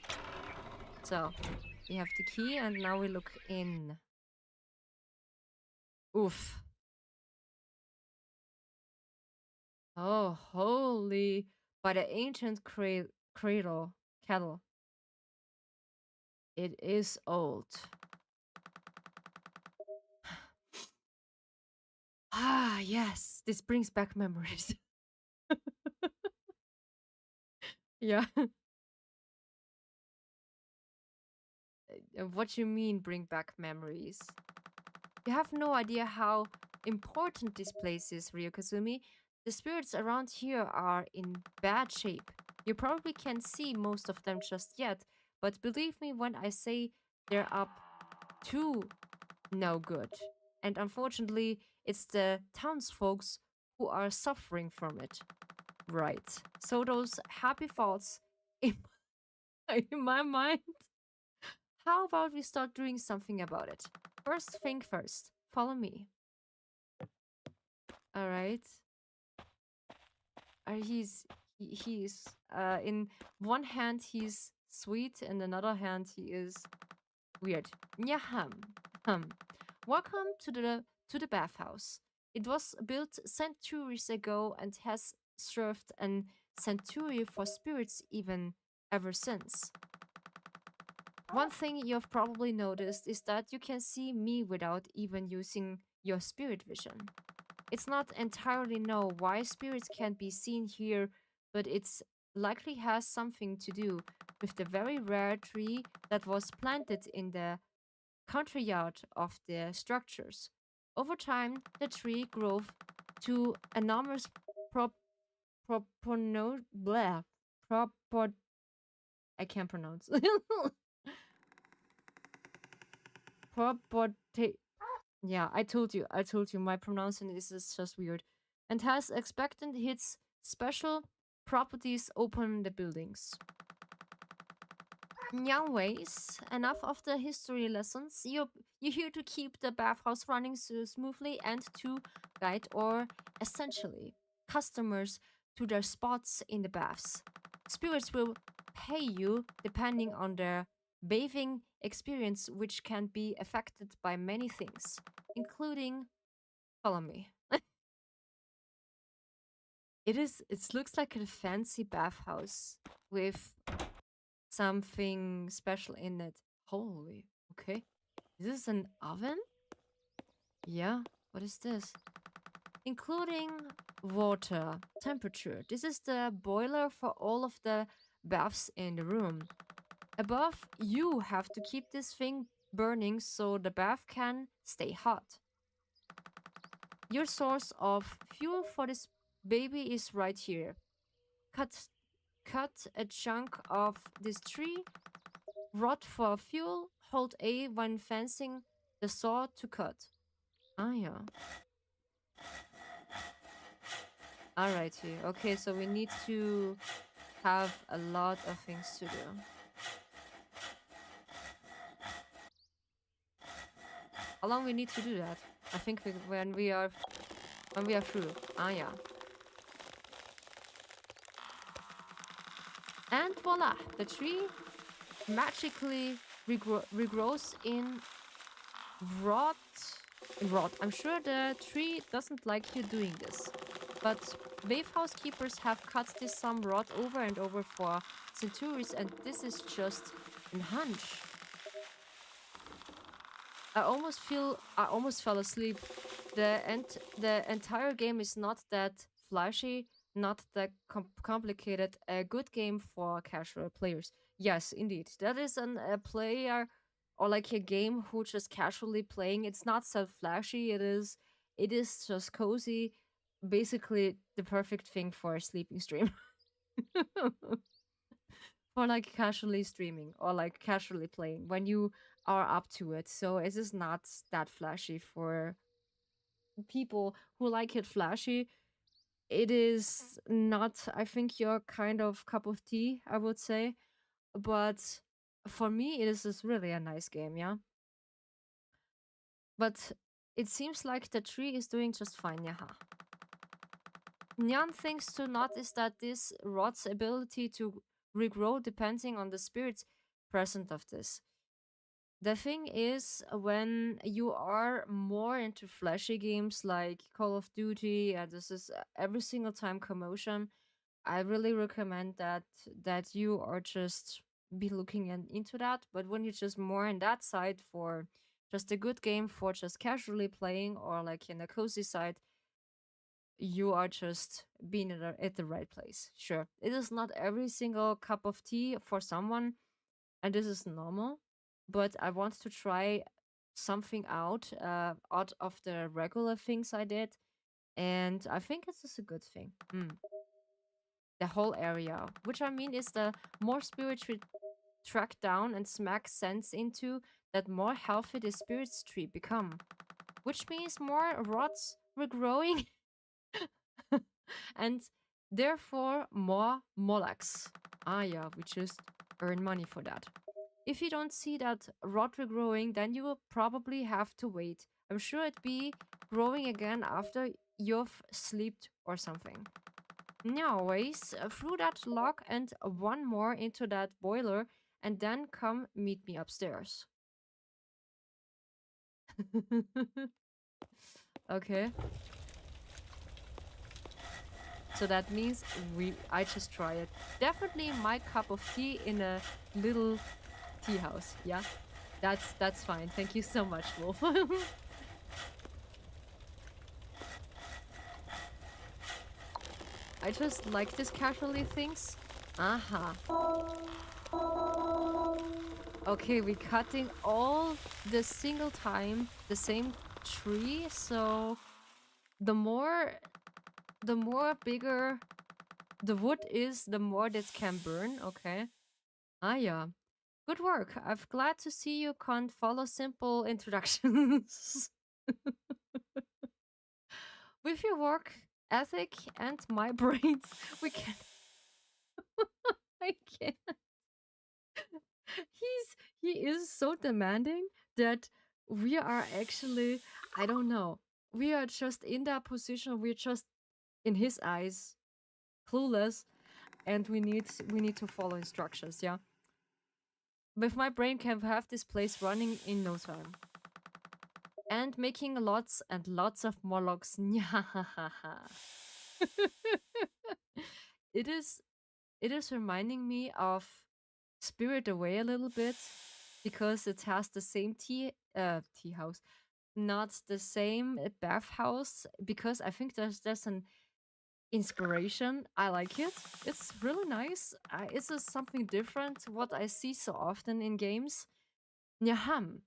So we have the key, and now we look in. Oof. Oh, holy! By the ancient cradle kettle. It is old. Ah, yes. This brings back memories. Yeah. What you mean bring back memories? You have no idea how important this place is, Ryokazumi. The spirits around here are in bad shape. You probably can't see most of them just yet, but believe me when I say they're up to no good. And unfortunately, it's the townsfolks who are suffering from it. Right. So those happy thoughts in in my mind. How about we start doing something about it? First thing first, follow me. All right. He's in one hand he's sweet, and another hand he is weird. Nyaham. Welcome to the bathhouse. It was built centuries ago and has served an sanctuary for spirits even ever since. One thing you've probably noticed is that you can see me without even using your spirit vision. It's not entirely know why spirits can't be seen here, but it's likely has something to do with the very rare tree that was planted in the country yard of the structures. Over time, the tree grew to enormous prop propono blah propor I can't pronounce proporte. Yeah, I told you, my pronunciation is just weird. And has expected its special properties open the buildings. Anyways, enough of the history lessons. You're here to keep the bathhouse running smoothly and to guide or essentially customers to their spots in the baths. Spirits will pay you depending on their bathing experience, which can be affected by many things, including follow me. It looks like a fancy bathhouse with something special in it. Holy, okay. Is this an oven? Yeah, what is this? Including water, temperature. This is the boiler for all of the baths in the room. Above, you have to keep this thing burning so the bath can stay hot. Your source of fuel for this baby is right here. Cut a chunk of this tree. Rod for fuel. Hold A when fencing the saw to cut. Ah, yeah. Alrighty. Okay, so we need to have a lot of things to do. How long we need to do that? I think when we are through. Ah, yeah. And voila, the tree magically regrows in rot. Rot. I'm sure the tree doesn't like you doing this, but wave housekeepers have cut this some rot over and over for centuries, and this is just a hunch. I almost fell asleep. The entire game is not that flashy, not that complicated. A good game for casual players. Yes, indeed, that is a player or like a game who just casually playing. It's not so flashy. It is just cozy. Basically, the perfect thing for a sleeping stream. For like casually streaming or like casually playing when you are up to it. So it is not that flashy for people who like it flashy. It is not, I think, your kind of cup of tea, I would say. But for me, it is just really a nice game, yeah. But it seems like the tree is doing just fine, yeah. Nyan things to note is that this rod's ability to regrow depending on the spirits present of this. The thing is, when you are more into flashy games like Call of Duty, and this is every single time commotion, I really recommend that you are just be looking into that. But when you're just more in that side for just a good game for just casually playing or like in a cozy side, you are just being at the right place. Sure, it is not every single cup of tea for someone, and this is normal, but I want to try something out of the regular things I did, and I think it's just a good thing. The whole area, which I mean is the more spirits we track down and smack sense into, that more healthy the spirits tree become, which means more rots regrowing and therefore more molax. Ah yeah, we just earn money for that. If you don't see that rot regrowing, then you will probably have to wait. I'm sure it'd be growing again after you've slept or something. Anyways, through that log and one more into that boiler, and then come meet me upstairs. Okay. So that means I just try it. Definitely my cup of tea in a little tea house. Yeah. That's fine. Thank you so much, Wolf. I just like this casually things. Aha. Okay, we're cutting all the single time the same tree, so the more bigger the wood is, the more that can burn. Okay. Ah yeah. Good work. I'm glad to see you can't follow simple introductions. With your work ethic and my brains, we can. I can't. He is so demanding that we are actually, I don't know, we are just in that position. We're just in his eyes clueless, and we need to follow instructions. Yeah. With my brain can have this place running in no time. And making lots and lots of monologues. it is it is reminding me of Spirit Away a little bit because it has the same tea house, not the same bathhouse. Because I think there's an inspiration. I like it. It's really nice. It's just something different what I see so often in games. Nyaham.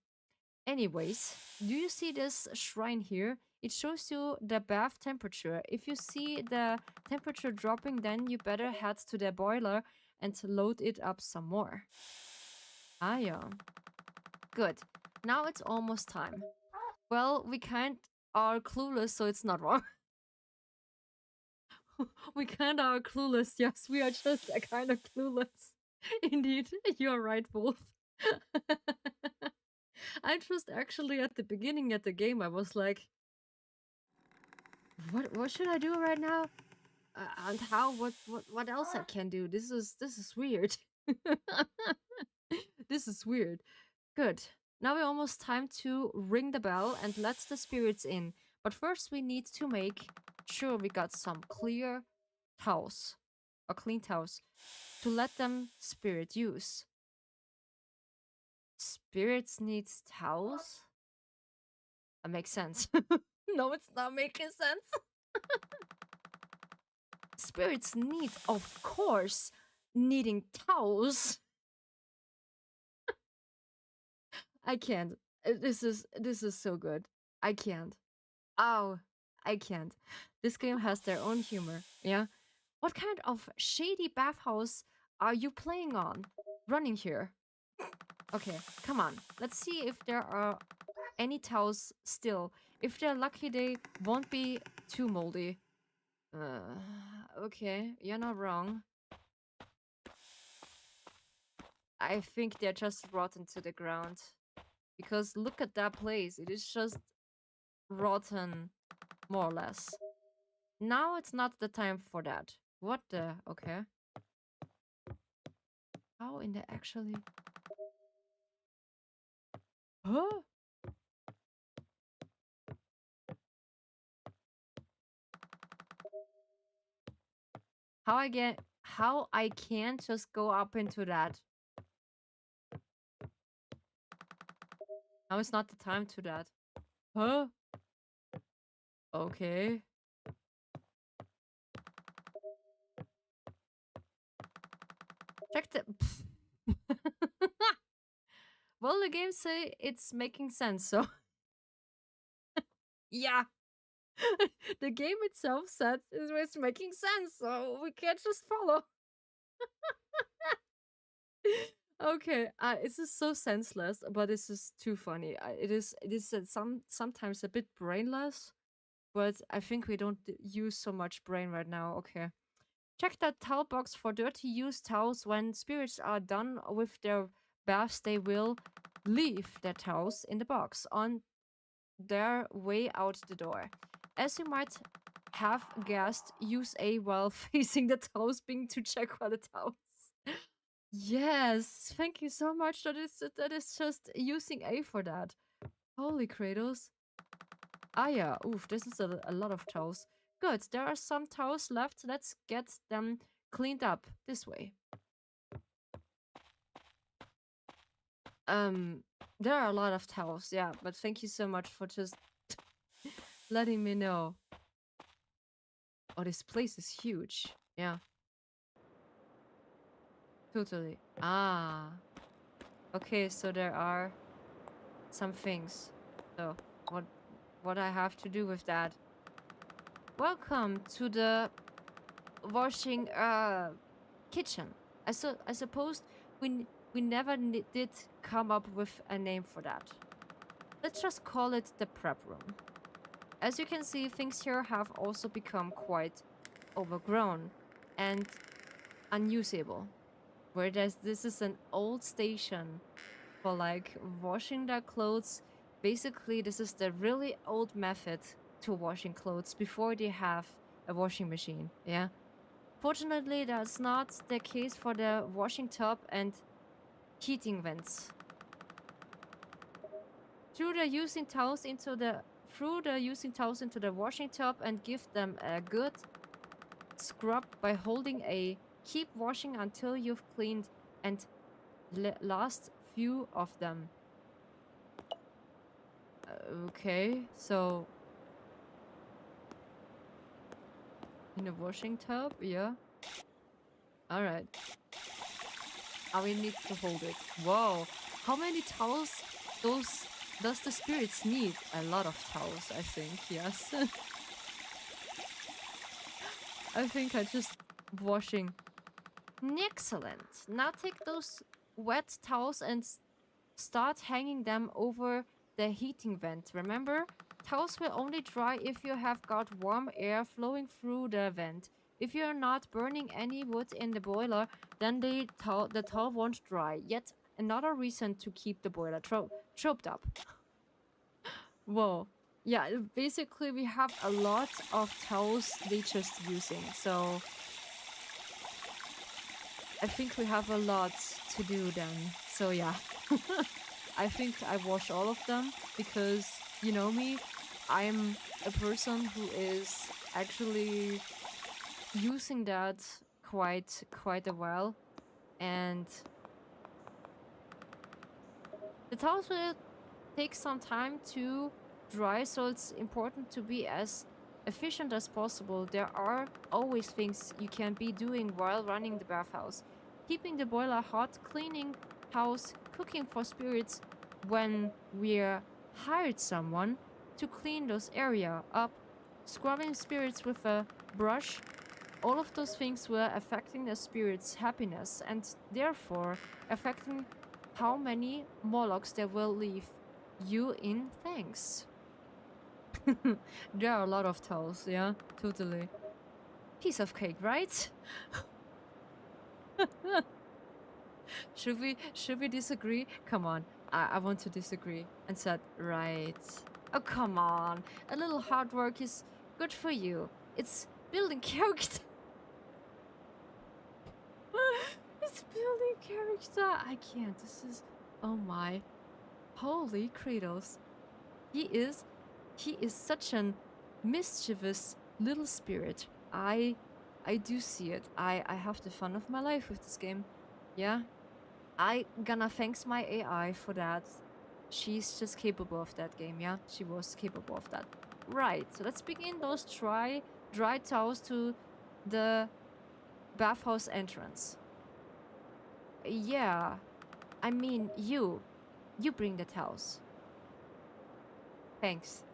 Anyways, do you see this shrine here? It shows you the bath temperature. If you see the temperature dropping, then you better head to the boiler and load it up some more. Ah, yeah. Good. Now it's almost time. Well, we kind are clueless, so it's not wrong. We kind are clueless. Yes, we are just a kind of clueless. Indeed, you're right, Wolf. I just actually at the beginning at the game, I was like, what should I do right now? And how what else I can do? This is weird. This is weird. Good. Now we're almost time to ring the bell and let the spirits in. But first we need to make sure we got some clear towels. Or clean towels. To let them spirit use. Spirits needs towels? That makes sense. No, it's not making sense. Spirits need, of course, needing towels. I can't. This is so good. I can't. Oh, I can't. This game has their own humor. Yeah. What kind of shady bathhouse are you playing on? Running here. Okay, come on. Let's see if there are any towels still. If they're lucky, they won't be too moldy. Okay, you're not wrong. I think they're just rotten to the ground. Because look at that place. It is just rotten, more or less. Now it's not the time for that. What the? Okay. How in the actually... Huh? How I can't just go up into that? Now it's not the time to that. Huh? Okay. Check the... Well, the game say it's making sense, so... Yeah. The game itself said it was making sense, so we can't just follow. Okay, this is so senseless, but this is too funny. It is sometimes a bit brainless, but I think we don't use so much brain right now. Okay. Check that towel box for dirty used towels. When spirits are done with their baths, they will leave their towels in the box on their way out the door. As you might have guessed, use A while facing the towels bin to check for the towels. Yes, thank you so much. That is just using A for that. Holy Kratos. Ah yeah, oof, this is a lot of towels. Good, there are some towels left. Let's get them cleaned up this way. There are a lot of towels, yeah, but thank you so much for just letting me know. Oh, this place is huge. Yeah. Totally. Ah. Okay, so there are some things. So, what I have to do with that? Welcome to the washing kitchen. I suppose we never did come up with a name for that. Let's just call it the prep room. As you can see, things here have also become quite overgrown and unusable. Whereas this is an old station for like washing their clothes. Basically, this is the really old method to washing clothes before they have a washing machine. Yeah. Fortunately, that's not the case for the washing tub and heating vents. Through the using towels into the washing tub and give them a good scrub by holding A. Keep washing until you've cleaned and last few of them. Okay, so in a washing tub, yeah. All right. We need to hold it. Whoa, how many towels does the spirits need? A lot of towels, I think. Yes. I think I just washing. Excellent. Now take those wet towels and start hanging them over the heating vent. Remember, towels will only dry if you have got warm air flowing through the vent. If you're not burning any wood in the boiler, then the towel won't dry. Yet another reason to keep the boiler choked up. Whoa. Yeah, basically we have a lot of towels they just using, so... I think we have a lot to do then. So yeah. I think I wash all of them because you know me, I'm a person who is actually using that quite a while, and the towels will take some time to dry, so it's important to be as efficient as possible. There are always things you can be doing while running the bathhouse. Keeping the boiler hot, cleaning house, cooking for spirits when we're hired someone to clean those area up, scrubbing spirits with a brush. All of those things were affecting the spirit's happiness and therefore affecting how many Morlocks they will leave you in thanks. There are a lot of towels, yeah, totally. Piece of cake, right? Should we disagree? Come on, I want to disagree and said right. Oh come on, a little hard work is good for you. It's building character. It's building character. I can't. This is, oh my, holy cradles. He is such an mischievous little spirit. I do see it. I have the fun of my life with this game. Yeah. I gonna thanks my AI for that. She's just capable of that game, yeah? She was capable of that. Right, so let's begin those dry towels to the bathhouse entrance. Yeah, I mean, you bring the towels. Thanks.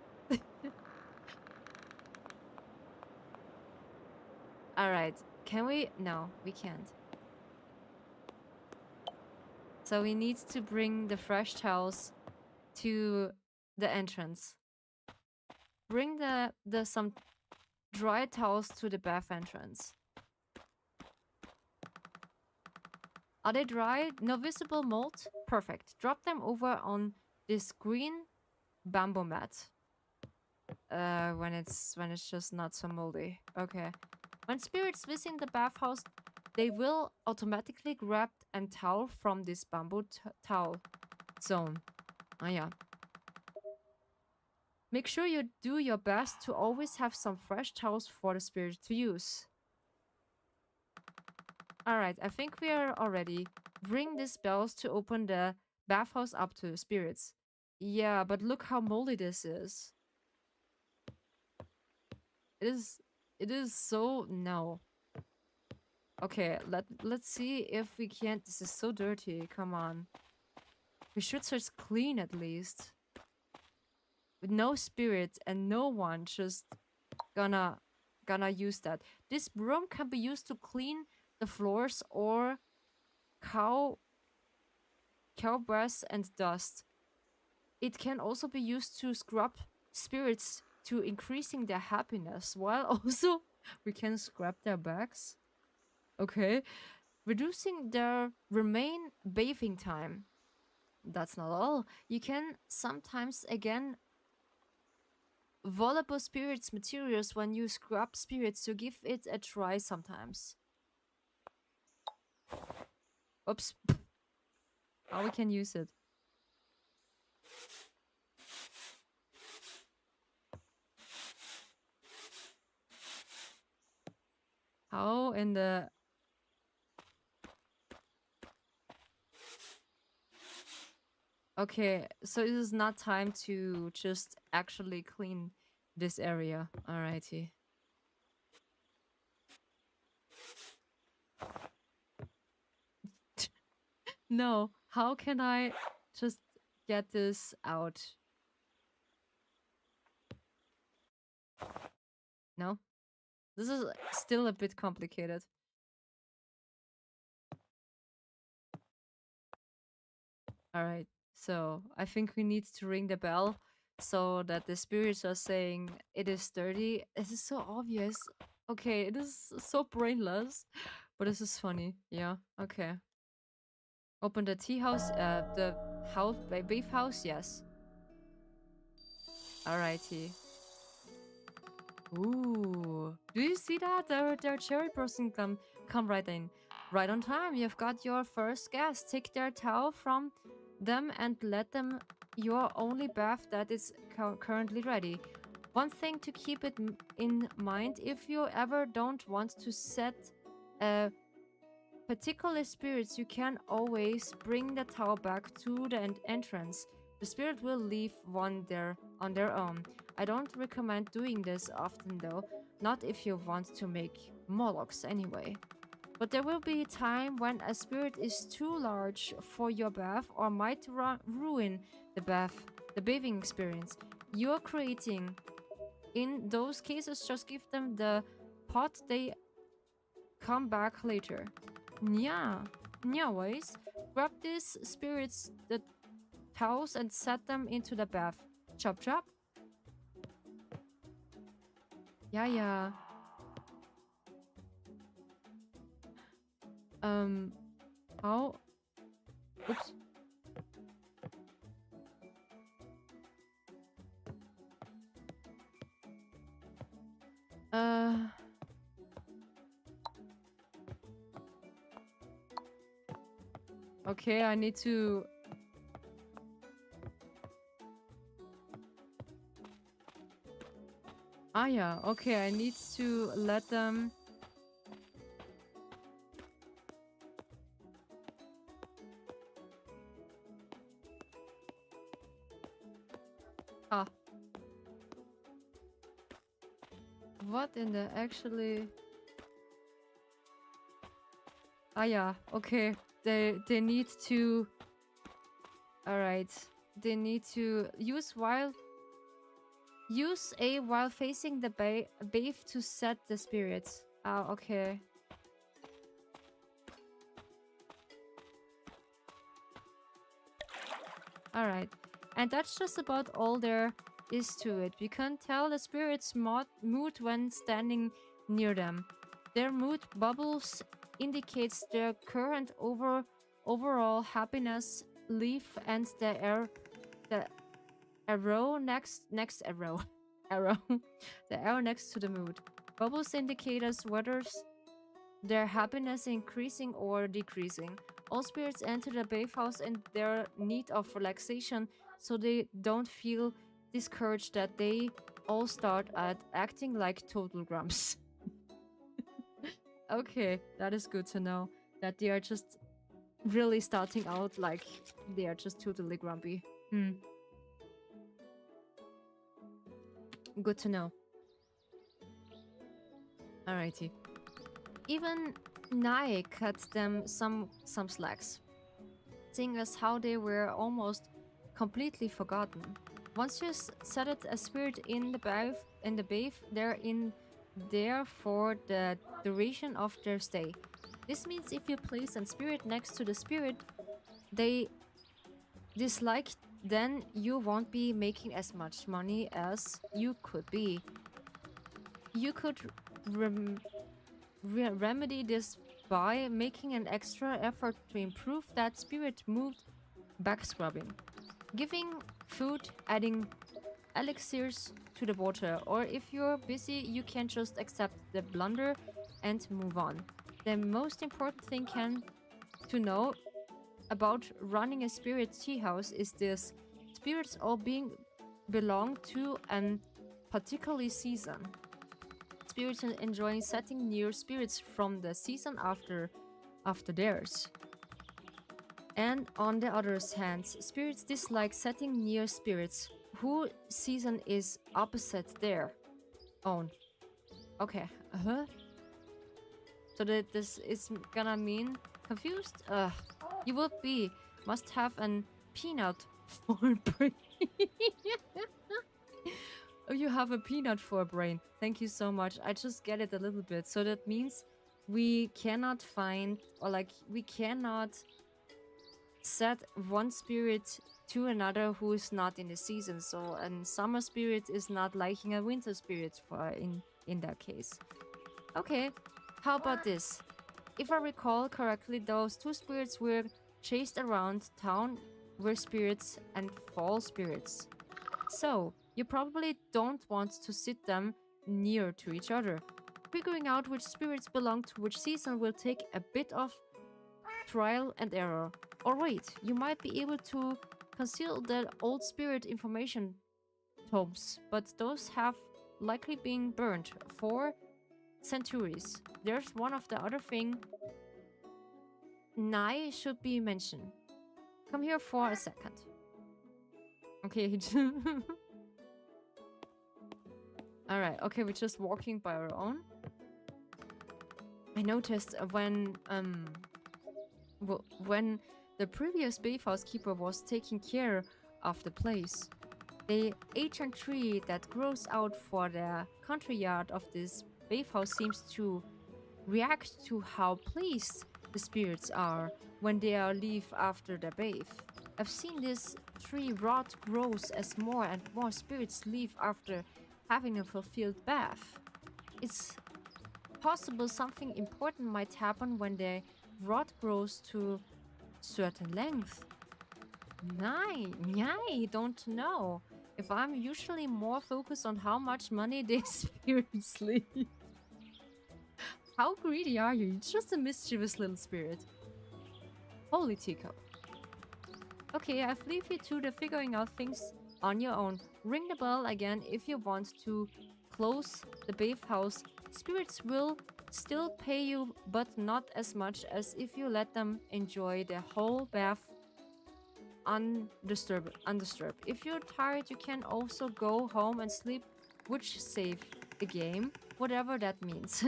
Alright, can we? No, we can't. So we need to bring the fresh towels to the entrance. Bring the some dry towels to the bath entrance. Are they dry? No visible mold? Perfect. Drop them over on this green bamboo mat. When it's just not so moldy. Okay. When spirits visit the bathhouse, they will automatically grab a towel from this bamboo towel zone. Oh yeah. Make sure you do your best to always have some fresh towels for the spirit to use. Alright, I think we are already. Ring these bells to open the bathhouse up to the spirits. Yeah, but look how moldy this is. It is so no. Okay, let's see if we can't. This is so dirty. Come on. We should search clean at least. With no spirit and no one just gonna use that. This broom can be used to clean the floors or cow breath and dust. It can also be used to scrub spirits to increasing their happiness, while also we can scrub their backs. Okay. Reducing their remain bathing time. That's not all. You can sometimes again valuable spirits materials when you scrub spirits to give it a try sometimes. Oops. How we can use it. How in the... Okay, so it is not time to just actually clean this area. Alrighty. No, how can I just get this out? No? This is still a bit complicated. Alright, so I think we need to ring the bell so that the spirits are saying it is dirty. This is so obvious. Okay, it is so brainless, but this is funny. Yeah, okay. Open the tea house, the house, beef house, yes. Alrighty. Ooh, do you see that? Their cherry person come right in. right on time. You've got your first guest. Take their towel from them and let them your only bath that is currently ready. One thing to keep it in mind: if you ever don't want to set particular spirits, you can always bring the towel back to the entrance. The spirit will leave one there on their own. I don't recommend doing this often though, not if you want to make Molochs anyway. But there will be a time when a spirit is too large for your bath or might ruin the bathing experience you're creating. In those cases, just give them the pot, they come back later. Yeah, anyways, grab these spirits, the towels, and set them into the bath. Chop chop. Yeah. How? Oops. Okay, I need to... Ah, yeah. Okay, I need to let them... Ah. What in the actually... Ah, yeah. Okay. They need to... Alright. They need to use A while facing the bath to set the spirits. Ah, okay. Alright. And that's just about all there is to it. We can tell the spirit's mood when standing near them. Their mood bubbles indicates their current overall happiness. Leaf and the arrow next arrow. Arrow. The arrow next to the mood. Bubbles indicate us whether their happiness increasing or decreasing. All spirits enter the bathhouse in their need of relaxation, so they don't feel discouraged that they all start at acting like total grumps. Okay, that is good to know. That they are just really starting out like they are just totally grumpy. Good to know. Alrighty. Even Nye cut them some slacks, seeing as how they were almost completely forgotten. Once you set a spirit in the bath, they're in there for the duration of their stay. This means if you place a spirit next to the spirit they dislike, then you won't be making as much money as you could be. You could remedy this by making an extra effort to improve that spirit mood, back scrubbing, giving food, adding elixirs to the water, or if you're busy you can just accept the blunder and move on. The most important thing to know about running a spirit tea house is this: spirits all belong to a particular season. Spirits enjoy setting near spirits from the season after theirs. And on the other hand, spirits dislike setting near spirits whose season is opposite their own. Okay, So that this is gonna mean confused? You must have a peanut for a brain. Oh, you have a peanut for a brain. Thank you so much. I just get it a little bit. So that means we cannot find, or like, we cannot set one spirit to another who is not in the season. So a summer spirit is not liking a winter spirit for in that case. Okay, how about this? If I recall correctly, those two spirits were chased around town were spirits and fall spirits. So you probably don't want to sit them near to each other. Figuring out which spirits belong to which season will take a bit of trial and error. Or wait, you might be able to conceal the old spirit information tomes, but those have likely been burned for centuries. There's one of the other thing Nai should be mentioned. Come here for a second. Okay. Alright, okay, we're just walking by our own. I noticed when the previous bathhouse keeper was taking care of the place, the ancient tree that grows out for the country yard of this bathhouse seems to react to how pleased the spirits are when they are leave after the bathe. I've seen this tree rot grows as more and more spirits leave after having a fulfilled bath. It's possible something important might happen when the rot grows to certain length. I don't know. If I'm usually more focused on how much money they spirits leave. How greedy are you? You're just a mischievous little spirit. Holy teacup. Okay, I've leave you to the figuring out things on your own. Ring the bell again if you want to close the bathhouse. Spirits will still pay you, but not as much as if you let them enjoy the whole bath undisturbed. If you're tired, you can also go home and sleep, which save the game, whatever that means.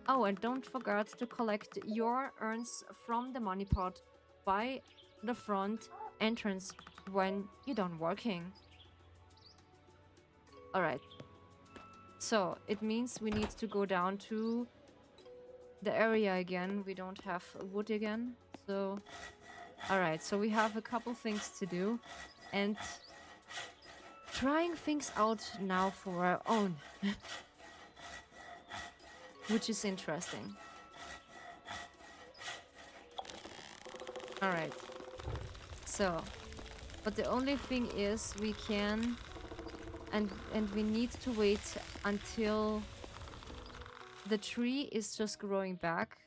Oh, and don't forget to collect your urns from the money pot by the front entrance when you're done working. Alright. So, it means we need to go down to the area again. We don't have wood again. So, alright. So, we have a couple things to do. And trying things out now for our own. Which is interesting. Alright. So, but the only thing is we can and we need to wait until the tree is just growing back.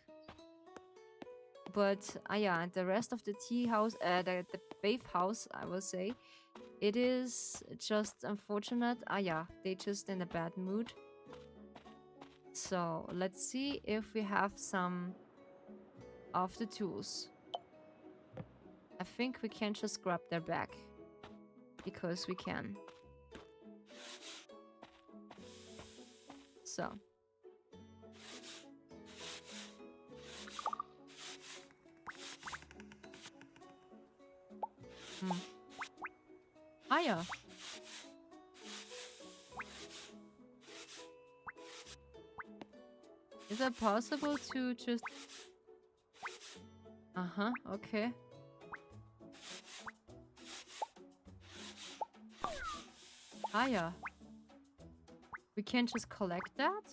But yeah, and the rest of the tea house, the bath house, I will say, it is just unfortunate. Yeah, they just in a bad mood. So let's see if we have some of the tools. I think we can just grab their back because we can. So. Hiya. Is it possible to just... Uh-huh, okay. Hiya. We can't just collect that?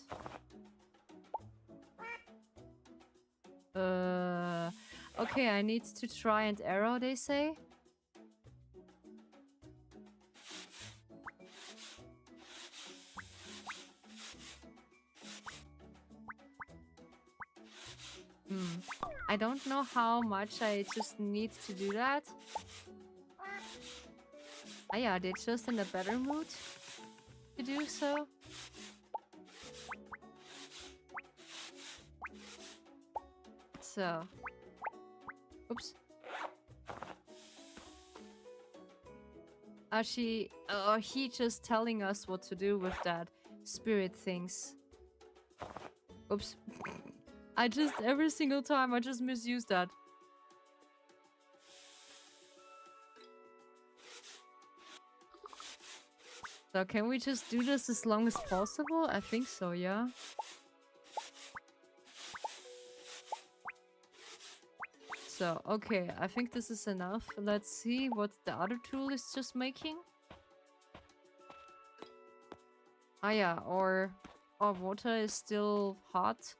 Okay, I need to try and arrow, they say. I don't know how much I just need to do that. Ah yeah, they're just in a better mood to do so. So, oops. He just telling us what to do with that spirit things. Oops. Every single time, I just misuse that. So can we just do this as long as possible? I think so, yeah. So, okay, I think this is enough. Let's see what the other tool is just making. Ah yeah, our water is still hot.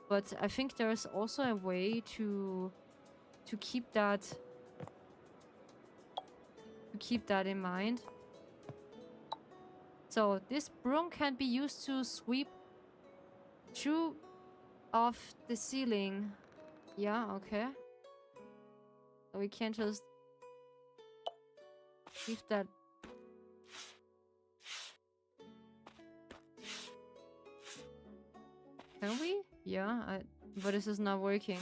But I think there's also a way to keep that in mind. So this broom can be used to sweep through off the ceiling. Yeah, okay. So we can't just leave that. Can we? Yeah, but this is not working.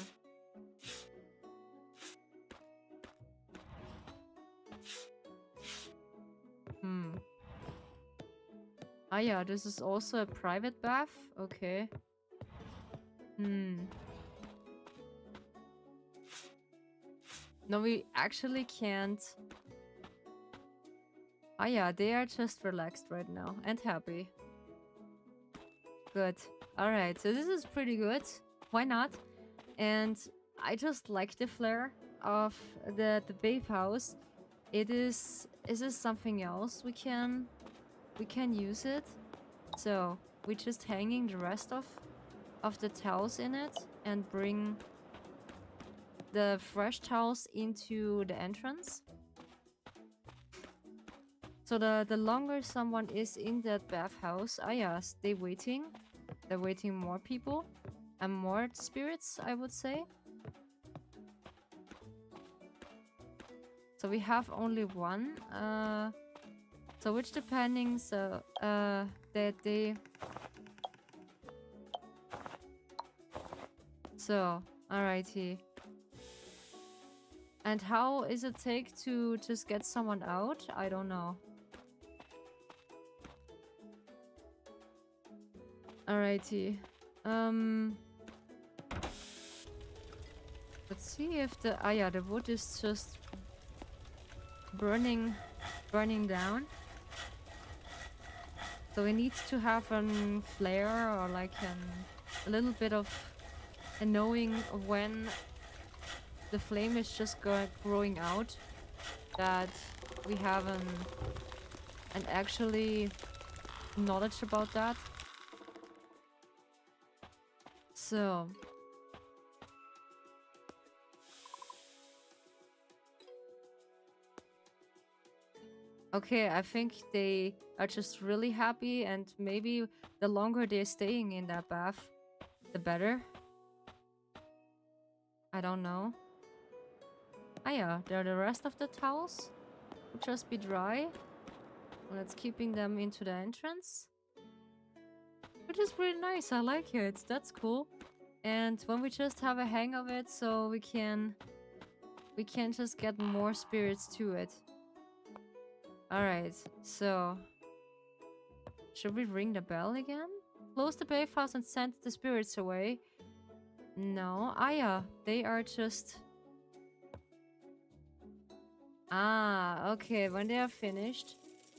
Ah yeah, this is also a private bath? Okay. No, we actually can't. Ah yeah, they are just relaxed right now and happy. Good. Alright, so this is pretty good. Why not? And I just like the flair of the bath house. Is this something else we can use it? So we're just hanging the rest of the towels in it and bring the fresh towels into the entrance. So the longer someone is in that bathhouse, yes, they're waiting more people and more spirits, I would say. So we have only one. So which depending, so that they. So alrighty. And how is it take to just get someone out? I don't know. Alrighty. Let's see if the yeah, the wood is just burning down. So we need to have a flare or like a little bit of a knowing when the flame is just growing out, that we have an actually knowledge about that. So okay, I think they are just really happy, and maybe the longer they're staying in that bath, the better. I don't know. Ah yeah, there are the rest of the towels. Will just be dry. Let's keeping them into the entrance. Which is pretty nice, I like it. That's cool. And when we just have a hang of it, so we can just get more spirits to it. Alright, so should we ring the bell again? Close the bathhouse and send the spirits away. No. Ah yeah, they are just... Ah, okay, when they are finished,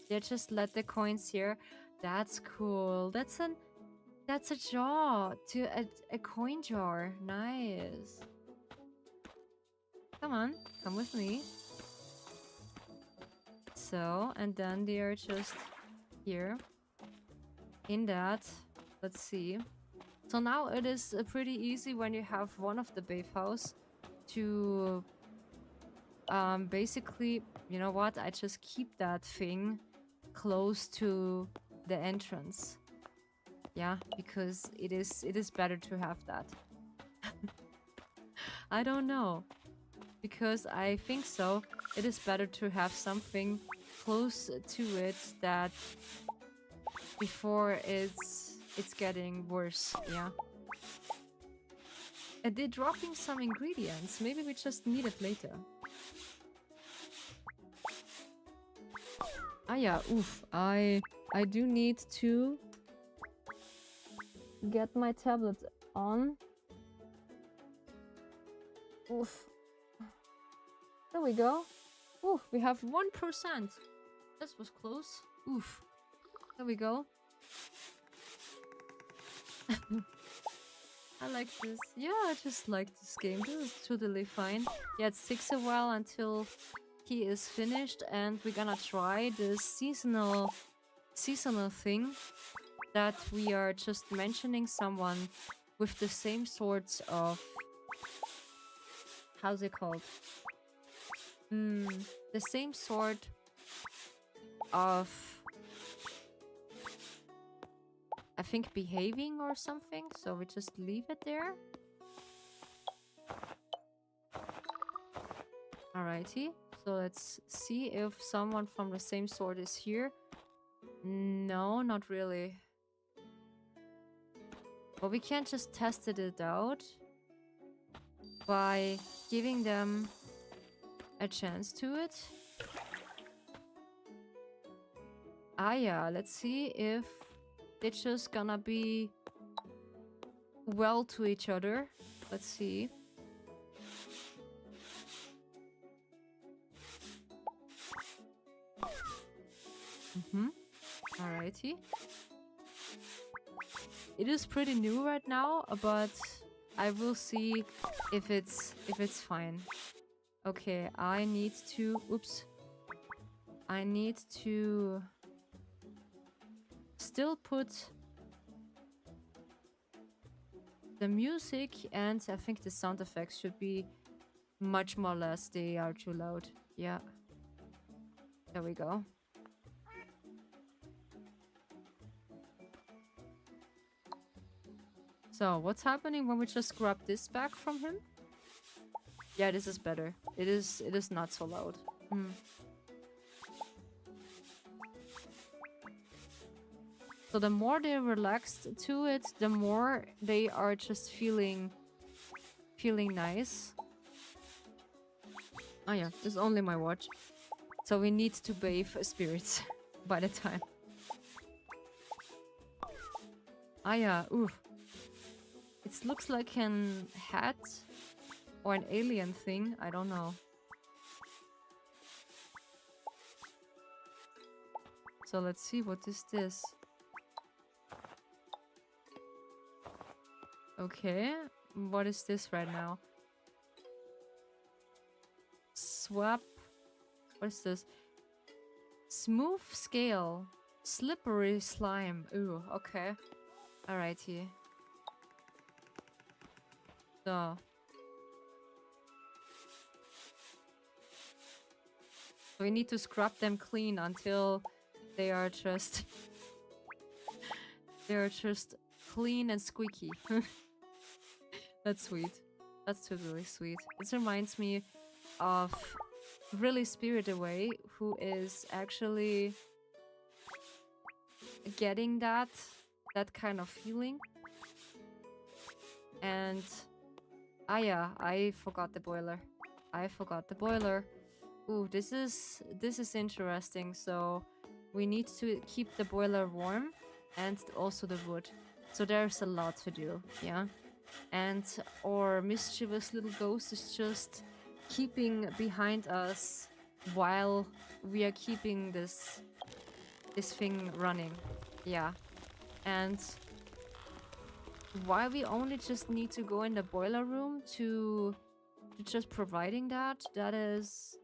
they just let the coins here. That's cool. That's a jar to a coin jar. Nice. Come on, come with me. So, and then they are just here. In that, let's see. So now it is pretty easy when you have one of the bathhouse to basically, you know what? I just keep that thing close to the entrance. Yeah, because it is better to have that. I don't know. Because I think so. It is better to have something close to it that before it's getting worse, yeah. And they're dropping some ingredients. Maybe we just need it later. Ah yeah, oof. I do need to get my tablet on. Oof. There we go. Oof, we have 1%. This was close. Oof. There we go. I like this. Yeah, I just like this game. This is totally fine. Yeah, it takes a while until he is finished, and we're gonna try this seasonal thing that we are just mentioning someone with the same sorts of... How's it called? The same sort of... I think behaving or something, so we just leave it there. Alrighty. So let's see if someone from the same sort is here. No, not really. But we can't just test it out by giving them a chance to it. Ah yeah, let's see if they're just gonna be well to each other. Let's see. Alrighty. It is pretty new right now, but I will see if it's fine. Okay, I need to still put the music, and I think the sound effects should be much more less. They are too loud. Yeah. There we go. So, what's happening when we just grab this back from him? Yeah, this is better. It is not so loud. So the more they're relaxed to it, the more they are just feeling nice. Oh yeah, this is only my watch. So we need to bathe spirits by the time. Ah yeah, ooh. It looks like an hat or an alien thing, I don't know. So let's see, what is this? Okay, what is this right now? Swap. What is this? Smooth scale. Slippery slime. Ooh, okay. Alrighty. So. We need to scrub them clean until they are just... they are just clean and squeaky. That's sweet. That's totally sweet. It reminds me of really Spirited Away, who is actually getting that kind of feeling. And ah yeah, I forgot the boiler. Ooh, this is interesting. So we need to keep the boiler warm and also the wood. So there's a lot to do, yeah. And our mischievous little ghost is just keeping behind us while we are keeping this thing running. Yeah. And why we only just need to go in the boiler room to just providing that is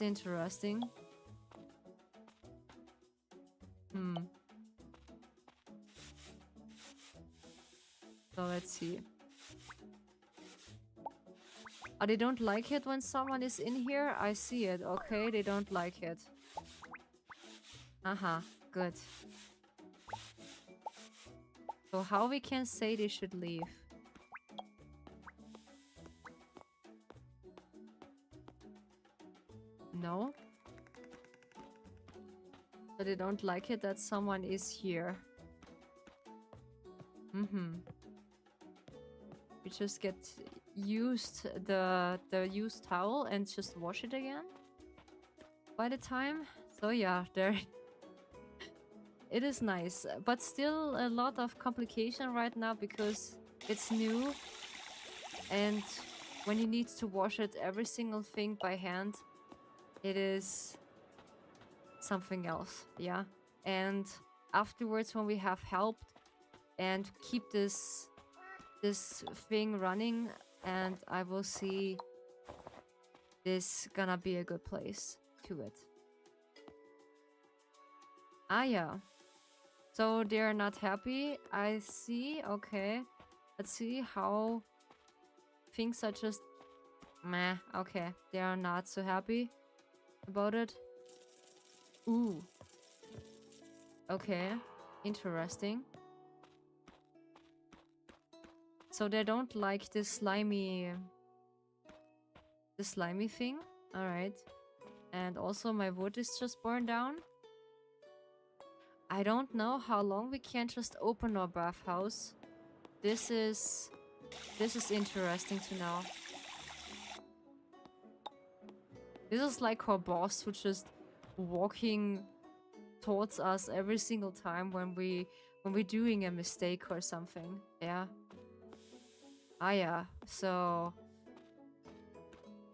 interesting. So let's see. Oh, they don't like it when someone is in here? I see it. Okay, they don't like it. Good. So how we can say they should leave? No? So they don't like it that someone is here. We just get used the used towel and just wash it again by the time. So yeah, there it is nice, but still a lot of complication right now because it's new, and when you need to wash it every single thing by hand, it is something else. Yeah. And afterwards, when we have helped and keep this thing running, and I will see this gonna be a good place to it. Ah yeah, so they're not happy, I see. Okay, let's see how things are just meh. Okay, they are not so happy about it. Ooh, okay, interesting. So they don't like this slimy the slimy thing. Alright. And also my wood is just burned down. I don't know how long we can just open our bathhouse. This is interesting to know. This is like our boss who just walking towards us every single time when we're doing a mistake or something. Yeah. Ah yeah. So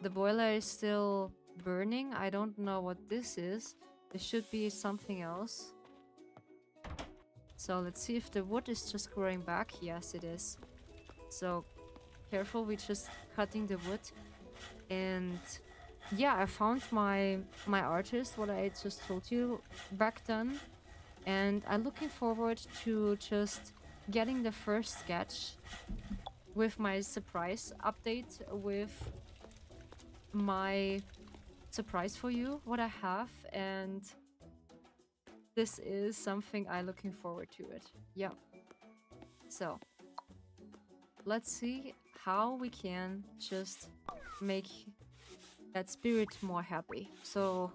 the boiler is still burning. I don't know what this is. This should be something else. So let's see if the wood is just growing back. Yes, it is. So careful, we're just cutting the wood. And yeah, I found my artist, what I just told you back then. And I'm looking forward to just getting the first sketch with my surprise update, with my surprise for you, what I have. And this is something I'm looking forward to it. Yeah. So let's see how we can just make that spirit more happy. So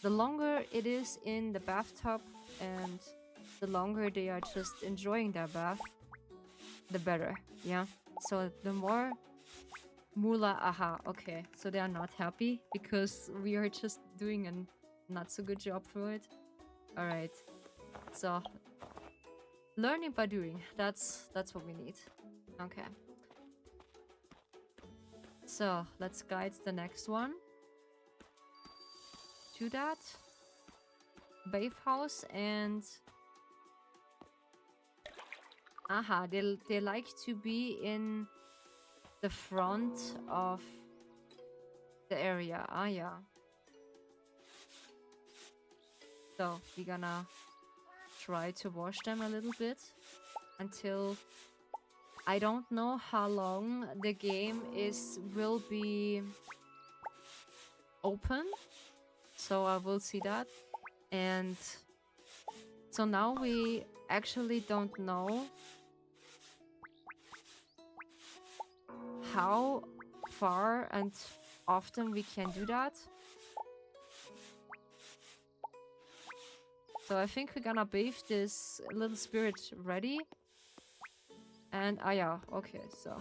the longer it is in the bathtub and the longer they are just enjoying their bath, the better. Yeah. So the more Mula, aha, okay. So they are not happy because we are just doing a not so good job for it. Alright. So learning by doing. That's what we need. Okay. So let's guide the next one to that bath house. And aha, they like to be in the front of the area. Ah yeah. So we're gonna try to wash them a little bit until I don't know how long the game will be open. So I will see that. And so now we actually don't know how far and often we can do that. So I think we're gonna bathe this little spirit ready. And ah yeah, okay, so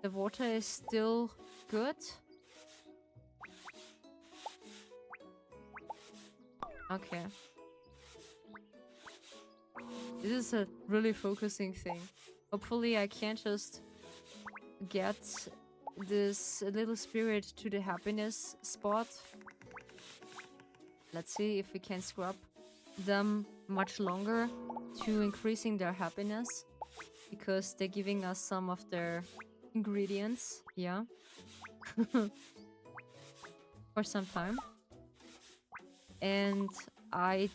the water is still good. Okay. This is a really focusing thing. Hopefully I can just get this little spirit to the happiness spot. Let's see if we can scrub them much longer to increasing their happiness, because they're giving us some of their ingredients, yeah. For some time. And I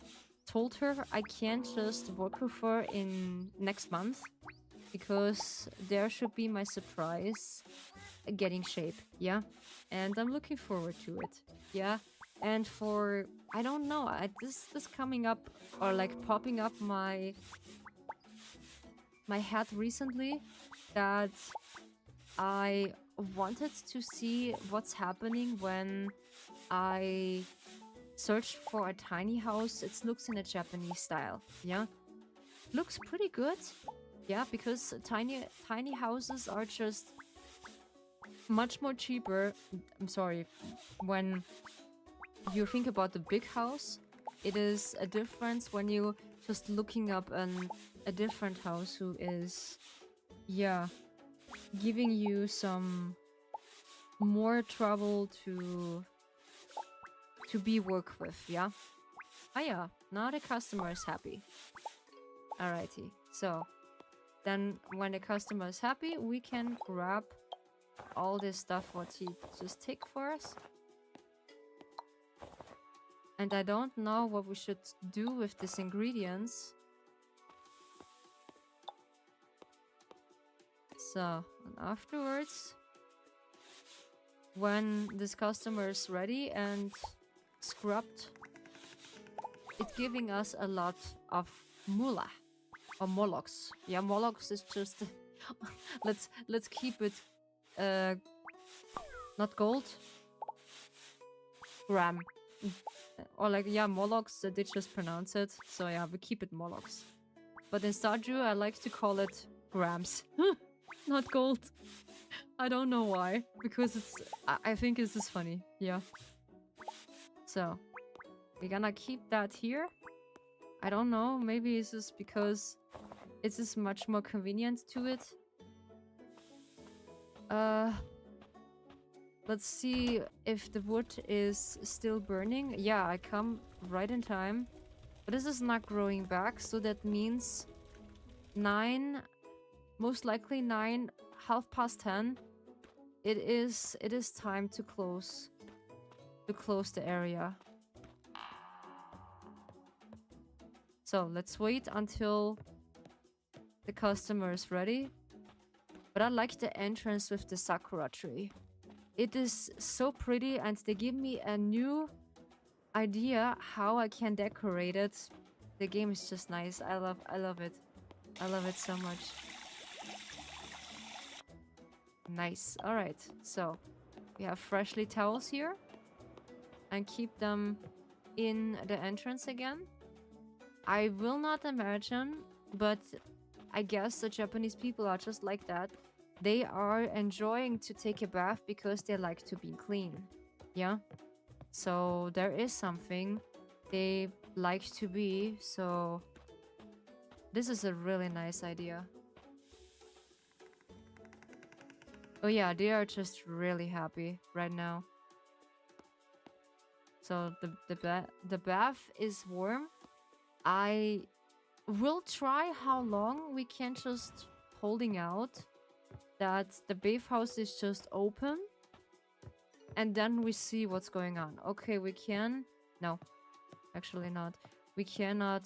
told her I can't just work with her in next month, because there should be my surprise getting shape, yeah. And I'm looking forward to it, yeah. And for I don't know, this coming up or like popping up my head recently, that I wanted to see what's happening when I searched for a tiny house. It looks in a Japanese style, yeah. Looks pretty good, yeah, because tiny houses are just much more cheaper. I'm sorry, when you think about the big house, it is a difference when you just looking up a different house who is, yeah, giving you some more trouble to be work with, yeah. Ah yeah, now the customer is happy. Alrighty, so then when the customer is happy, we can grab all this stuff what he just take for us. And I don't know what we should do with these ingredients. So, and afterwards, when this customer is ready and scrubbed, it's giving us a lot of mullah or molochs. Yeah, molochs is just let's keep it not gold, gram. Or like, yeah, Molochs, they just pronounce it. So yeah, we keep it Molochs. But in Stardew, I like to call it grams. Not gold. I don't know why. Because it's... I think this is funny. Yeah. So, we're gonna keep that here. I don't know. Maybe it's just because it's just much more convenient to it. Let's see if the wood is still burning. Yeah, I come right in time. But this is not growing back, so that means 9, most likely 9, 10:30. It is time to close the area. So let's wait until the customer is ready. But I like the entrance with the sakura tree. It is so pretty, and they give me a new idea how I can decorate it. The game is just nice. I love it. I love it so much. Nice. All right. So we have freshly towels here, and keep them in the entrance again. I will not imagine, but I guess the Japanese people are just like that. They are enjoying to take a bath because they like to be clean. Yeah. So there is something they like to be. So this is a really nice idea. Oh yeah, they are just really happy right now. So the bath is warm. I will try how long we can just holding out that the bathhouse is just open, and then we see what's going on. Okay, we can... No, actually not. We cannot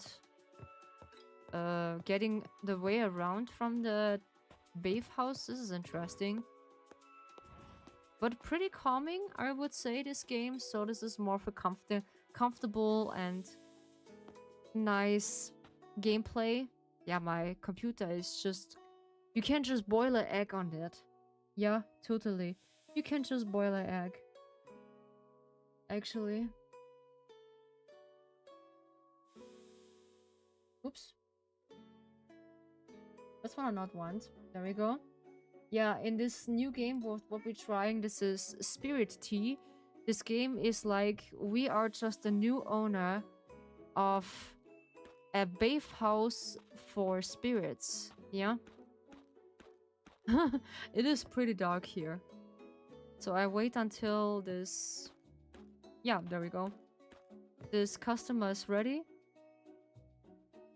getting the way around from the bathhouse. This is interesting. But pretty calming, I would say, this game. So this is more for comfortable and nice gameplay. Yeah, my computer is just... You can't just boil an egg on that. Yeah, totally. You can't just boil an egg. Actually. Oops. That's what I not want. There we go. Yeah, in this new game, what we're trying, this is Spirittea. This game is like, we are just a new owner of a bathhouse for spirits. Yeah. It is pretty dark here. So I wait until this... Yeah, there we go. This customer is ready.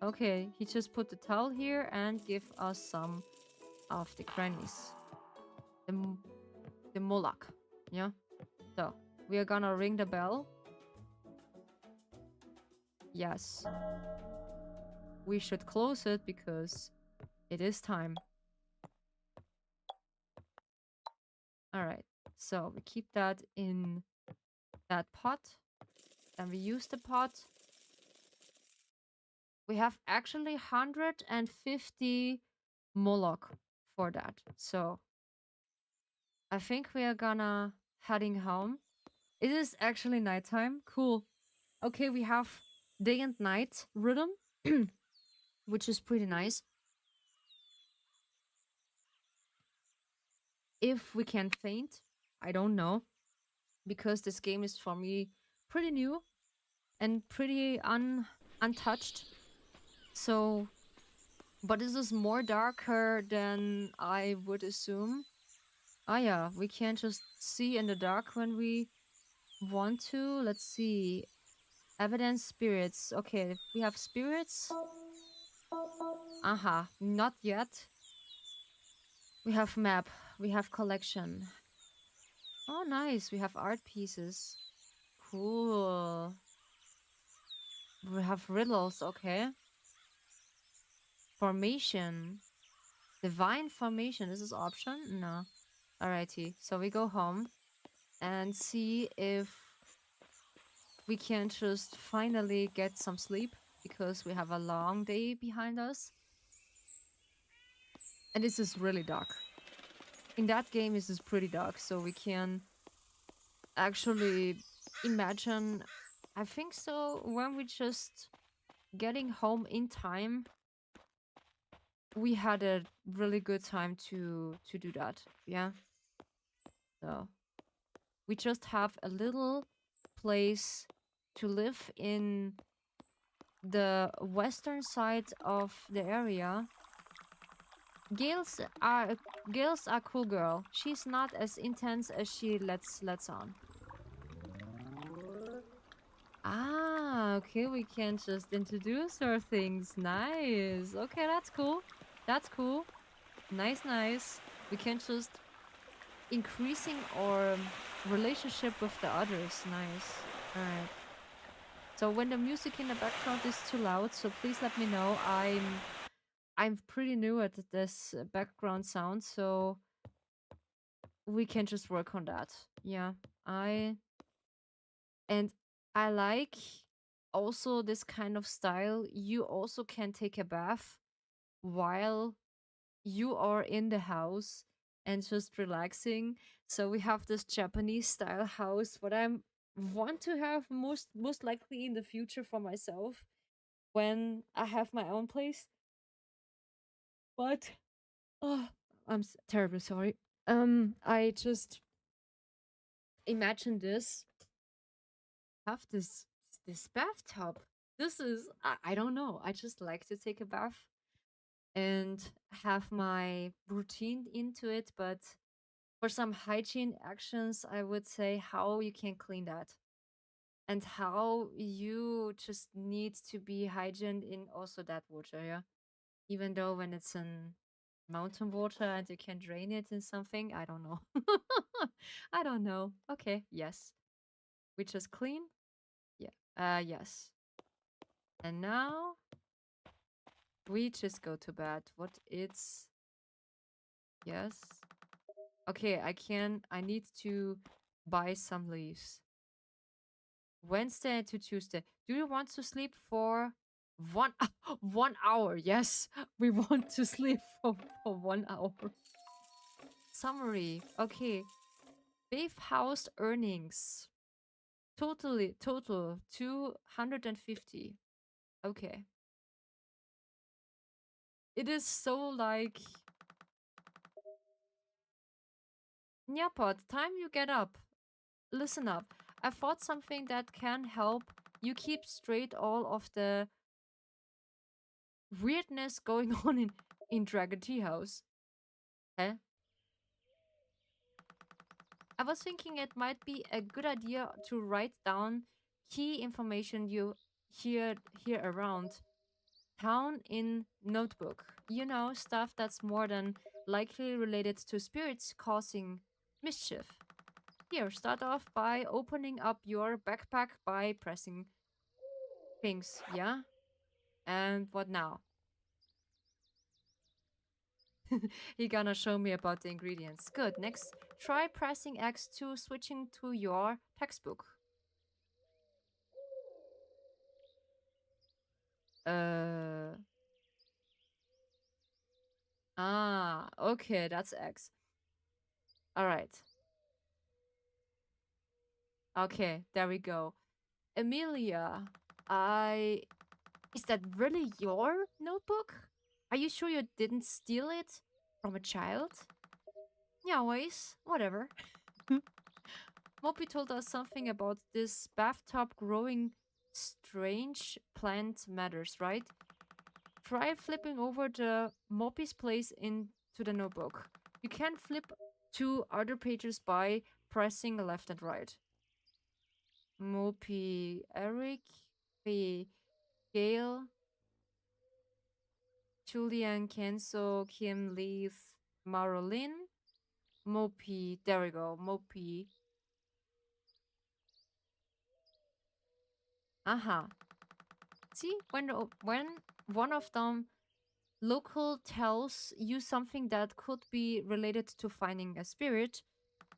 Okay, he just put the towel here and give us some of the crannies. The Moloch. Yeah. So, we are gonna ring the bell. Yes. We should close it because it is time. Alright. So, we keep that in that pot. Then we use the pot. We have actually 150 Moloch for that. So, I think we are gonna heading home. It is actually nighttime. Cool. Okay, we have day and night rhythm, which is pretty nice. If we can faint, I don't know. Because this game is for me pretty new and pretty untouched. So, but this is more darker than I would assume. Ah yeah, we can just see in the dark when we want to. Let's see. Evidence spirits. Okay, we have spirits. Aha, not yet. We have map. We have collection. Oh, nice. We have art pieces. Cool. We have riddles. Okay. Formation. Divine formation. Is this option? No. Alrighty. So we go home and see if we can just finally get some sleep because we have a long day behind us. And this is really dark. In that game, this is pretty dark, so we can actually imagine. I think so. When we just getting home in time, we had a really good time to do that. Yeah. So we just have a little place to live in the western side of the area. Gales are Gales are cool girl. She's not as intense as she lets on. Ah, okay, we can just introduce her things. Nice. Okay, that's cool. That's cool. Nice, nice. We can just increasing our relationship with the others. Nice. All right. So when the music in the background is too loud, so please let me know. I'm pretty new at this background sound, so we can just work on that. Yeah. I and I like also this kind of style. You also can take a bath while you are in the house and just relaxing. So we have this Japanese style house, what I want to have most likely in the future for myself when I have my own place. But oh, terribly sorry. I just imagine this have this bathtub. This is I don't know. I just like to take a bath and have my routine into it, but for some hygiene actions, I would say how you can clean that and how you just need to be hygiene in also that water, yeah. Even though when it's in mountain water and you can drain it in something, I don't know. I don't know. Okay, yes. We just clean? Yeah. Yes. And now we just go to bed. What it's yes. Okay, I need to buy some leaves. Wednesday to Tuesday. Do you want to sleep for 1 hour? Yes, we want to sleep for 1 hour. Summary. Okay. Bath house earnings. Total 250. Okay. It is so like Nyapot, time you get up. Listen up. I thought something that can help you keep straight all of the weirdness going on in Dragon Tea House. Huh? I was thinking it might be a good idea to write down key information you hear around town in notebook. You know, stuff that's more than likely related to spirits causing mischief. Here, start off by opening up your backpack by pressing things, yeah? And what now? He gonna show me about the ingredients. Good. Next, try pressing X to switching to your textbook. Uh okay, that's X. All right. Okay, there we go. Emilia, I is that really your notebook? Are you sure you didn't steal it from a child? Yeah, ways, whatever. Moppy told us something about this bathtub growing strange plant matters, right? Try flipping over the Moppy's place into the notebook. You can flip to other pages by pressing left and right. Moppy, Eric, Faye, Gail, Julian, Kenzo, Kim, Leith, Marolyn, Moppy. There we go. Moppy. Aha. See, when one of them local tells you something that could be related to finding a spirit,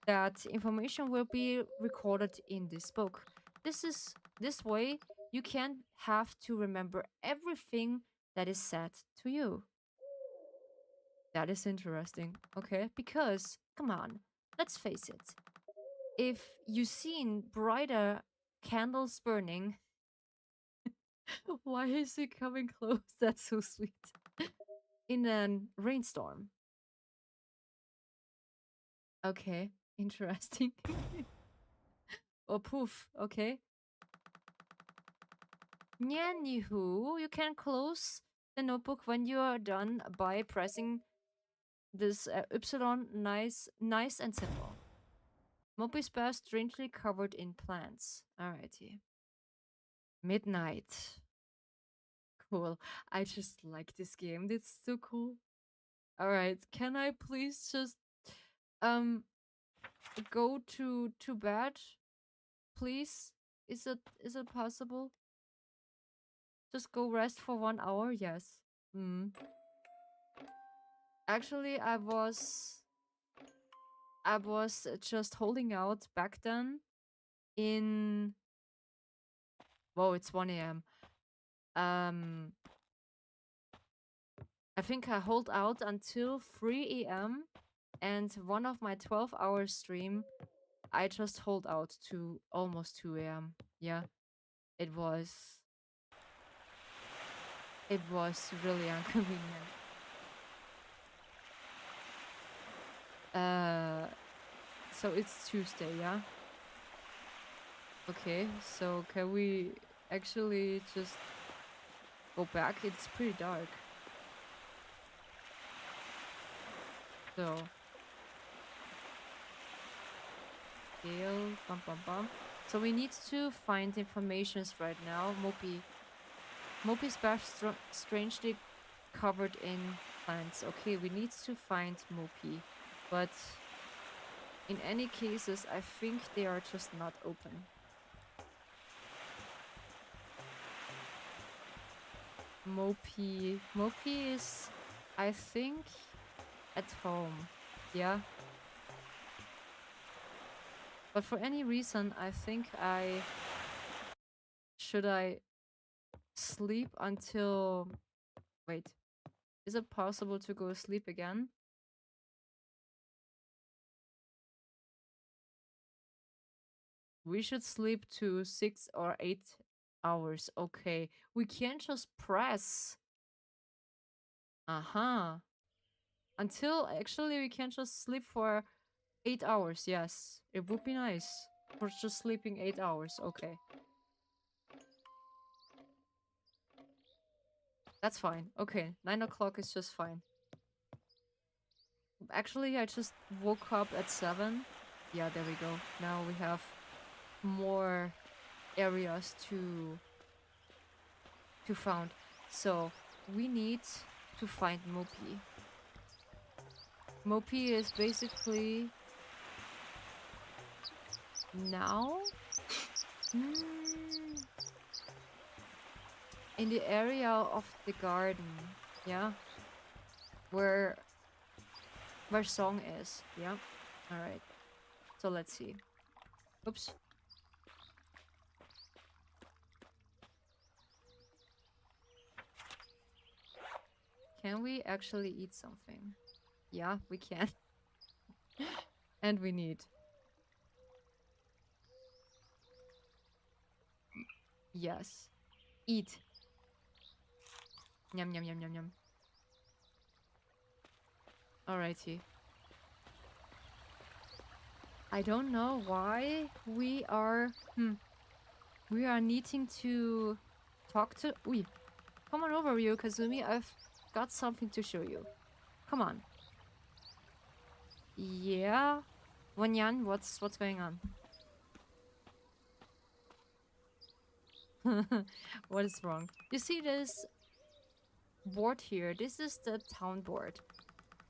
that information will be recorded in this book. This way you can have to remember everything that is said to you. That is interesting. Okay, because come on, let's face it. If you seen brighter candles burning, why is he coming close? That's so sweet. In a rainstorm. Okay, interesting. Oh, poof. Okay. Anywho, you can close the notebook when you are done by pressing this Y. Nice and simple. Mopey spare strangely covered in plants. Alrighty. Midnight. Cool. I just like this game. It's so cool. Alright. Can I please just um go to bed? Please? Is it possible? Just go rest for 1 hour? Yes. Hmm. Actually, I was just holding out back then in whoa, it's 1 a.m. Um I think I hold out until 3 a.m. and one of my 12-hour stream I just hold out to almost 2 a.m. Yeah, it was it was really inconvenient. Uh so it's Tuesday, yeah? Okay, so can we actually just go back? It's pretty dark. So, Gale, bum bum bum. So we need to find informations right now. Mopey's back strangely covered in plants. Okay, we need to find Mopey. But in any cases, I think they are just not open. Mopey is, I think, at home. Yeah. But for any reason, I think should I sleep until, wait, is it possible to go sleep again? We should sleep to 6 or 8 hours. Okay. We can't just press. Uh-huh. Until actually we can just sleep for 8 hours. Yes. It would be nice. For just sleeping 8 hours. Okay. That's fine. Okay. 9 o'clock is just fine. Actually, I just woke up at 7. Yeah, there we go. Now we have more areas to found. So we need to find Mopi. Mopi is basically now in the area of the garden. Yeah, where Song is. Yeah. All right. So let's see. Oops. Can we actually eat something? Yeah, we can. And we need. Yes. Eat. Yum yum yum yum yum. Alrighty. I don't know why we are needing to talk to. Ui. Come on over, Ryu Kazumi. I've got something to show you. Come on. Yeah. Wanyan, what's going on? What is wrong? You see this board here? This is the town board.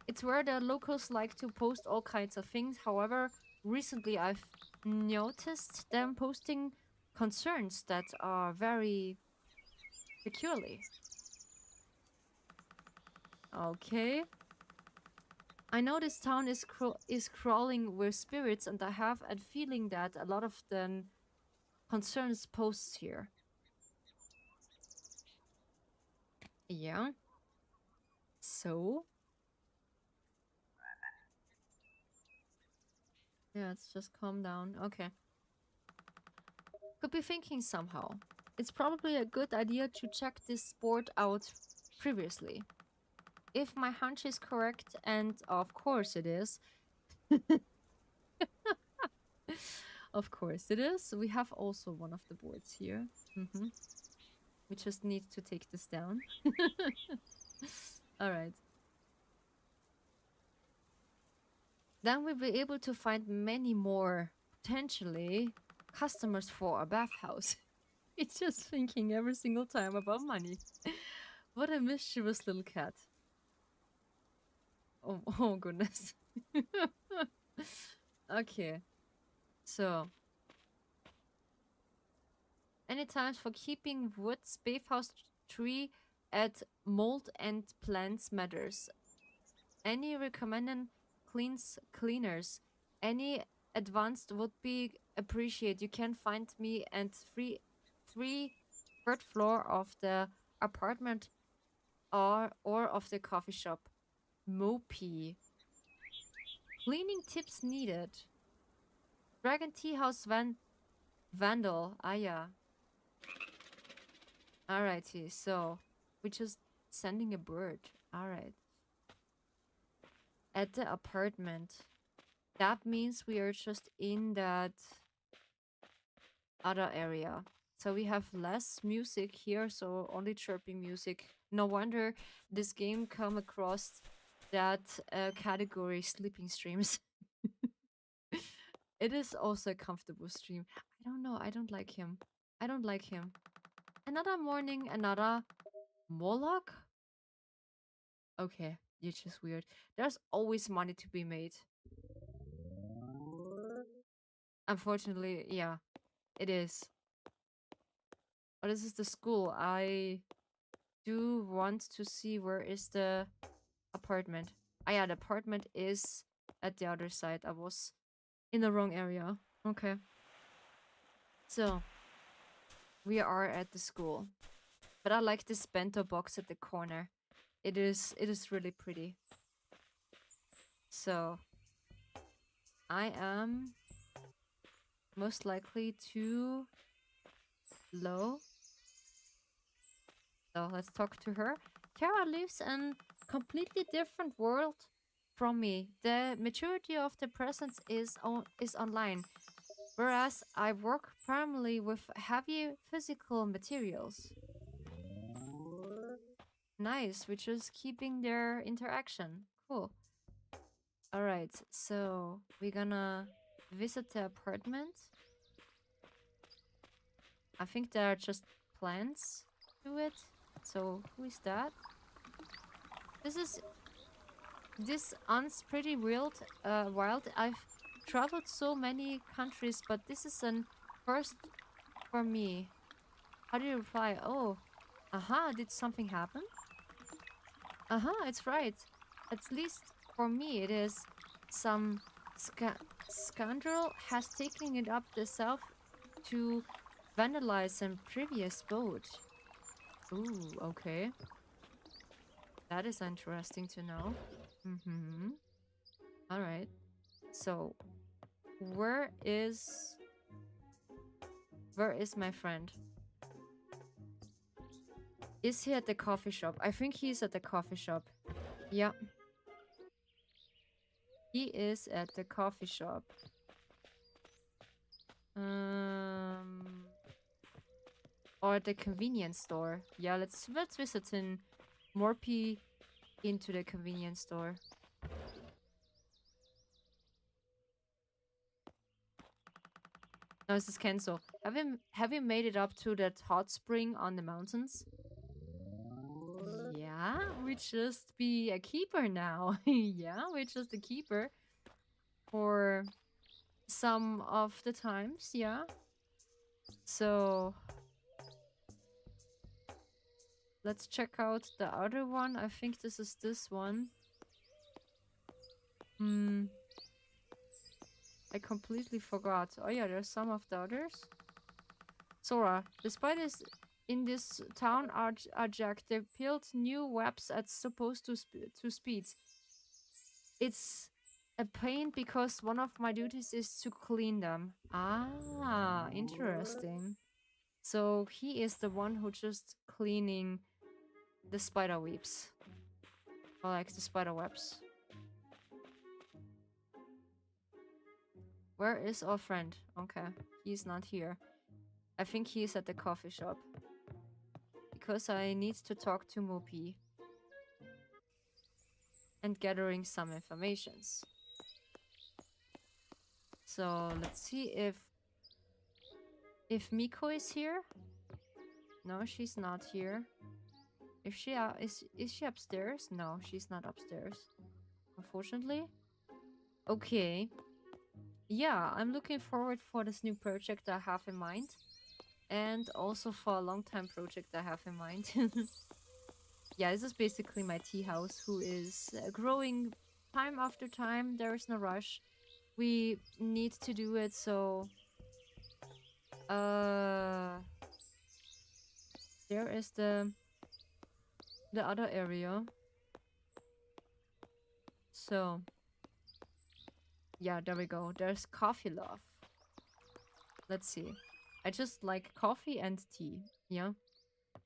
It's where the locals like to post all kinds of things. However, recently I've noticed them posting concerns that are very peculiar. Okay. I know this town is crawling with spirits, and I have a feeling that a lot of them concerns posts here. Yeah. So Yeah, it's just calm down. Okay. Could be thinking somehow. It's probably a good idea to check this sport out previously. If my hunch is correct, and of course it is, of course it is, we have also one of the boards here. We just need to take this down. All right. Then we'll be able to find many more potentially customers for a bathhouse. It's just thinking every single time about money. What a mischievous little cat. Oh, oh goodness. Okay. So, any times for keeping wood's bathhouse tree at mold and plants matters. Any recommended cleaners, any advanced would be appreciated. You can find me at three third floor of the apartment or of the coffee shop. Mopey. Cleaning tips needed. Dragon Tea House Vandal. Ah yeah. Alrighty, so we're just sending a bird. Alright. At the apartment. That means we are just in that other area. So we have less music here, so only chirping music. No wonder this game come across that category sleeping streams. It is also a comfortable stream. I don't know. I don't like him. I don't like him. Another morning, another Moloch? Okay, you're just weird. There's always money to be made. Unfortunately, yeah, it is. Oh, this is the school. I do want to see where is the apartment. Ah, yeah, the apartment is at the other side. I was in the wrong area. Okay. So, we are at the school. But I like this bento box at the corner. It is really pretty. So, I am most likely too low. So let's talk to her. Tara lives in a completely different world from me. The majority of the presence is online, whereas I work primarily with heavy physical materials. Nice, which is keeping their interaction. Cool. All right, so we're gonna visit the apartment. I think there are just plants to it. So who is that? This sounds pretty wild. Wild. I've traveled so many countries, but this is an first for me. How do you reply? Oh, aha! Did something happen? Aha! It's right. At least for me, it is. Some scoundrel has taken it up themselves to vandalize a previous boat. Ooh, okay. That is interesting to know. All right. So, where is my friend? Is he at the coffee shop? I think he's at the coffee shop. Yeah. He is at the coffee shop. Or the convenience store. Yeah, let's visit in Morpy into the convenience store. No, this is cancel. Have you made it up to that hot spring on the mountains? Yeah, we just be a keeper now. Yeah, we're just a keeper for some of the times, yeah. So let's check out the other one. I think this is this one. I completely forgot. Oh yeah, there's some of the others. Sora, despite this in this town are jacked, they built new webs at supposed to speed. It's a paint because one of my duties is to clean them. Ah, interesting. So he is the one who just cleaning the spider webs. Or like the spider webs. Where is our friend? Okay, he's not here. I think he's at the coffee shop. Because I need to talk to Mopi. And gathering some informations. So let's see if Miko is here. No, she's not here. If she is she upstairs? No, she's not upstairs. Unfortunately. Okay. Yeah, I'm looking forward for this new project I have in mind. And also for a long time project I have in mind. Yeah, this is basically my tea house who is growing time after time. There is no rush. We need to do it, so there is the other area. So yeah, there we go. There's coffee love. Let's see. I just like coffee and tea. Yeah.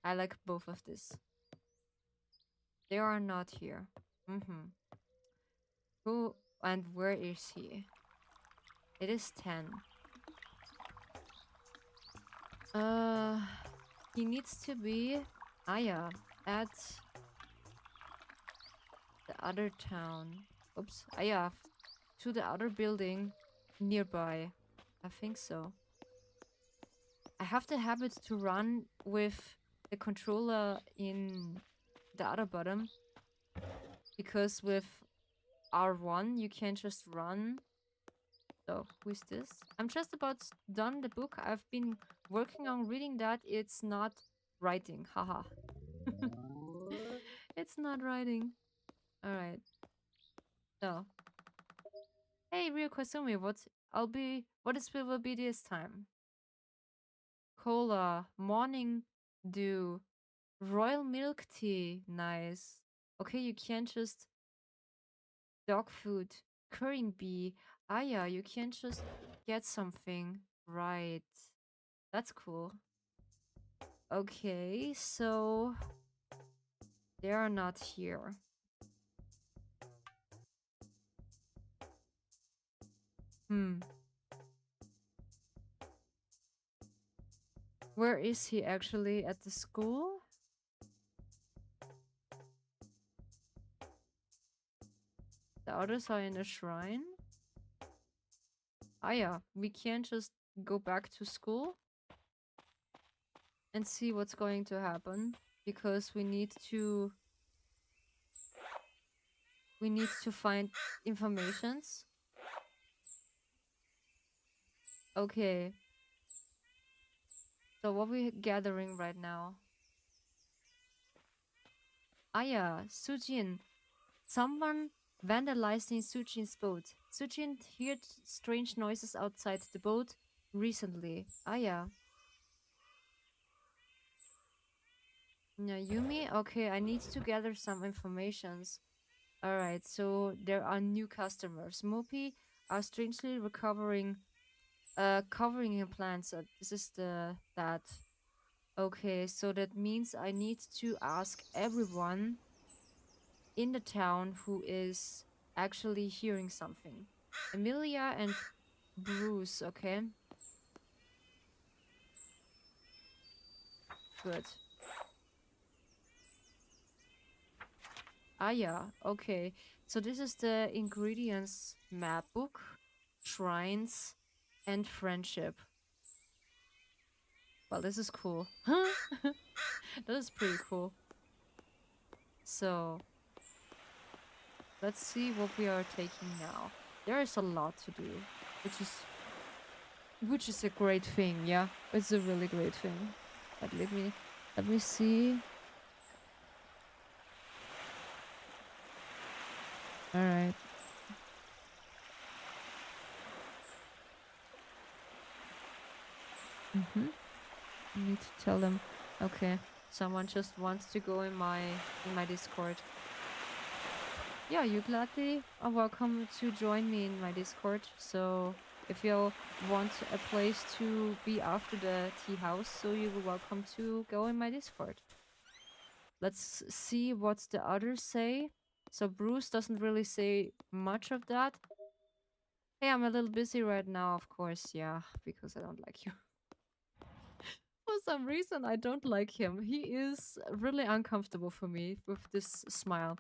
I like both of this. They are not here. Mm-hmm. Who and where is he? It is 10. He needs to be yeah, at the other town. Oops. Yeah, to the other building nearby. I think so. I have the habit to run with the controller in the other bottom. Because with R1 you can just run. So, who is this? I'm just about done the book. I've been working on reading that. It's not writing. Haha. It's not writing. Alright. So. Hey, Ryo Kasumi, what will be this time? Cola, morning dew, royal milk tea, nice. Okay, you can't just dog food, currying bee. Ah yeah, you can't just get something. Right. That's cool. Okay, so they are not here. Where is he actually? At the school? The others are in a shrine? Ah yeah, we can't just go back to school and see what's going to happen because we need to find informations. Okay. So what we gathering right now? Ah yeah, Sujin. Someone vandalizing Sujin's boat. Sujin heard strange noises outside the boat recently. Ah yeah. Yumi? Okay, I need to gather some informations. Alright, so there are new customers. Mopi are strangely covering implants. This is that. Okay, so that means I need to ask everyone in the town who is actually hearing something. Emilia and Bruce, okay? Good. Ah yeah, okay. So this is the ingredients map book, shrines, and friendship. Well, this is cool. That is pretty cool. So, let's see what we are taking now. There is a lot to do, which is a great thing, yeah? It's a really great thing. But let me see. Alright. I need to tell them. Okay. Someone just wants to go in my Discord. Yeah, you gladly are welcome to join me in my Discord. So if you want a place to be after the tea house, so you're welcome to go in my Discord. Let's see what the others say. So Bruce doesn't really say much of that. Hey, I'm a little busy right now, of course, yeah, because I don't like you. For some reason, I don't like him. He is really uncomfortable for me with this smile.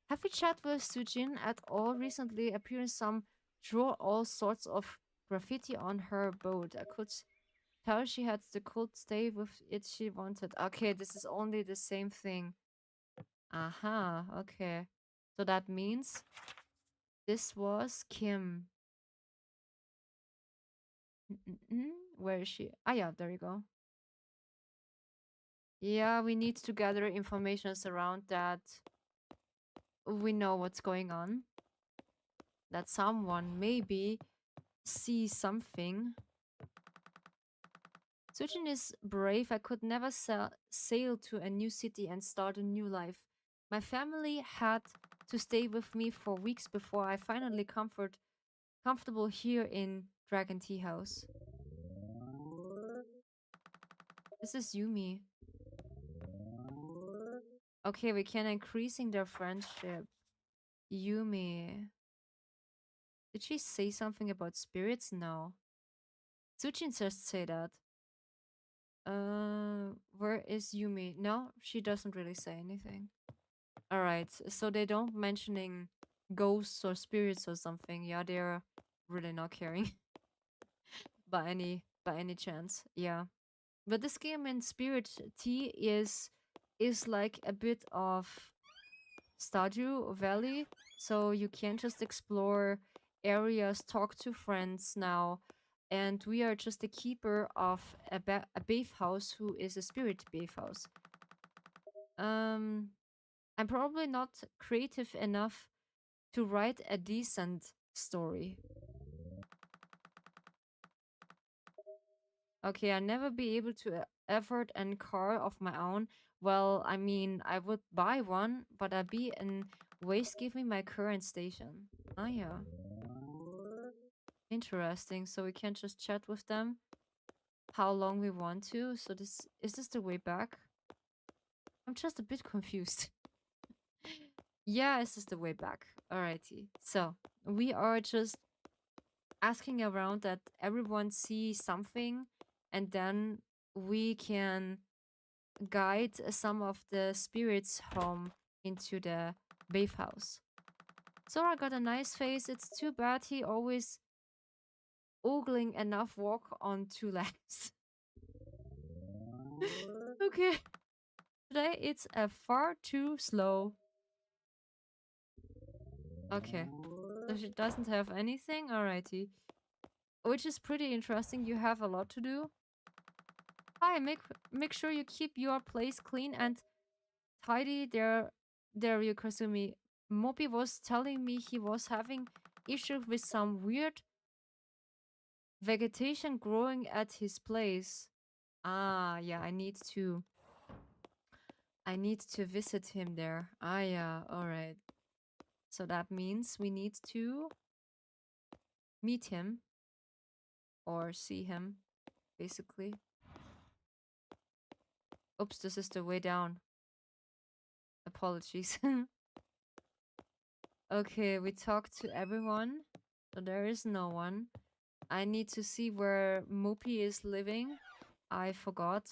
Have you chat with Sujin at all recently? Appearing some draw all sorts of graffiti on her boat. I could tell she had the cold stay with it she wanted. Okay, this is only the same thing. Aha, okay. So that means this was Kim. Where is she? Ah, yeah, there you go. Yeah, we need to gather information around that. We know what's going on. That someone maybe sees something. Sujin is brave. I could never sail to a new city and start a new life. My family had to stay with me for weeks before I finally comfortable here in Dragon Tea House. This is Yumi. Okay, we can increasing their friendship. Yumi. Did she say something about spirits? No. Sujin just say that. Where is Yumi? No, she doesn't really say anything. All right, so they don't mentioning ghosts or spirits or something. Yeah, they're really not caring by any chance. Yeah, but this game in Spirit Tea is like a bit of Stardew Valley, so you can just explore areas, talk to friends now, and we are just a keeper of a bath house who is a spirit bath house. Um, I'm probably not creative enough to write a decent story. Okay, I'll never be able to afford a car of my own. Well, I mean, I would buy one, but I'd be in waste give me my current station. Ah, yeah. Interesting. So we can just chat with them how long we want to. So this is this the way back? I'm just a bit confused. Yeah, this is the way back. Alrighty. So we are just asking around that everyone sees something, and then we can guide some of the spirits home into the bath house. Sora got a nice face. It's too bad he always ogling enough walk on two legs. Okay. Today it's a far too slow. Okay. So she doesn't have anything? Alrighty. Which is pretty interesting. You have a lot to do. Hi, make sure you keep your place clean and tidy. There you Kasumi. Mopi was telling me he was having issues with some weird vegetation growing at his place. Ah, yeah, I need to visit him there. Ah, yeah, all right. So that means we need to meet him or see him, basically. Oops, this is the way down. Apologies. Okay, we talked to everyone. So there is no one. I need to see where Mopi is living. I forgot.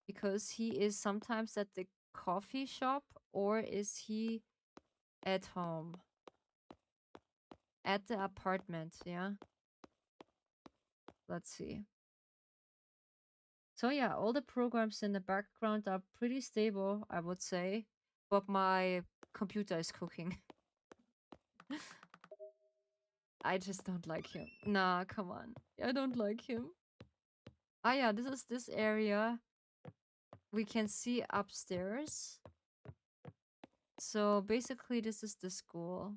Because he is sometimes at the coffee shop, or is he at home? At the apartment, yeah? Let's see. So yeah, all the programs in the background are pretty stable, I would say. But my computer is cooking. I just don't like him. Nah, come on. I don't like him. Ah yeah, this is this area we can see upstairs. So basically this is the school.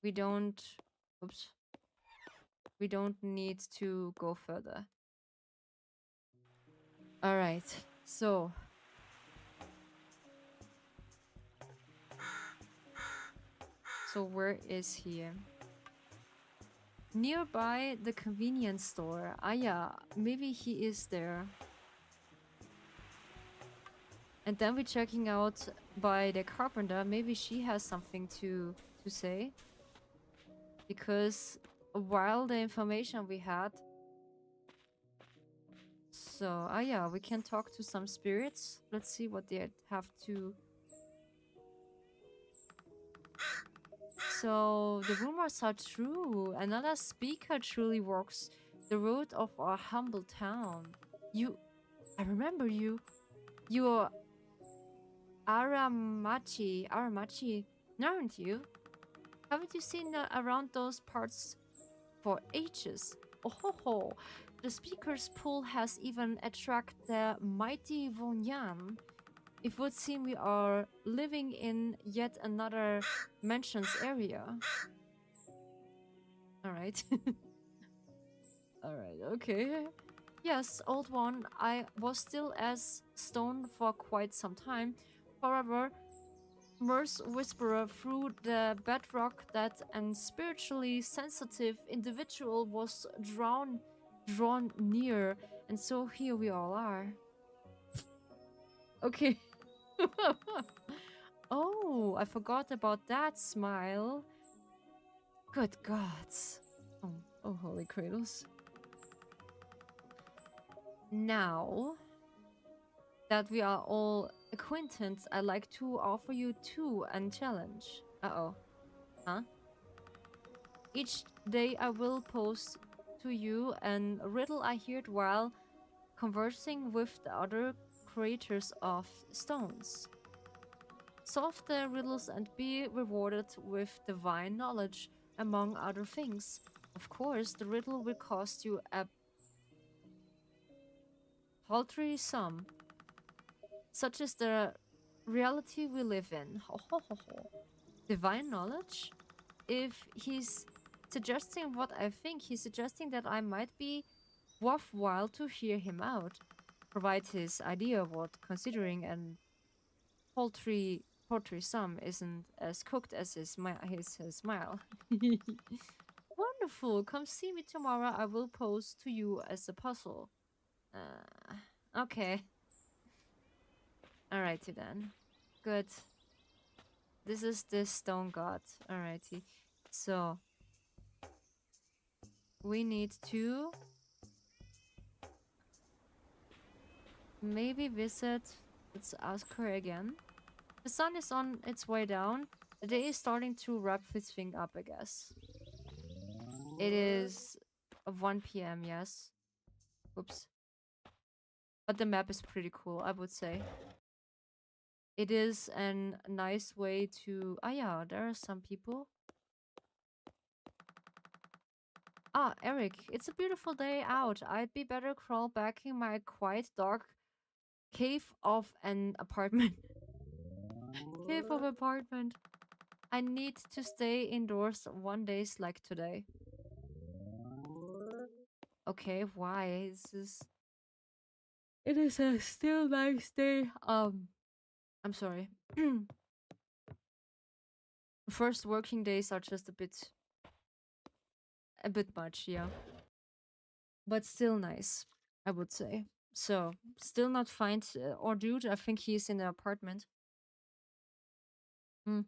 We don't oops. We don't need to go further. Alright. So So where is he? Nearby the convenience store. Ah yeah, maybe he is there. And then we're checking out by the carpenter. Maybe she has something to say. Because while the information we had... So, ah yeah, we can talk to some spirits. Let's see what they have to... So, the rumors are true. Another speaker truly walks the road of our humble town. I remember you. You're Aramachi, aren't you? Haven't you seen around those parts for ages? Oh ho ho! The speaker's pool has even attracted the mighty Vonyan. It would seem we are living in yet another mansion's area. Alright. Alright, okay. Yes, old one, I was still as stoned for quite some time. However, Merce whisperer through the bedrock that an spiritually sensitive individual was drawn near, and so here we all are. Okay. Oh, I forgot about that smile. Good gods. Oh, holy cradles. Now that we are all acquaintance, I'd like to offer you two a challenge. Uh-oh. Huh? Each day I will post to you a riddle I heard while conversing with the other creators of stones. Solve the riddles and be rewarded with divine knowledge, among other things. Of course, the riddle will cost you a paltry sum, such is the reality we live in. Ho ho ho ho. Divine knowledge? If he's suggesting what I think, he's suggesting that I might be worthwhile to hear him out, provide his idea of what, considering an paltry sum isn't as cooked as his smile. Wonderful. Come see me tomorrow. I will pose to you as a puzzle. Okay. Alrighty then. Good. This is the stone god. Alrighty. So we need to maybe visit. Let's ask her again. The sun is on its way down. The day is starting to wrap its thing up, I guess. It is 1 p.m., yes. Oops. But the map is pretty cool, I would say. It is a nice way to... Ah, yeah, there are some people. Ah, Eric, it's a beautiful day out. I'd be better crawl back in my quiet, dark cave of an apartment. Cave of apartment. I need to stay indoors one days like today. Okay, why? It is a still nice day. I'm sorry. First working days are just a bit much, yeah. But still nice, I would say. So, still not find or dude, I think he's in the apartment. Hmm.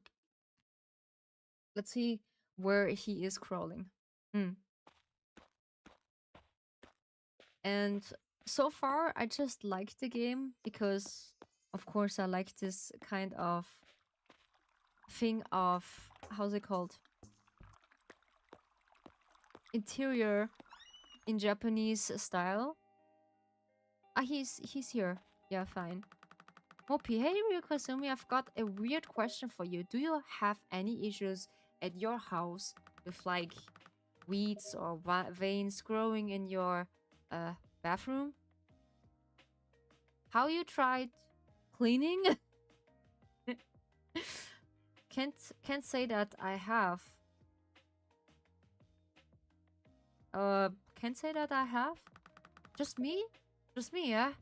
Let's see where he is crawling. Hmm. And so far, I just like the game because, of course, I like this kind of thing of, how's it called? Interior in Japanese style. Ah, he's here. Yeah, fine. Mopi, hey Ryukasumi, I've got a weird question for you. Do you have any issues at your house with like weeds or veins growing in your bathroom? How you tried cleaning? Can't say that I have. Can't say that I have. Just me? Just me, yeah?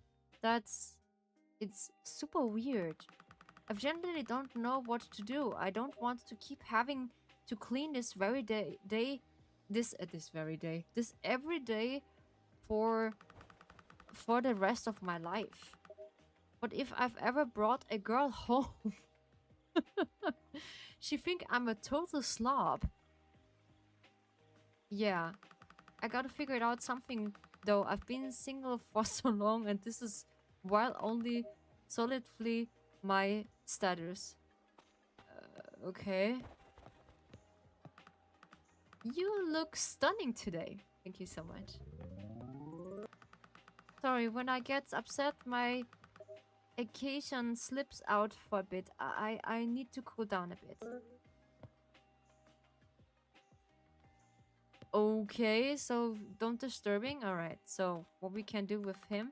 It's super weird. I generally don't know what to do. I don't want to keep having to clean this very this every day for the rest of my life. But if I've ever brought a girl home, she think I'm a total slob. Yeah, I gotta figure out something though. I've been single for so long, and this is while only solidly my status. Okay. You look stunning today. Thank you so much. Sorry, when I get upset, my occasion slips out for a bit. I need to cool down a bit. Okay, so don't disturbing. All right. So what we can do with him?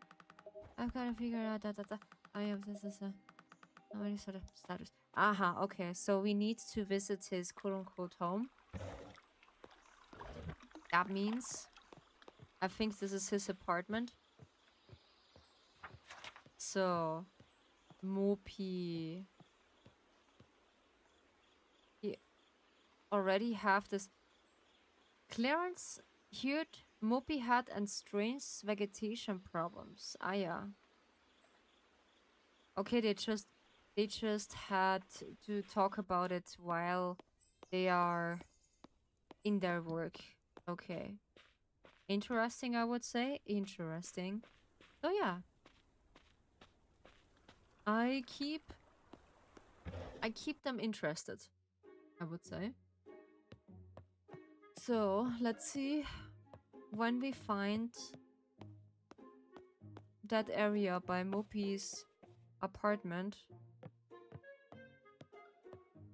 I've got to figure out that I have this is a already sort of status. Aha. Okay. So we need to visit his quote unquote home. That means I think this is his apartment. So Mopi, he already have this. Clarence heard Mopi had and strange vegetation problems. Ah yeah. Okay, they just had to talk about it while they are in their work. Okay. Interesting, I would say. Interesting. So yeah. I keep them interested, I would say. So, let's see when we find that area by Mopi's apartment.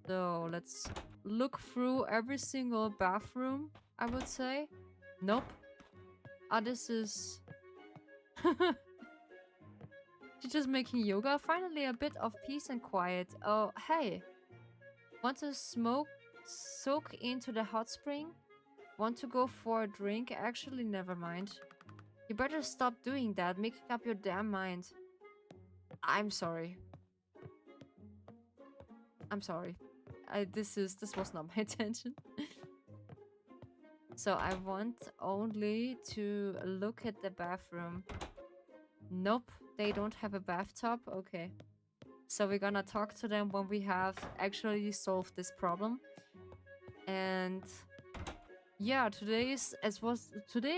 So, let's look through every single bathroom, I would say. Nope. Ah, this is... She's just making yoga. Finally, a bit of peace and quiet. Oh, hey. Want to soak into the hot spring? Want to go for a drink? Actually, never mind. You better stop doing that, making up your damn mind. I'm sorry. I'm sorry. This was not my intention. So I want only to look at the bathroom. Nope, they don't have a bathtub. Okay. So we're gonna talk to them when we have actually solved this problem. And yeah, today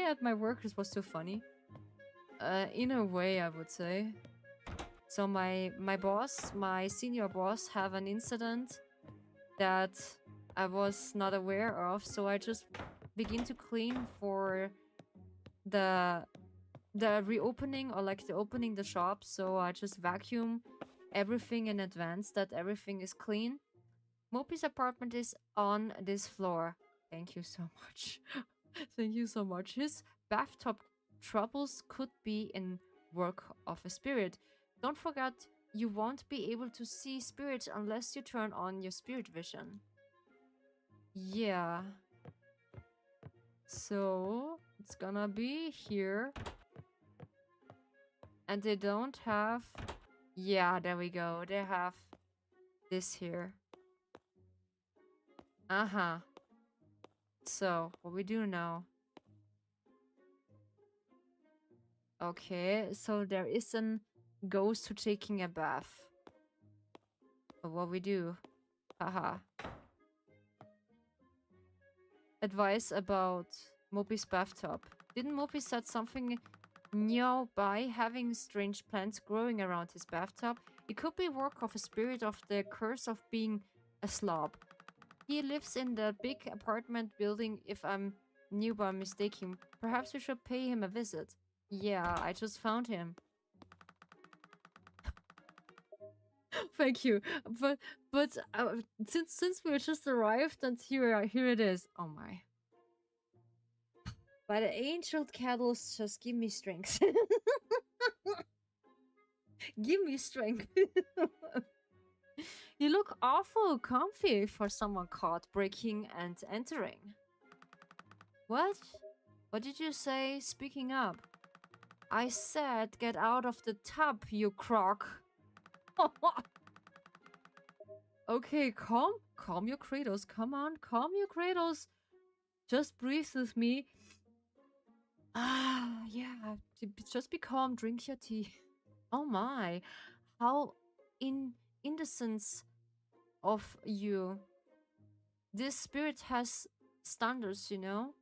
at my work this was so funny. In a way, I would say. So my boss, my senior boss, have an incident that I was not aware of. So I just begin to clean for the reopening, or like the opening the shop. So I just vacuum everything in advance that everything is clean. Mopi's apartment is on this floor. Thank you so much. Thank you so much. His bathtub troubles could be in work of a spirit. Don't forget, you won't be able to see spirits unless you turn on your spirit vision. Yeah. So, it's gonna be here. And they don't have... Yeah, there we go. They have this here. Uh-huh. So, what we do now? Okay, so there is an ghost who taking a bath. But what we do? Haha. Advice about Mopi's bathtub. Didn't Mopi said something nearby having strange plants growing around his bathtub? It could be work of a spirit of the curse of being a slob. He lives in the big apartment building, if I'm nearby mistaken. Perhaps we should pay him a visit. Yeah, I just found him. Thank you. But since we just arrived and here it is. Oh my. By the ancient kettles, just give me strength. Give me strength. You look awful comfy for someone caught breaking and entering. What? What did you say? Speaking up. I said get out of the tub, you crock. Okay, calm your Kratos. Come on, calm your Kratos. Just breathe with me. Ah, yeah. Just be calm. Drink your tea. Oh my, how in innocence of you. This spirit has standards, you know.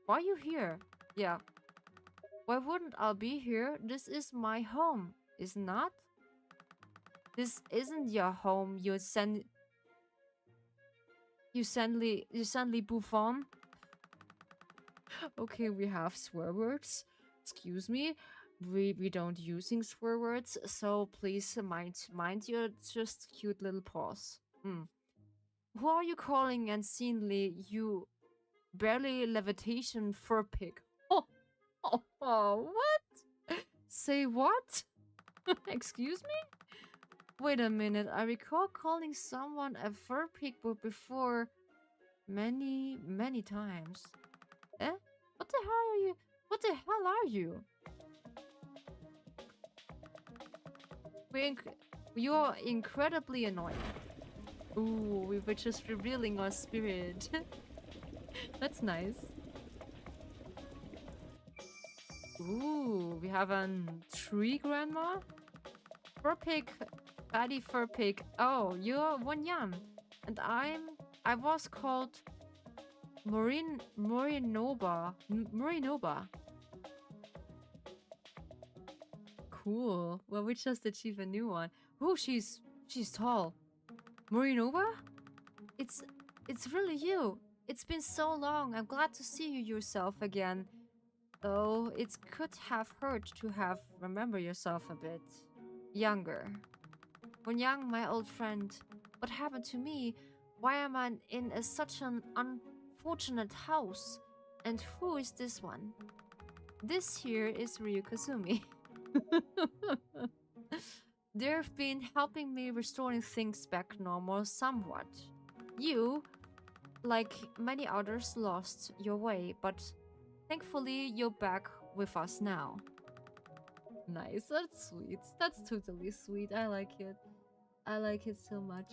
Why are you here? Yeah. Why wouldn't I be here? This is my home, is not? This isn't your home. You suddenly buffon. Okay, we have swear words. Excuse me. We don't using swear words, so please mind your just cute little paws. Hmm. Who are you calling unseemly, you barely levitation fur pig? What? Say what? Excuse me? Wait a minute. I recall calling someone a fur pig before many times. Eh? What the hell are you? What the hell are you? You're incredibly annoying. Ooh, we were just revealing our spirit. That's nice. Ooh, we have a tree grandma? Fur pig, fatty fur pig. Oh, you're one yam. And I was called Morinoba. Cool. Well, we just achieved a new one. Oh, she's tall. Morinoba? It's it's really you. It's been so long. I'm glad to see you yourself again. Though it could have hurt to have remember yourself a bit younger. When young, my old friend, what happened to me? Why am I in such an unfortunate house? And who is this one? This here is Ryu Kazumi. They've been helping me restoring things back normal somewhat. You, like many others, lost your way, but thankfully you're back with us now. Nice, that's sweet. That's totally sweet. I like it. I like it so much.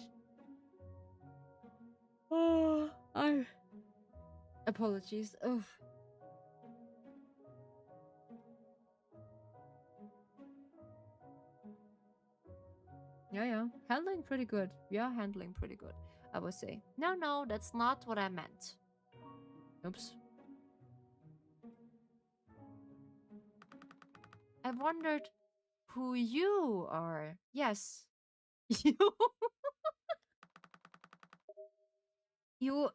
Oh, I apologies. Oh. Yeah. Handling pretty good. Yeah, handling pretty good, I would say. No, that's not what I meant. Oops. I wondered who you are. Yes. You you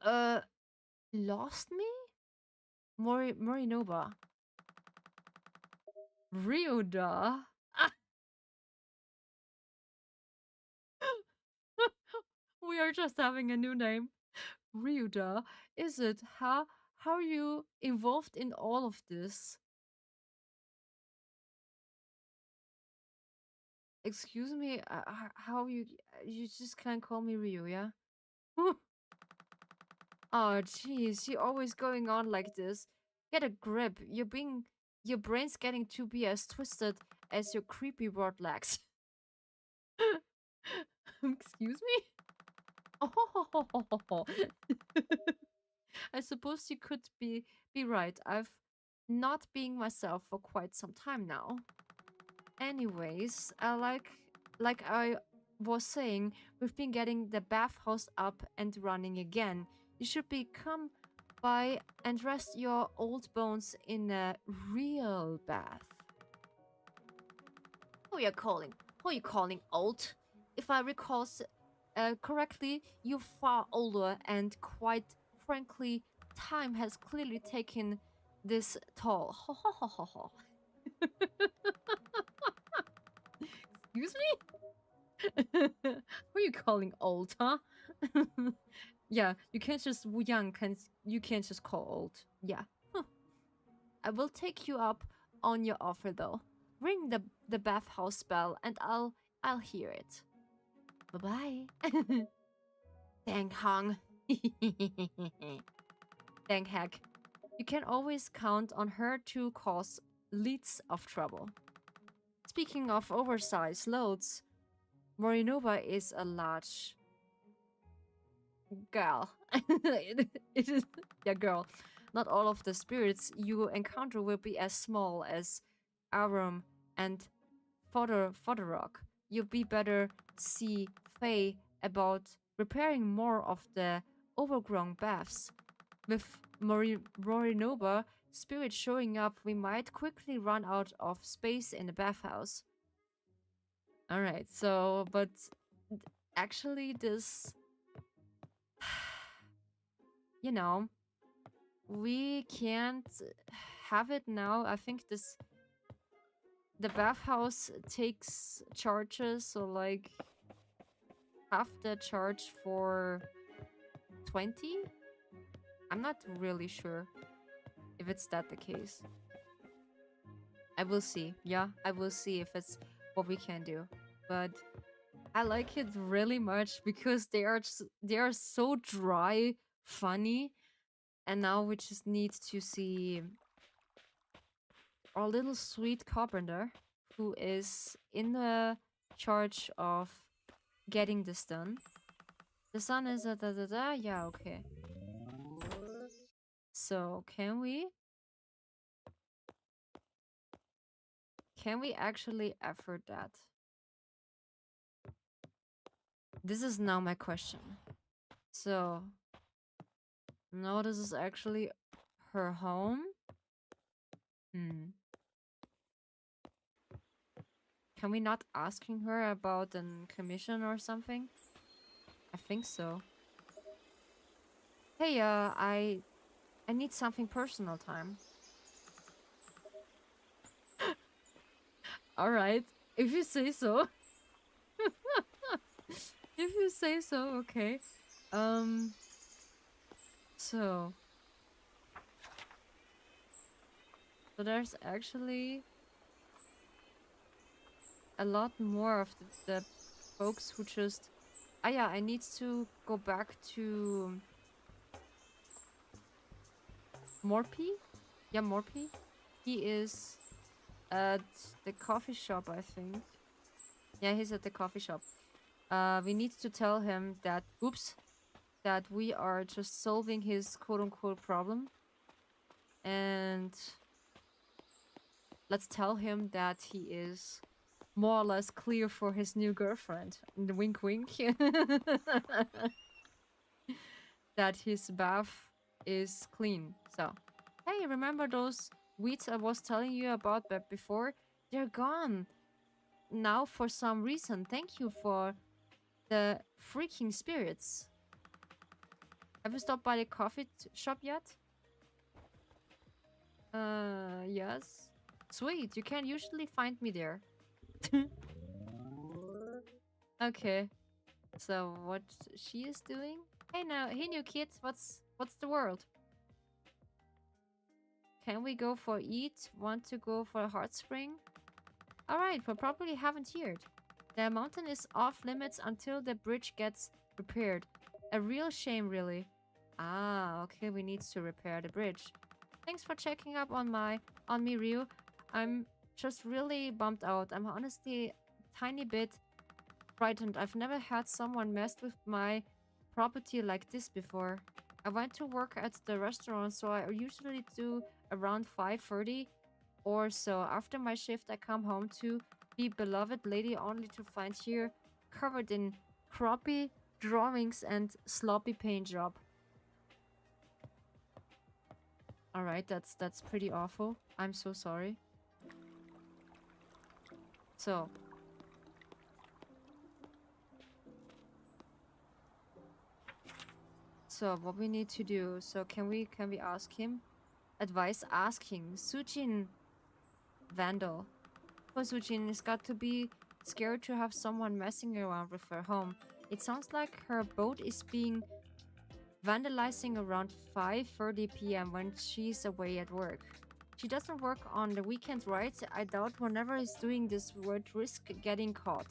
lost me? Morinoba. Ryuda. Ah, we are just having a new name. Ryuda. Is it? How are you involved in all of this? Excuse me, how you just can't call me Ryu, yeah? Oh, jeez, you always going on like this. Get a grip. Your brain's getting to be as twisted as your creepy word legs. Excuse me? Oh, I suppose you could be right. I've not being myself for quite some time now. Anyways, like I was saying, we've been getting the bathhouse up and running again. You should be come by and rest your old bones in a real bath. Who you calling? Who you calling old? If I recall correctly, you're far older, and quite frankly, time has clearly taken this toll. Ho ho ho ho ho. Excuse me? Who are you calling old, huh? Yeah, you can't just young. You can't just call old. Yeah. Huh. I will take you up on your offer though. Ring the bathhouse bell and I'll hear it. Bye bye. Dang hung. Dang heck. You can always count on her to cause leads of trouble. Speaking of oversized loads, Morinoba is a large girl. It is, yeah, girl. Not all of the spirits you encounter will be as small as Arum and Fodorok. You'll be better see Faye about repairing more of the overgrown baths. With Morinoba spirit showing up, we might quickly run out of space in the bathhouse. Alright, so, but actually, this, you know, we can't have it now. I think the bathhouse takes charges, so like half the charge for 20? I'm not really sure if it's that the case. I will see. Yeah, I will see if it's what we can do. But I like it really much because they are so dry, funny, and now we just need to see our little sweet carpenter who is in the charge of getting this done. The sun is a da da da. Yeah, okay. So can we actually effort that? This is now my question. So no, this is actually her home. Hmm. Can we not asking her about a commission or something? I think so. Hey, I need something personal time. All right, if you say so. If you say so, okay. Um. So there's actually a lot more of the folks who just. Ah, yeah, I need to go back to Morpy. Yeah, Morpy. He is at the coffee shop, I think. Yeah, he's at the coffee shop. We need to tell him that, oops, that we are just solving his quote-unquote problem. And let's tell him that he is more or less clear for his new girlfriend. And wink wink. That his bath is clean. So, hey, remember those weeds I was telling you about back before? They're gone now for some reason. Thank you for the freaking spirits. Have you stopped by the coffee shop yet? Yes. Sweet, you can usually find me there. Okay. So what she is doing? Hey now, hey new kids, what's the world? Can we go for eat? Want to go for a hot spring? Alright, we probably haven't heard. The mountain is off limits until the bridge gets repaired. A real shame, really. Ah, okay, we need to repair the bridge. Thanks for checking up on me, Ryu. I'm just really bummed out. I'm honestly a tiny bit frightened. I've never had someone mess with my property like this before. I went to work at the restaurant, so I usually do around 5:30 or so. After my shift, I come home to be beloved lady only to find here covered in crappy drawings and sloppy paint job. All right, that's pretty awful. I'm so sorry. So what we need to do? So can we ask him? Advice asking Sujin Vandal. For Sujin, it's got to be scared to have someone messing around with her home. It sounds like her boat is being vandalizing around 5:30 p.m. when she's away at work. She doesn't work on the weekend, right? I doubt whenever is doing this would risk getting caught.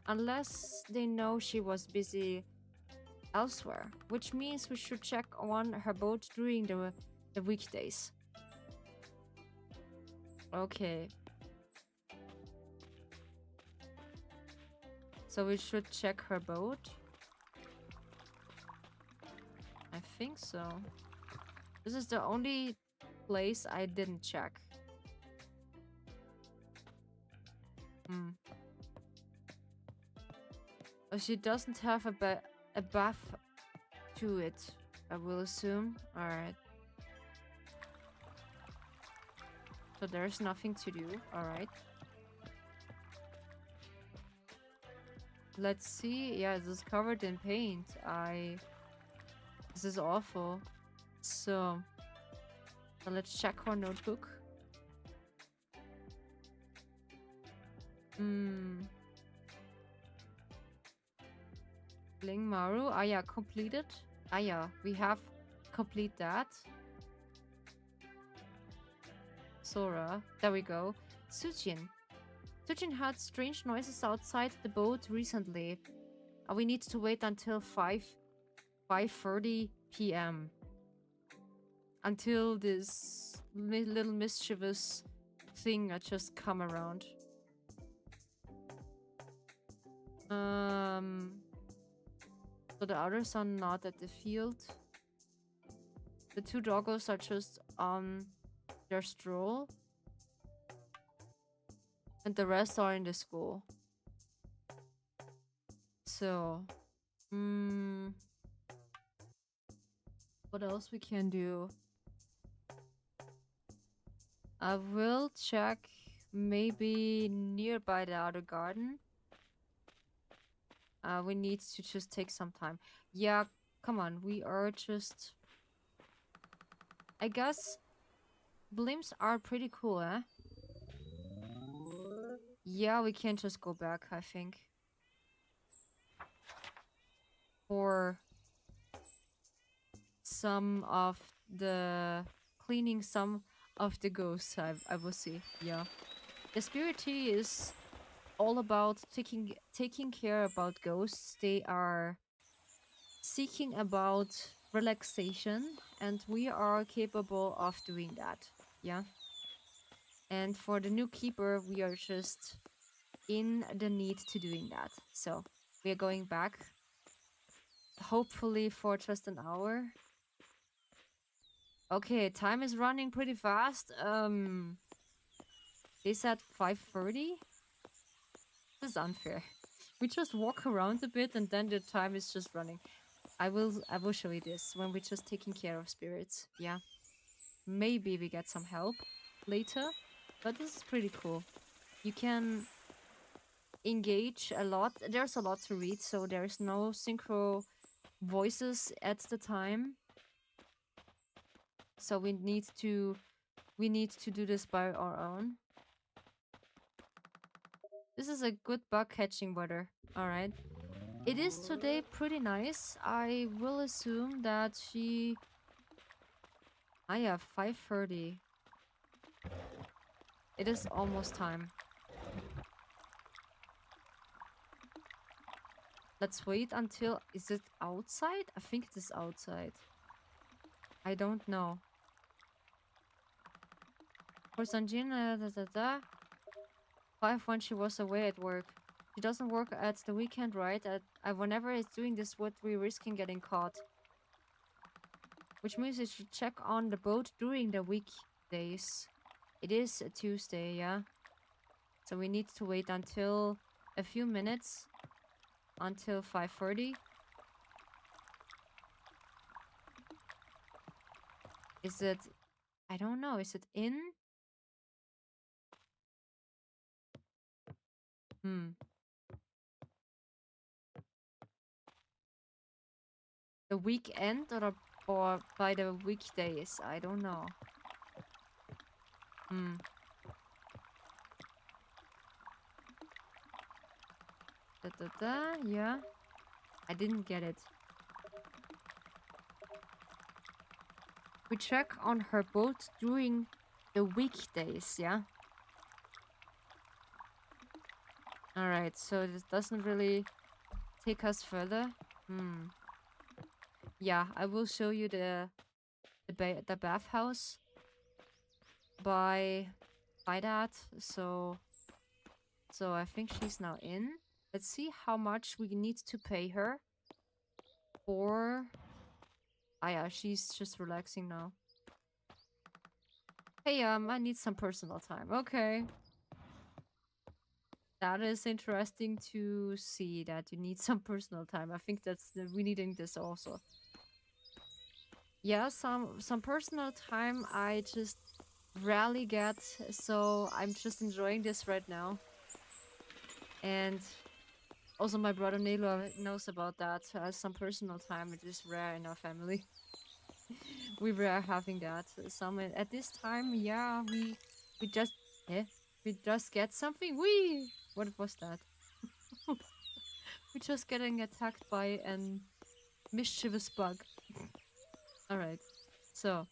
Unless they know she was busy elsewhere. Which means we should check on her boat during the weekdays. Okay. So we should check her boat. I think so. This is the only place I didn't check. Oh, she doesn't have a bath to it, I will assume. Alright. So there's nothing to do. Alright. Let's see. Yeah, this is covered in paint. This is awful. So let's check her notebook. Ling Maru. Ah, yeah, completed. Ah, yeah, we have complete that. Sora. There we go. Sujin. Sujin heard strange noises outside the boat recently. We need to wait until 5:30 p.m. until this little mischievous thing just come around. So the others are not at the field. The two doggos are just on their stroll. And the rest are in the school. So, what else we can do? I will check maybe nearby the other garden. We need to just take some time. Yeah, come on. We are just... I guess blimps are pretty cool, eh? Yeah, we can just go back, I think. For some of the... cleaning some of the ghosts, I will see. Yeah. The Spirittea is all about taking care about ghosts. They are seeking about relaxation, and we are capable of doing that. Yeah. And for the new keeper, we are just in the need to doing that. So we are going back, hopefully for just an hour. Okay, time is running pretty fast. They said 5:30. This is unfair. We just walk around a bit and then the time is just running. I will show you this when we're just taking care of spirits. Yeah. Maybe we get some help later. But this is pretty cool. You can engage a lot. There's a lot to read, so there's no synchro voices at the time. So we need to do this by our own. This is a good bug catching weather. Alright. It is today pretty nice. I will assume that she... Ah yeah, 5:30. It is almost time. Let's wait until... Is it outside? I think it is outside. I don't know. For Sanjin, 5 when she was away at work. She doesn't work at the weekend, right? Whenever it's doing this, what we risking getting caught. Which means we should check on the boat during the weekdays. It is a Tuesday, yeah? So we need to wait until a few minutes. Until 5:30. Is it... I don't know. Is it in? The weekend or by the weekdays? I don't know. Yeah. I didn't get it. We check on her boat during the weekdays, yeah? Alright, so this doesn't really take us further. Yeah, I will show you the bathhouse by that. So I think she's now in. Let's see how much we need to pay her for... Ah yeah, she's just relaxing now. Hey, I need some personal time. Okay. That is interesting to see that you need some personal time. I think we needing this also. Yeah, some personal time I just rarely get, so I'm just enjoying this right now. And also my brother Nelo knows about that. Some personal time, it is rare in our family. We were having that. Some at this time, yeah, we just we just get something. What was that? We're just getting attacked by an mischievous bug. Alright. So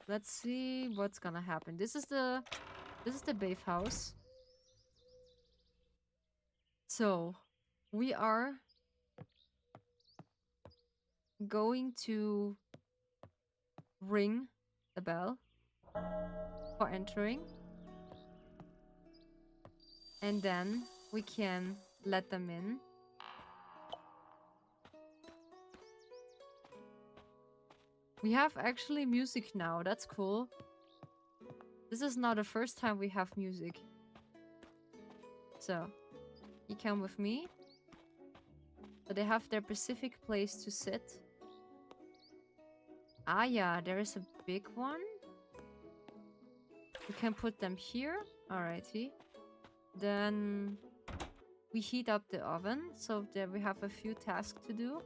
let's see what's gonna happen. This is the bathhouse. So we are going to ring the bell for entering. And then we can let them in. We have actually music now. That's cool. This is not the first time we have music. So, you come with me. So they have their specific place to sit. Ah yeah, there is a big one. We can put them here. Alrighty. Then we heat up the oven. So there we have a few tasks to do.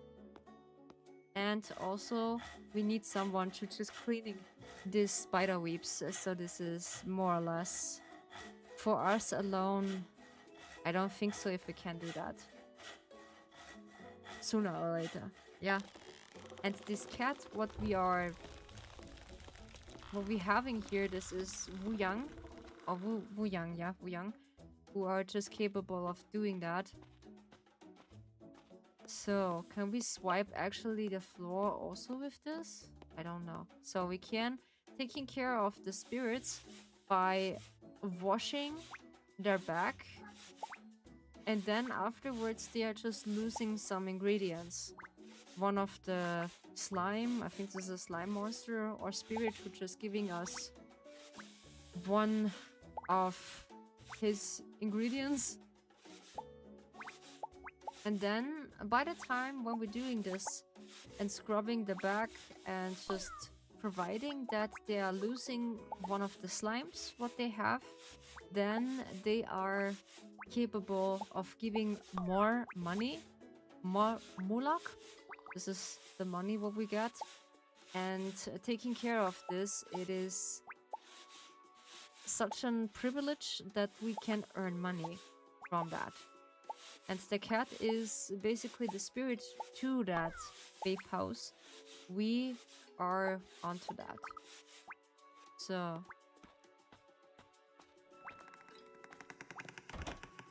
And also we need someone to just cleaning these spider webs. So this is more or less for us alone. I don't think so if we can do that. Sooner or later. Yeah. And this cat, what we having here, this is Wu Yang. Or Wu Yang, yeah, Wu Yang. Who are just capable of doing that. So, can we swipe actually the floor also with this? I don't know. So we can taking care of the spirits by washing their back. And then afterwards they are just losing some ingredients. One of the slime, I think this is a slime monster or spirit, who just giving us one of his ingredients. And then by the time when we're doing this and scrubbing the back and just providing that they are losing one of the slimes what they have, then they are capable of giving more money, more mulak. This is the money what we get. And taking care of this, it is such a privilege that we can earn money from that. And the cat is basically the spirit to that bathhouse. We are onto that. So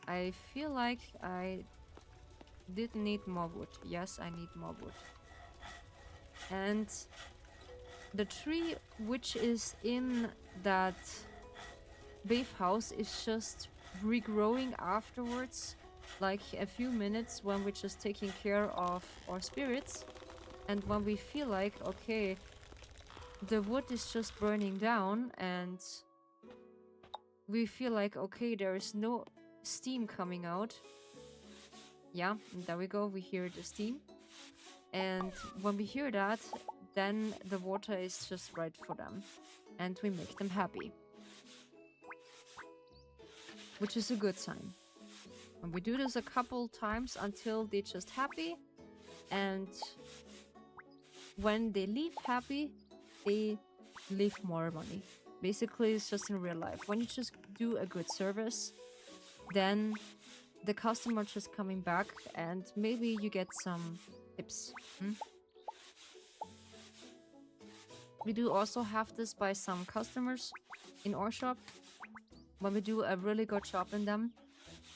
I feel like I did need more wood. Yes, I need more wood. And the tree which is in that bathhouse is just regrowing afterwards. Like a few minutes when we're just taking care of our spirits. And when we feel like, okay, the wood is just burning down and we feel like, okay, there is no steam coming out. Yeah, there we go, we hear the steam. And when we hear that, then the water is just right for them. And we make them happy. Which is a good sign. And we do this a couple times until they're just happy. And when they leave happy, they leave more money. Basically, it's just in real life. When you just do a good service, then the customer just coming back and maybe you get some tips. We do also have this by some customers in our shop. When we do a really good job in them,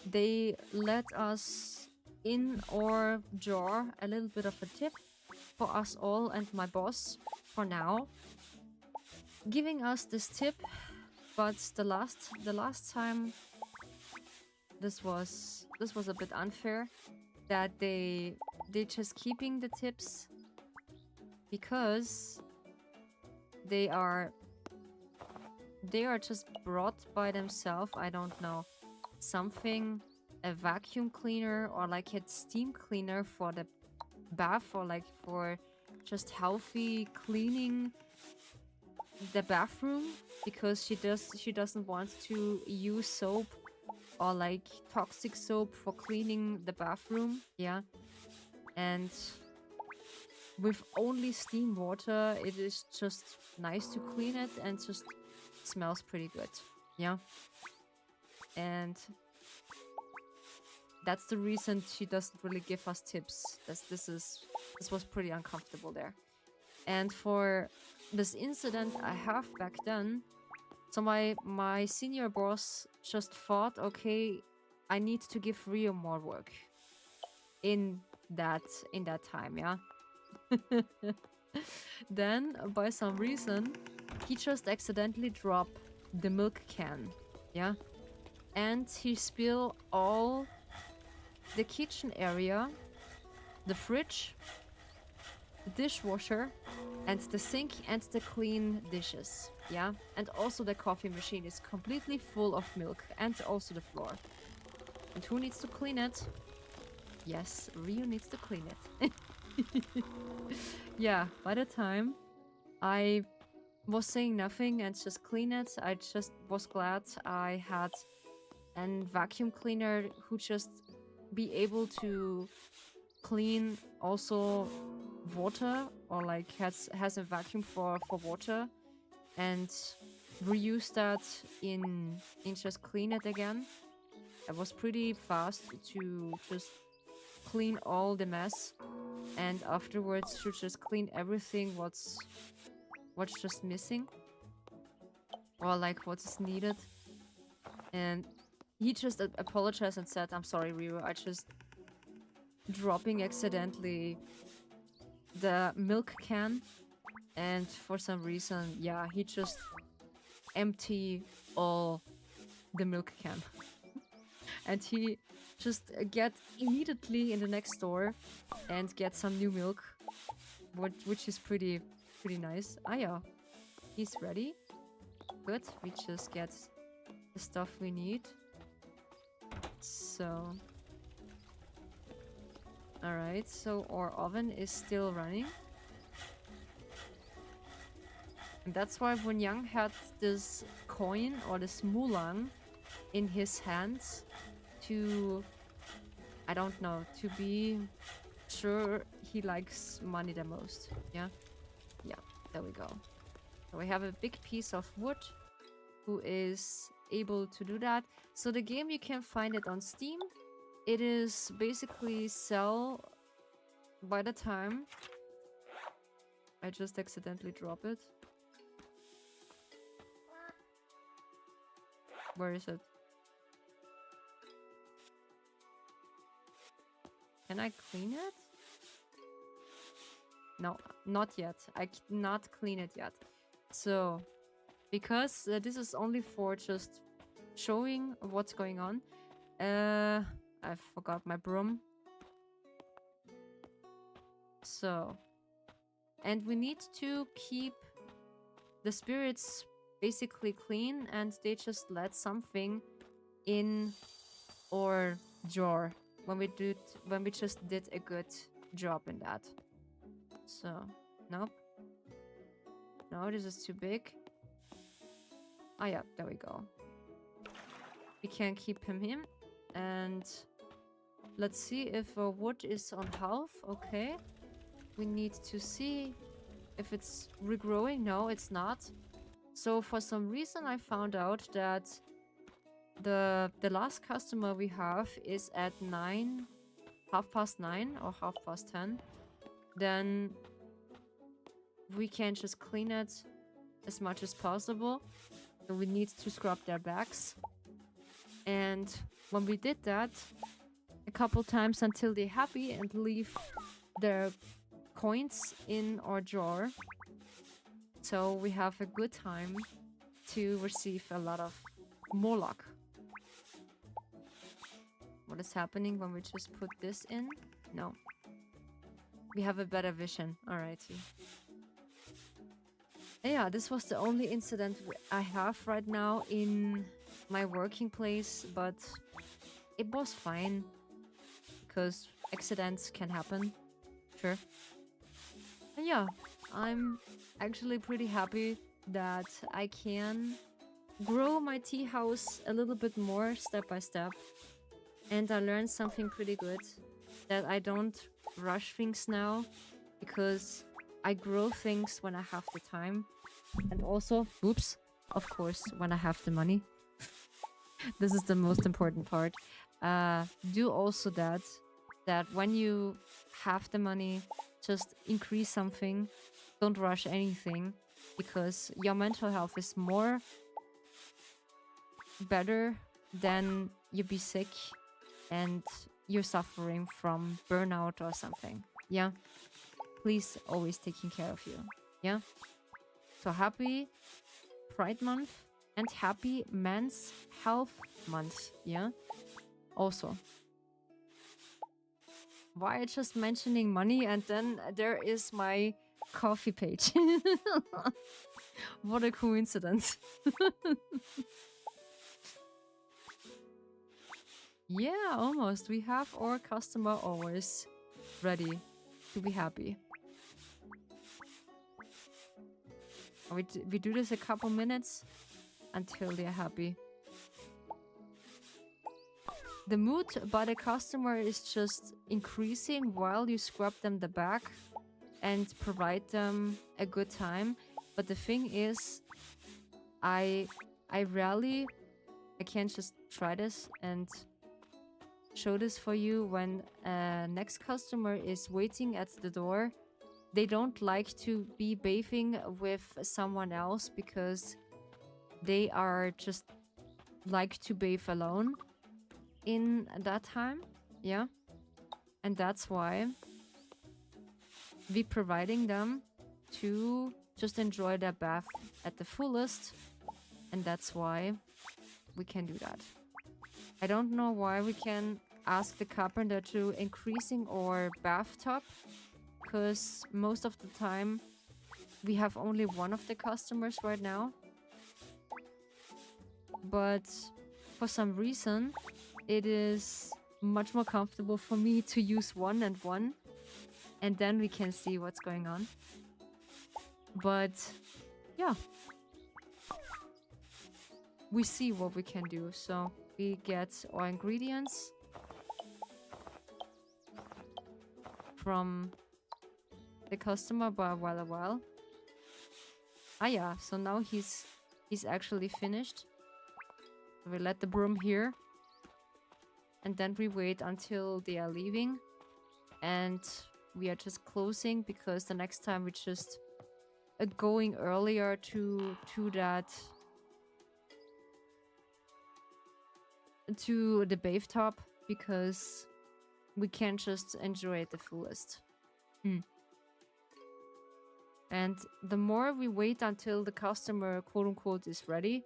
they let us in our jar a little bit of a tip for us all and my boss for now, giving us this tip. But the last this was a bit unfair that they just keeping the tips because they are just brought by themselves. I don't know, something, a vacuum cleaner or like a steam cleaner for the bath, or like for just healthy cleaning the bathroom, because she doesn't want to use soap or like toxic soap for cleaning the bathroom. Yeah, and with only steam water it is just nice to clean it and just smells pretty good. Yeah, and that's the reason she doesn't really give us tips. This was pretty uncomfortable there. And for this incident I have back then, so my senior boss just thought, okay, I need to give Rio more work in that time. Yeah. Then by some reason he just accidentally dropped the milk can. Yeah, and he spilled all the kitchen area, the fridge, the dishwasher, and the sink, and the clean dishes. Yeah, and also the coffee machine is completely full of milk, and also the floor. And who needs to clean it? Yes, Ryu needs to clean it. Yeah, by the time I was saying nothing and just clean it, I just was glad I had a vacuum cleaner who just be able to clean also water, or like has a vacuum for water, and reuse that in just clean it again. It was pretty fast to just clean all the mess, and afterwards to just clean everything what's just missing, or like what is needed. And he just apologized and said, I'm sorry, Ryu, I just dropping accidentally the milk can, and for some reason, yeah, he just empty all the milk can. And he just get immediately in the next store and get some new milk, which is pretty nice. Ah yeah, he's ready. Good, we just get the stuff we need. So alright, so our oven is still running. And that's why when Yang had this coin or this mulang in his hands to, I don't know, to be sure he likes money the most. Yeah? Yeah, there we go. So we have a big piece of wood who is able to do that. So the game, you can find it on Steam. It is basically sell by the time. I just accidentally drop it. Where is it? Can I clean it? No, not yet. I cannot clean it yet. So, because this is only for just showing what's going on. I forgot my broom. So, and we need to keep the spirits basically clean, and they just let something in our jar when we just did a good job in that. So, nope. No, this is too big. Ah yeah, there we go. We can keep him in. And let's see if our wood is on half. Okay. We need to see if it's regrowing. No, it's not. So for some reason I found out that the last customer we have is at 9, 9:30 or 10:30. Then we can just clean it as much as possible. So we need to scrub their backs. And when we did that a couple times until they're happy and leave their coins in our jar, so we have a good time to receive a lot of more luck. what is happening when we just put this in? No. We have a better vision. Alrighty. Yeah, this was the only incident I have right now in my working place, but it was fine because accidents can happen. Sure. And yeah, I'm actually pretty happy that I can grow my tea house a little bit more step by step. And I learned something pretty good, that I don't rush things now because I grow things when I have the time. And also, oops, of course, when I have the money. This is the most important part. Do also that when you have the money, just increase something. Don't rush anything because your mental health is more better than you be sick and you're suffering from burnout or something. Yeah. Please always taking care of you. Yeah. So happy Pride Month and happy Men's Health Month. Yeah. Also. Why just mentioning money and then there is my coffee page. What a coincidence. Yeah, almost. We have our customer always ready to be happy. We do this a couple minutes until they're happy. The mood by the customer is just increasing while you scrub them the back and provide them a good time. But the thing is, I can't just try this and show this for you when next customer is waiting at the door. They don't like to be bathing with someone else because they are just like to bathe alone in that time. Yeah. And that's why we providing them to just enjoy their bath at the fullest. And that's why we can do that. I don't know why we can ask the carpenter to increasing our bathtub, because most of the time we have only one of the customers right now. But for some reason, it is much more comfortable for me to use one and one, and then we can see what's going on. But yeah, we see what we can do. So we get our ingredients from the customer by a while. Ah yeah, so now he's actually finished. We let the broom here. And then we wait until they are leaving. And we are just closing because the next time we just going earlier to that, to the bathtub, because we can't just enjoy it the fullest. And the more we wait until the customer, quote unquote, is ready,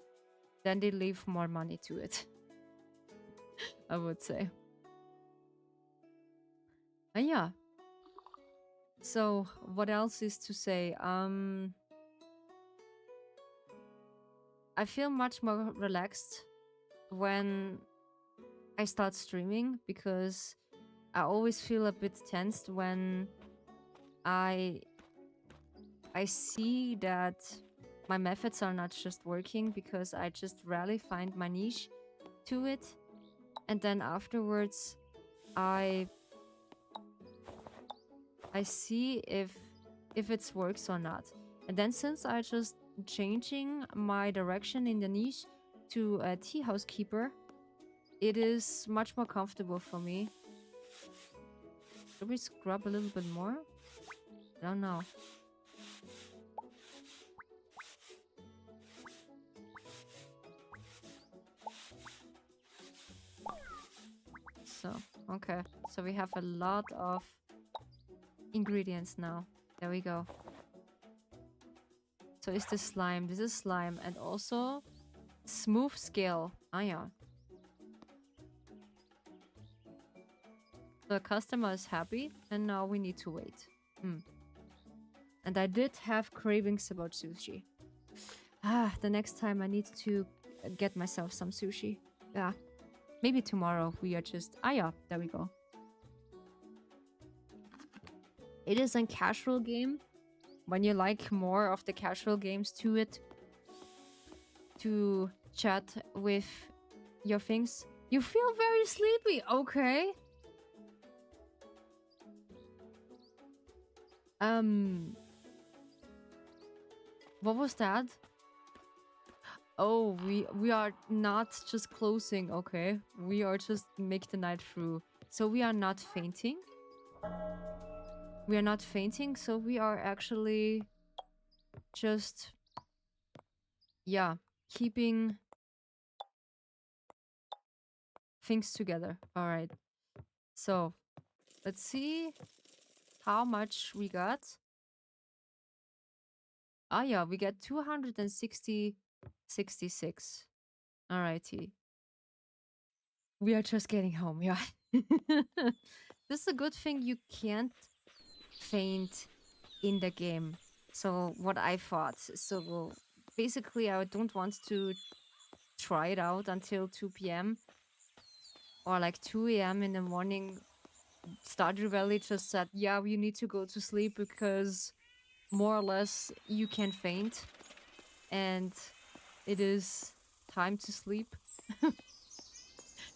then they leave more money to it. I would say. And yeah. So what else is to say? I feel much more relaxed when I start streaming, because I always feel a bit tensed when I see that my methods are not just working, because I just rarely find my niche to it. And then afterwards, I see if it works or not. And then since I just changing my direction in the niche to a tea housekeeper, it is much more comfortable for me. Should we scrub a little bit more? I don't know. So, okay. So we have a lot of ingredients now. There we go. So is this slime? This is slime. And also smooth scale. Ah, yeah. The customer is happy, and now we need to wait. Hmm. And I did have cravings about sushi. The next time I need to get myself some sushi. Yeah. Maybe tomorrow we are just. Yeah, there we go. It is a casual game. When you like more of the casual games to chat with your things. You feel very sleepy. Okay. Um, what was that? Oh, we are not just closing. Okay, we are just make the night through. So we are not fainting. We are not fainting. So we are actually just yeah keeping things together. All right. So let's see how much we got. Yeah, we get 260, 66. Alrighty. We are just getting home, yeah. This is a good thing you can't faint in the game. So what I thought. So basically I don't want to try it out until 2 p.m. or like 2 a.m. in the morning. Stardew Valley just said, yeah, you need to go to sleep because more or less you can faint and it is time to sleep.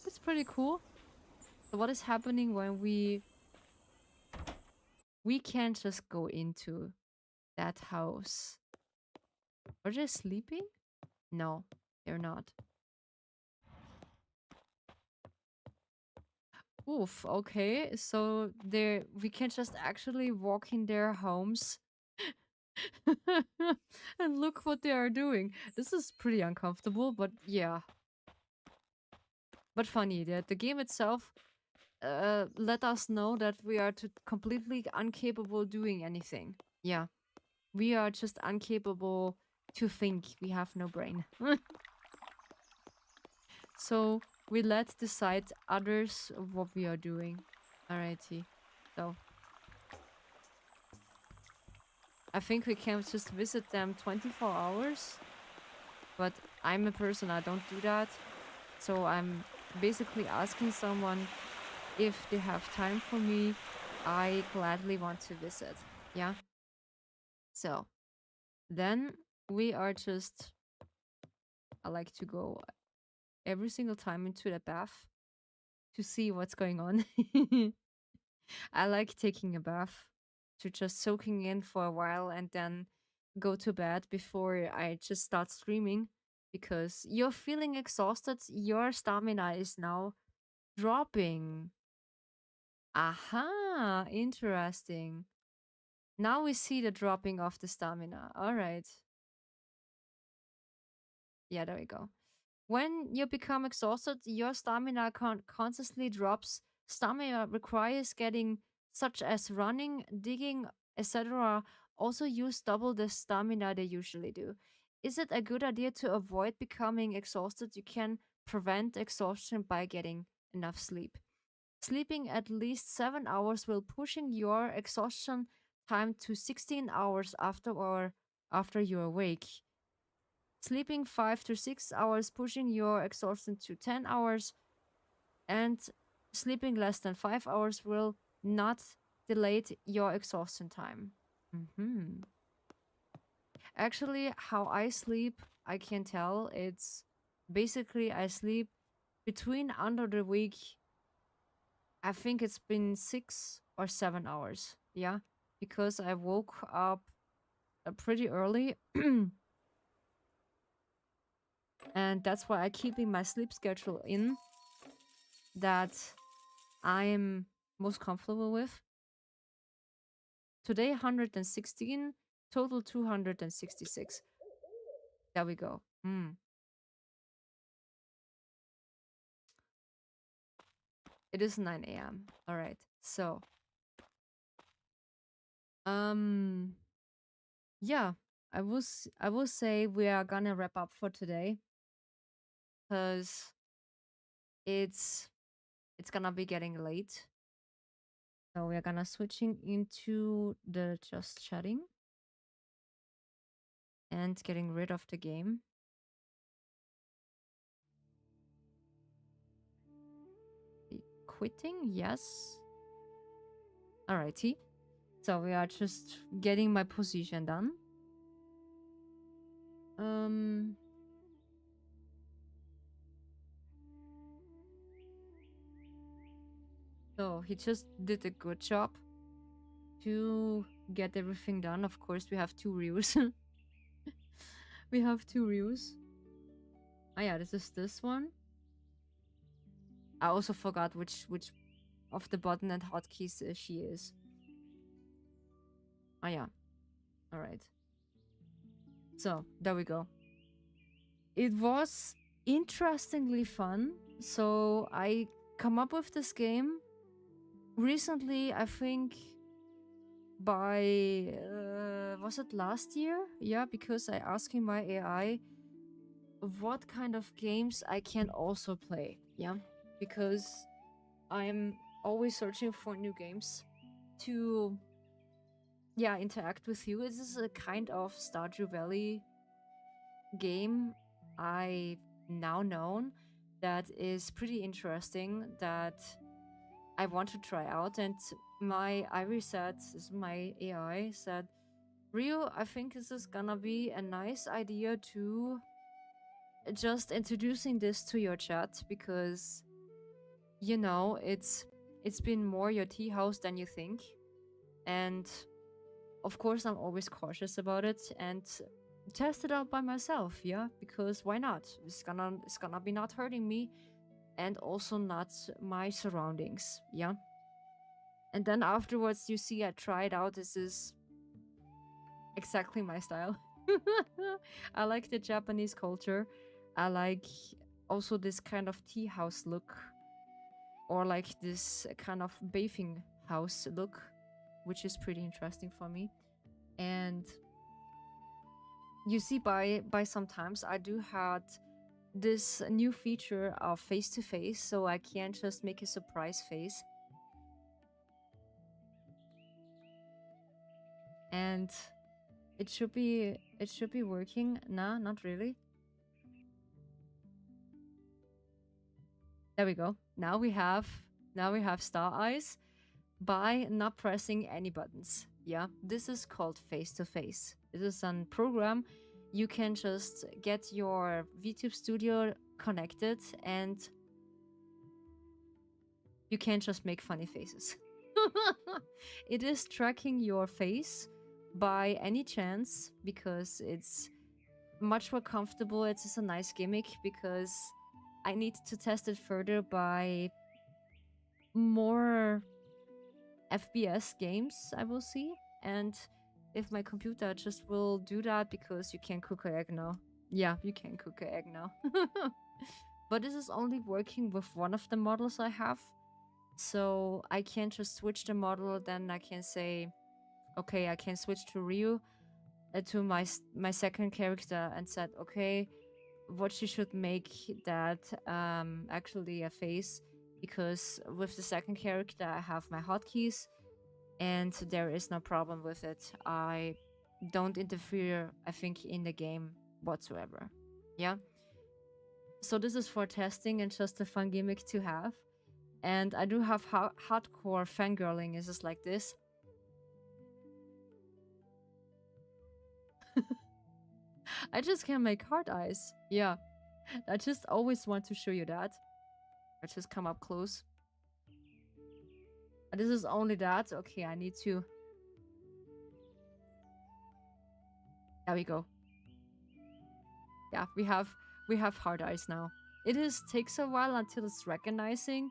It's pretty cool. So what is happening when we can't just go into that house? Are they sleeping? No, they're not. Oof, okay. So we can just actually walk in their homes and look what they are doing. This is pretty uncomfortable, but yeah. But funny that the game itself let us know that we are completely incapable doing anything. Yeah. We are just incapable to think. We have no brain. So we let decide others what we are doing. Alrighty. So I think we can just visit them 24 hours. But I'm a person, I don't do that. So I'm basically asking someone if they have time for me. I gladly want to visit. Yeah. So then we are just, I like to go every single time into the bath to see what's going on. I like taking a bath to just soaking in for a while and then go to bed before I just start streaming because you're feeling exhausted. Your stamina is now dropping. Aha, interesting. Now we see the dropping of the stamina. All right. Yeah, there we go. When you become exhausted, your stamina constantly drops. Stamina requires getting, such as running, digging, etc., also use double the stamina they usually do. Is it a good idea to avoid becoming exhausted? You can prevent exhaustion by getting enough sleep. Sleeping at least 7 hours will pushing your exhaustion time to 16 hours after you're awake. Sleeping 5 to 6 hours, pushing your exhaustion to 10 hours, and sleeping less than 5 hours will not delay your exhaustion time. Hmm. Actually, how I sleep, I can tell it's basically I sleep between under the week. I think it's been 6 or 7 hours. Yeah, because I woke up pretty early. And that's why I keeping my sleep schedule in that I'm most comfortable with. Today 116, total 266. There we go. It is 9 a.m. All right. So, um yeah, I will say we are gonna wrap up for today cuz it's it's gonna be getting late. So we're gonna switching into the just chatting and getting rid of the game. Quitting, yes. Alrighty. So we are just getting my position done. So he just did a good job to get everything done. Of course, we have 2 reels. We have 2 reels. Oh yeah, this is this one. I also forgot which of the button and hotkeys she is. Oh yeah. All right. So there we go. It was interestingly fun. So I come up with this game recently. I think by was it last year? Yeah, because I asking my AI what kind of games I can also play. Yeah, because I'm always searching for new games to interact with you. This is a kind of Stardew Valley game I now known that is pretty interesting that I want to try out. And my Iris said, my AI said, Rio, I think this is gonna be a nice idea to just introducing this to your chat because you know it's been more your tea house than you think. And of course I'm always cautious about it and test it out by myself, yeah, because why not? It's gonna be not hurting me and also not my surroundings, yeah. And then afterwards you see I tried out. This is exactly my style. I like the Japanese culture. I like also this kind of tea house look or like this kind of bathing house look, which is pretty interesting for me. And you see by sometimes I do had this new feature of face to face, so I can't just make a surprise face. And it should be working. Nah, not really. There we go. Now we have star eyes by not pressing any buttons. Yeah, this is called face to face. This is a program you can just get your VTube Studio connected and you can just make funny faces. It is tracking your face by any chance because it's much more comfortable. It is a nice gimmick because I need to test it further by more FPS games I will see. And if my computer just will do that because you can cook an egg now. Yeah, you can cook an egg now. But this is only working with one of the models I have. So I can't just switch the model, then I can say, okay, I can switch to Ryu, to my second character and said, okay, what she should make that actually a face, because with the second character I have my hotkeys and there is no problem with it. I don't interfere, I think, in the game whatsoever. Yeah. So this is for testing and just a fun gimmick to have. And I do have hardcore fangirling is just like this. I just can make heart eyes. Yeah. I just always want to show you that. I just come up close. This is only that. Okay, I need to. There we go. Yeah, we have hard eyes now. It takes a while until it's recognizing.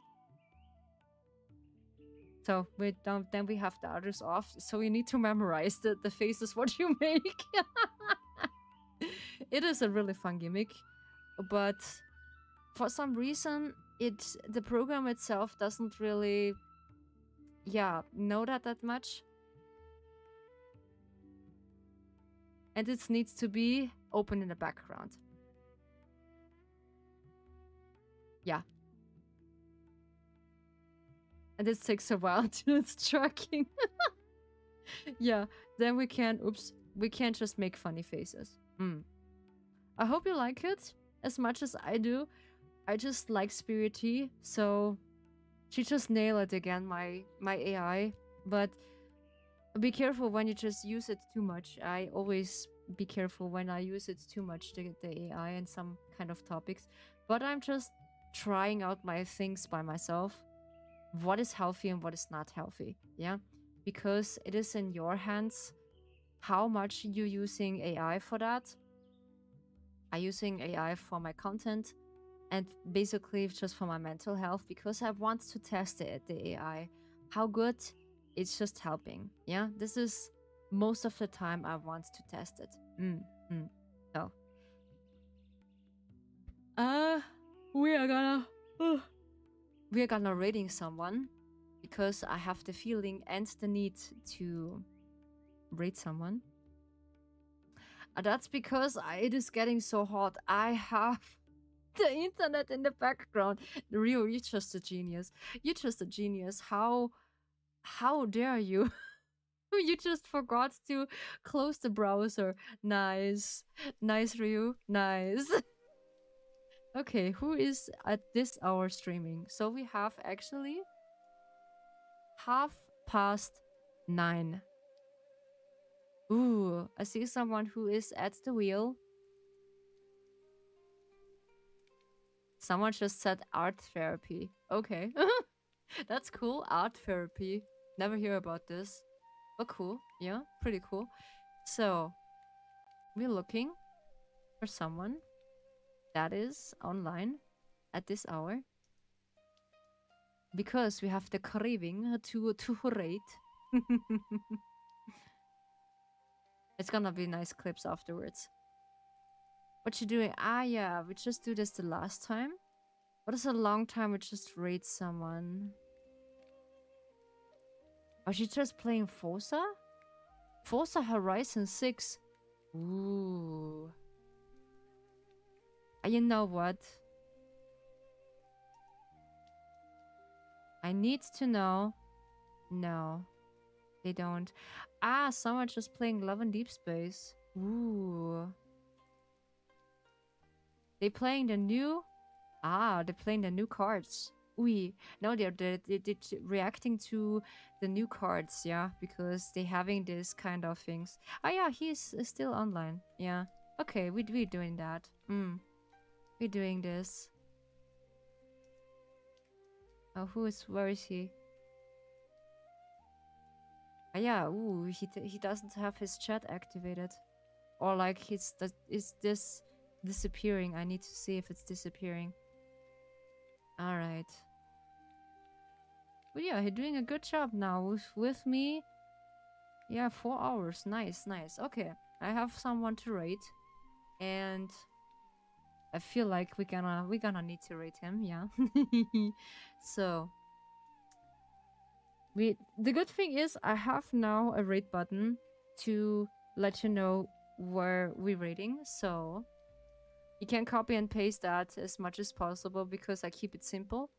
So then we have the others off. So you need to memorize the faces what you make. It is a really fun gimmick, but for some reason the program itself doesn't really know that much. And it needs to be open in the background. Yeah. and it takes a while till it's tracking. Yeah, then we can't just make funny faces. I hope you like it as much as I do. I just like Spirittea, so she just nailed it again, my AI. But be careful when you just use it too much. I always be careful when I use it too much, the AI and some kind of topics. But I'm just trying out my things by myself. What is healthy and what is not healthy, yeah? Because it is in your hands how much you're using AI for that. I'm using AI for my content and basically just for my mental health because I want to test it, the AI. How good it's just helping. Yeah, this is most of the time I want to test it. So, we are gonna we are gonna rating someone because I have the feeling and the need to rate someone. That's because it is getting so hot. I have the internet in the background. Rio, you're just a genius. You're just a genius. How dare you? You just forgot to close the browser. Nice. Nice, Ryu. Nice. Okay, who is at this hour streaming? So we have actually 9:30. Ooh, I see someone who is at the wheel. Someone just said art therapy. Okay. That's cool. Art therapy. Never hear about this. But cool. Yeah, pretty cool. So, we're looking for someone that is online at this hour. Because we have the craving to rate. It's gonna be nice clips afterwards. What you doing? Ah, yeah, we just do this the last time. What is a long time we just rate someone? Are she just playing Forza? Forza Horizon 6. Ooh. You know what? I need to know. No, they don't. Ah, someone just playing Love and Deep Space. Ooh. They playing the new... Ah, they're playing the new cards. Oui. No, they're reacting to the new cards, yeah, because they having this kind of things. Ah, yeah, he's still online. Yeah. Okay, we're doing that. We're doing this. Oh, where is he? Ah, yeah, ooh, he doesn't have his chat activated. Or like, is this disappearing? I need to see if it's disappearing. Alright. But yeah, he's doing a good job now with me. Yeah, 4 hours. Nice, nice. Okay, I have someone to rate. And I feel like we're gonna need to rate him, yeah. So the good thing is I have now a rate button to let you know where we're rating. So you can copy and paste that as much as possible because I keep it simple.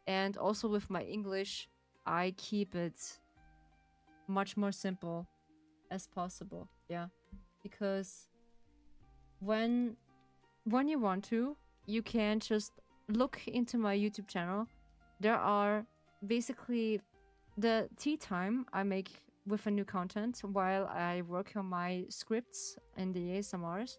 And also with my English, I keep it much more simple as possible. Yeah. Because when you want to, you can just look into my YouTube channel. There are basically the tea time I make with a new content while I work on my scripts and the ASMRs.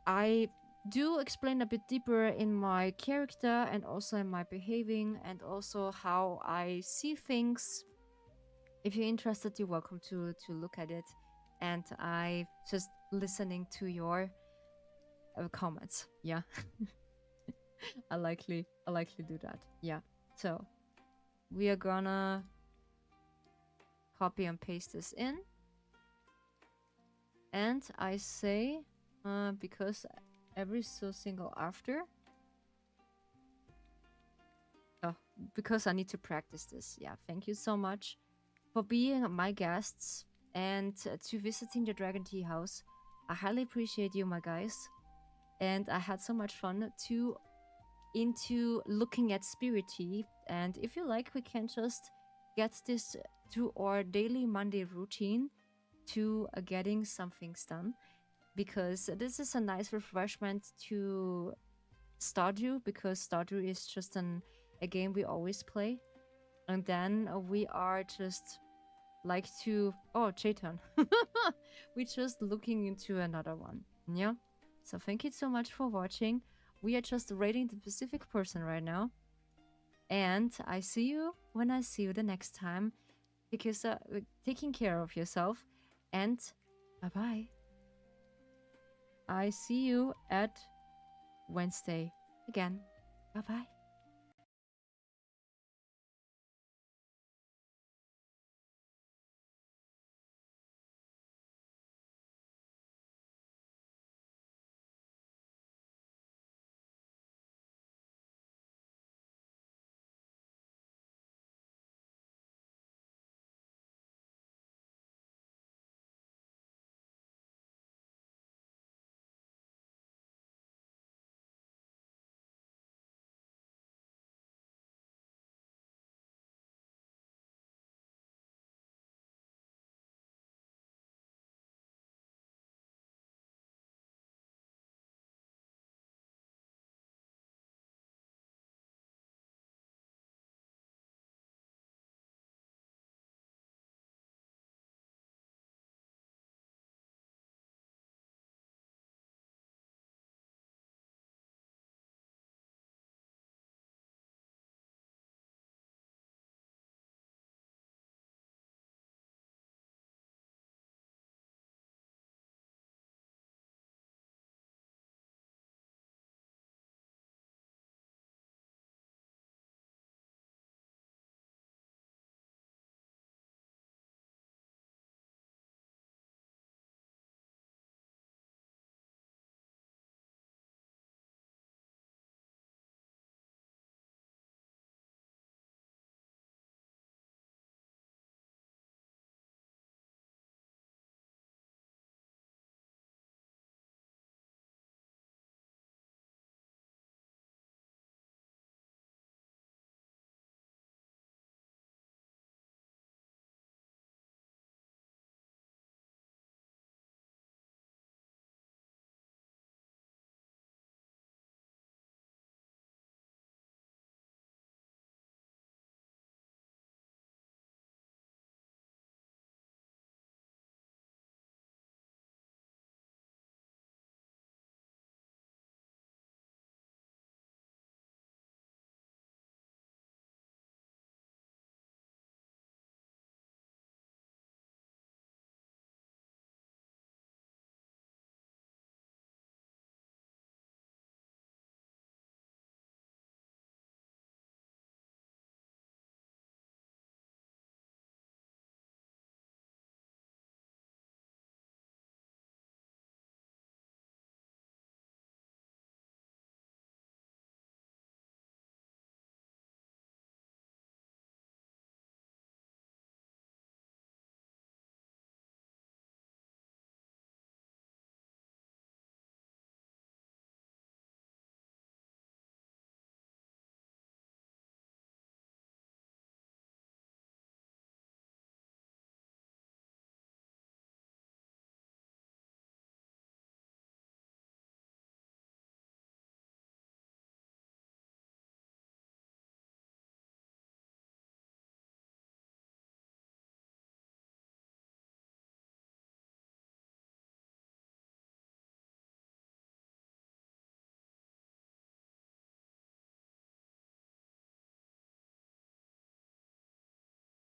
I do explain a bit deeper in my character and also in my behaving and also how I see things. If you're interested, you're welcome to look at it. And I just listening to your comments. Yeah. I likely do that. Yeah. So we are gonna copy and paste this in. And I say, because every so single after. Oh, because I need to practice this. Yeah, thank you so much for being my guests and to visiting the Dragon Tea House. I highly appreciate you, my guys. And I had so much fun into looking at Spirittea And if you like, we can just get this to our daily Monday routine to getting some things done, because this is a nice refreshment to Stardew, because Stardew is just a game we always play. And then we are just like to, oh, Chaitan. We're just looking into another one. Yeah. So thank you so much for watching. We are just rating the specific person right now. And I see you when I see you the next time. Because taking care of yourself. And bye-bye. I see you at Wednesday again. Bye-bye.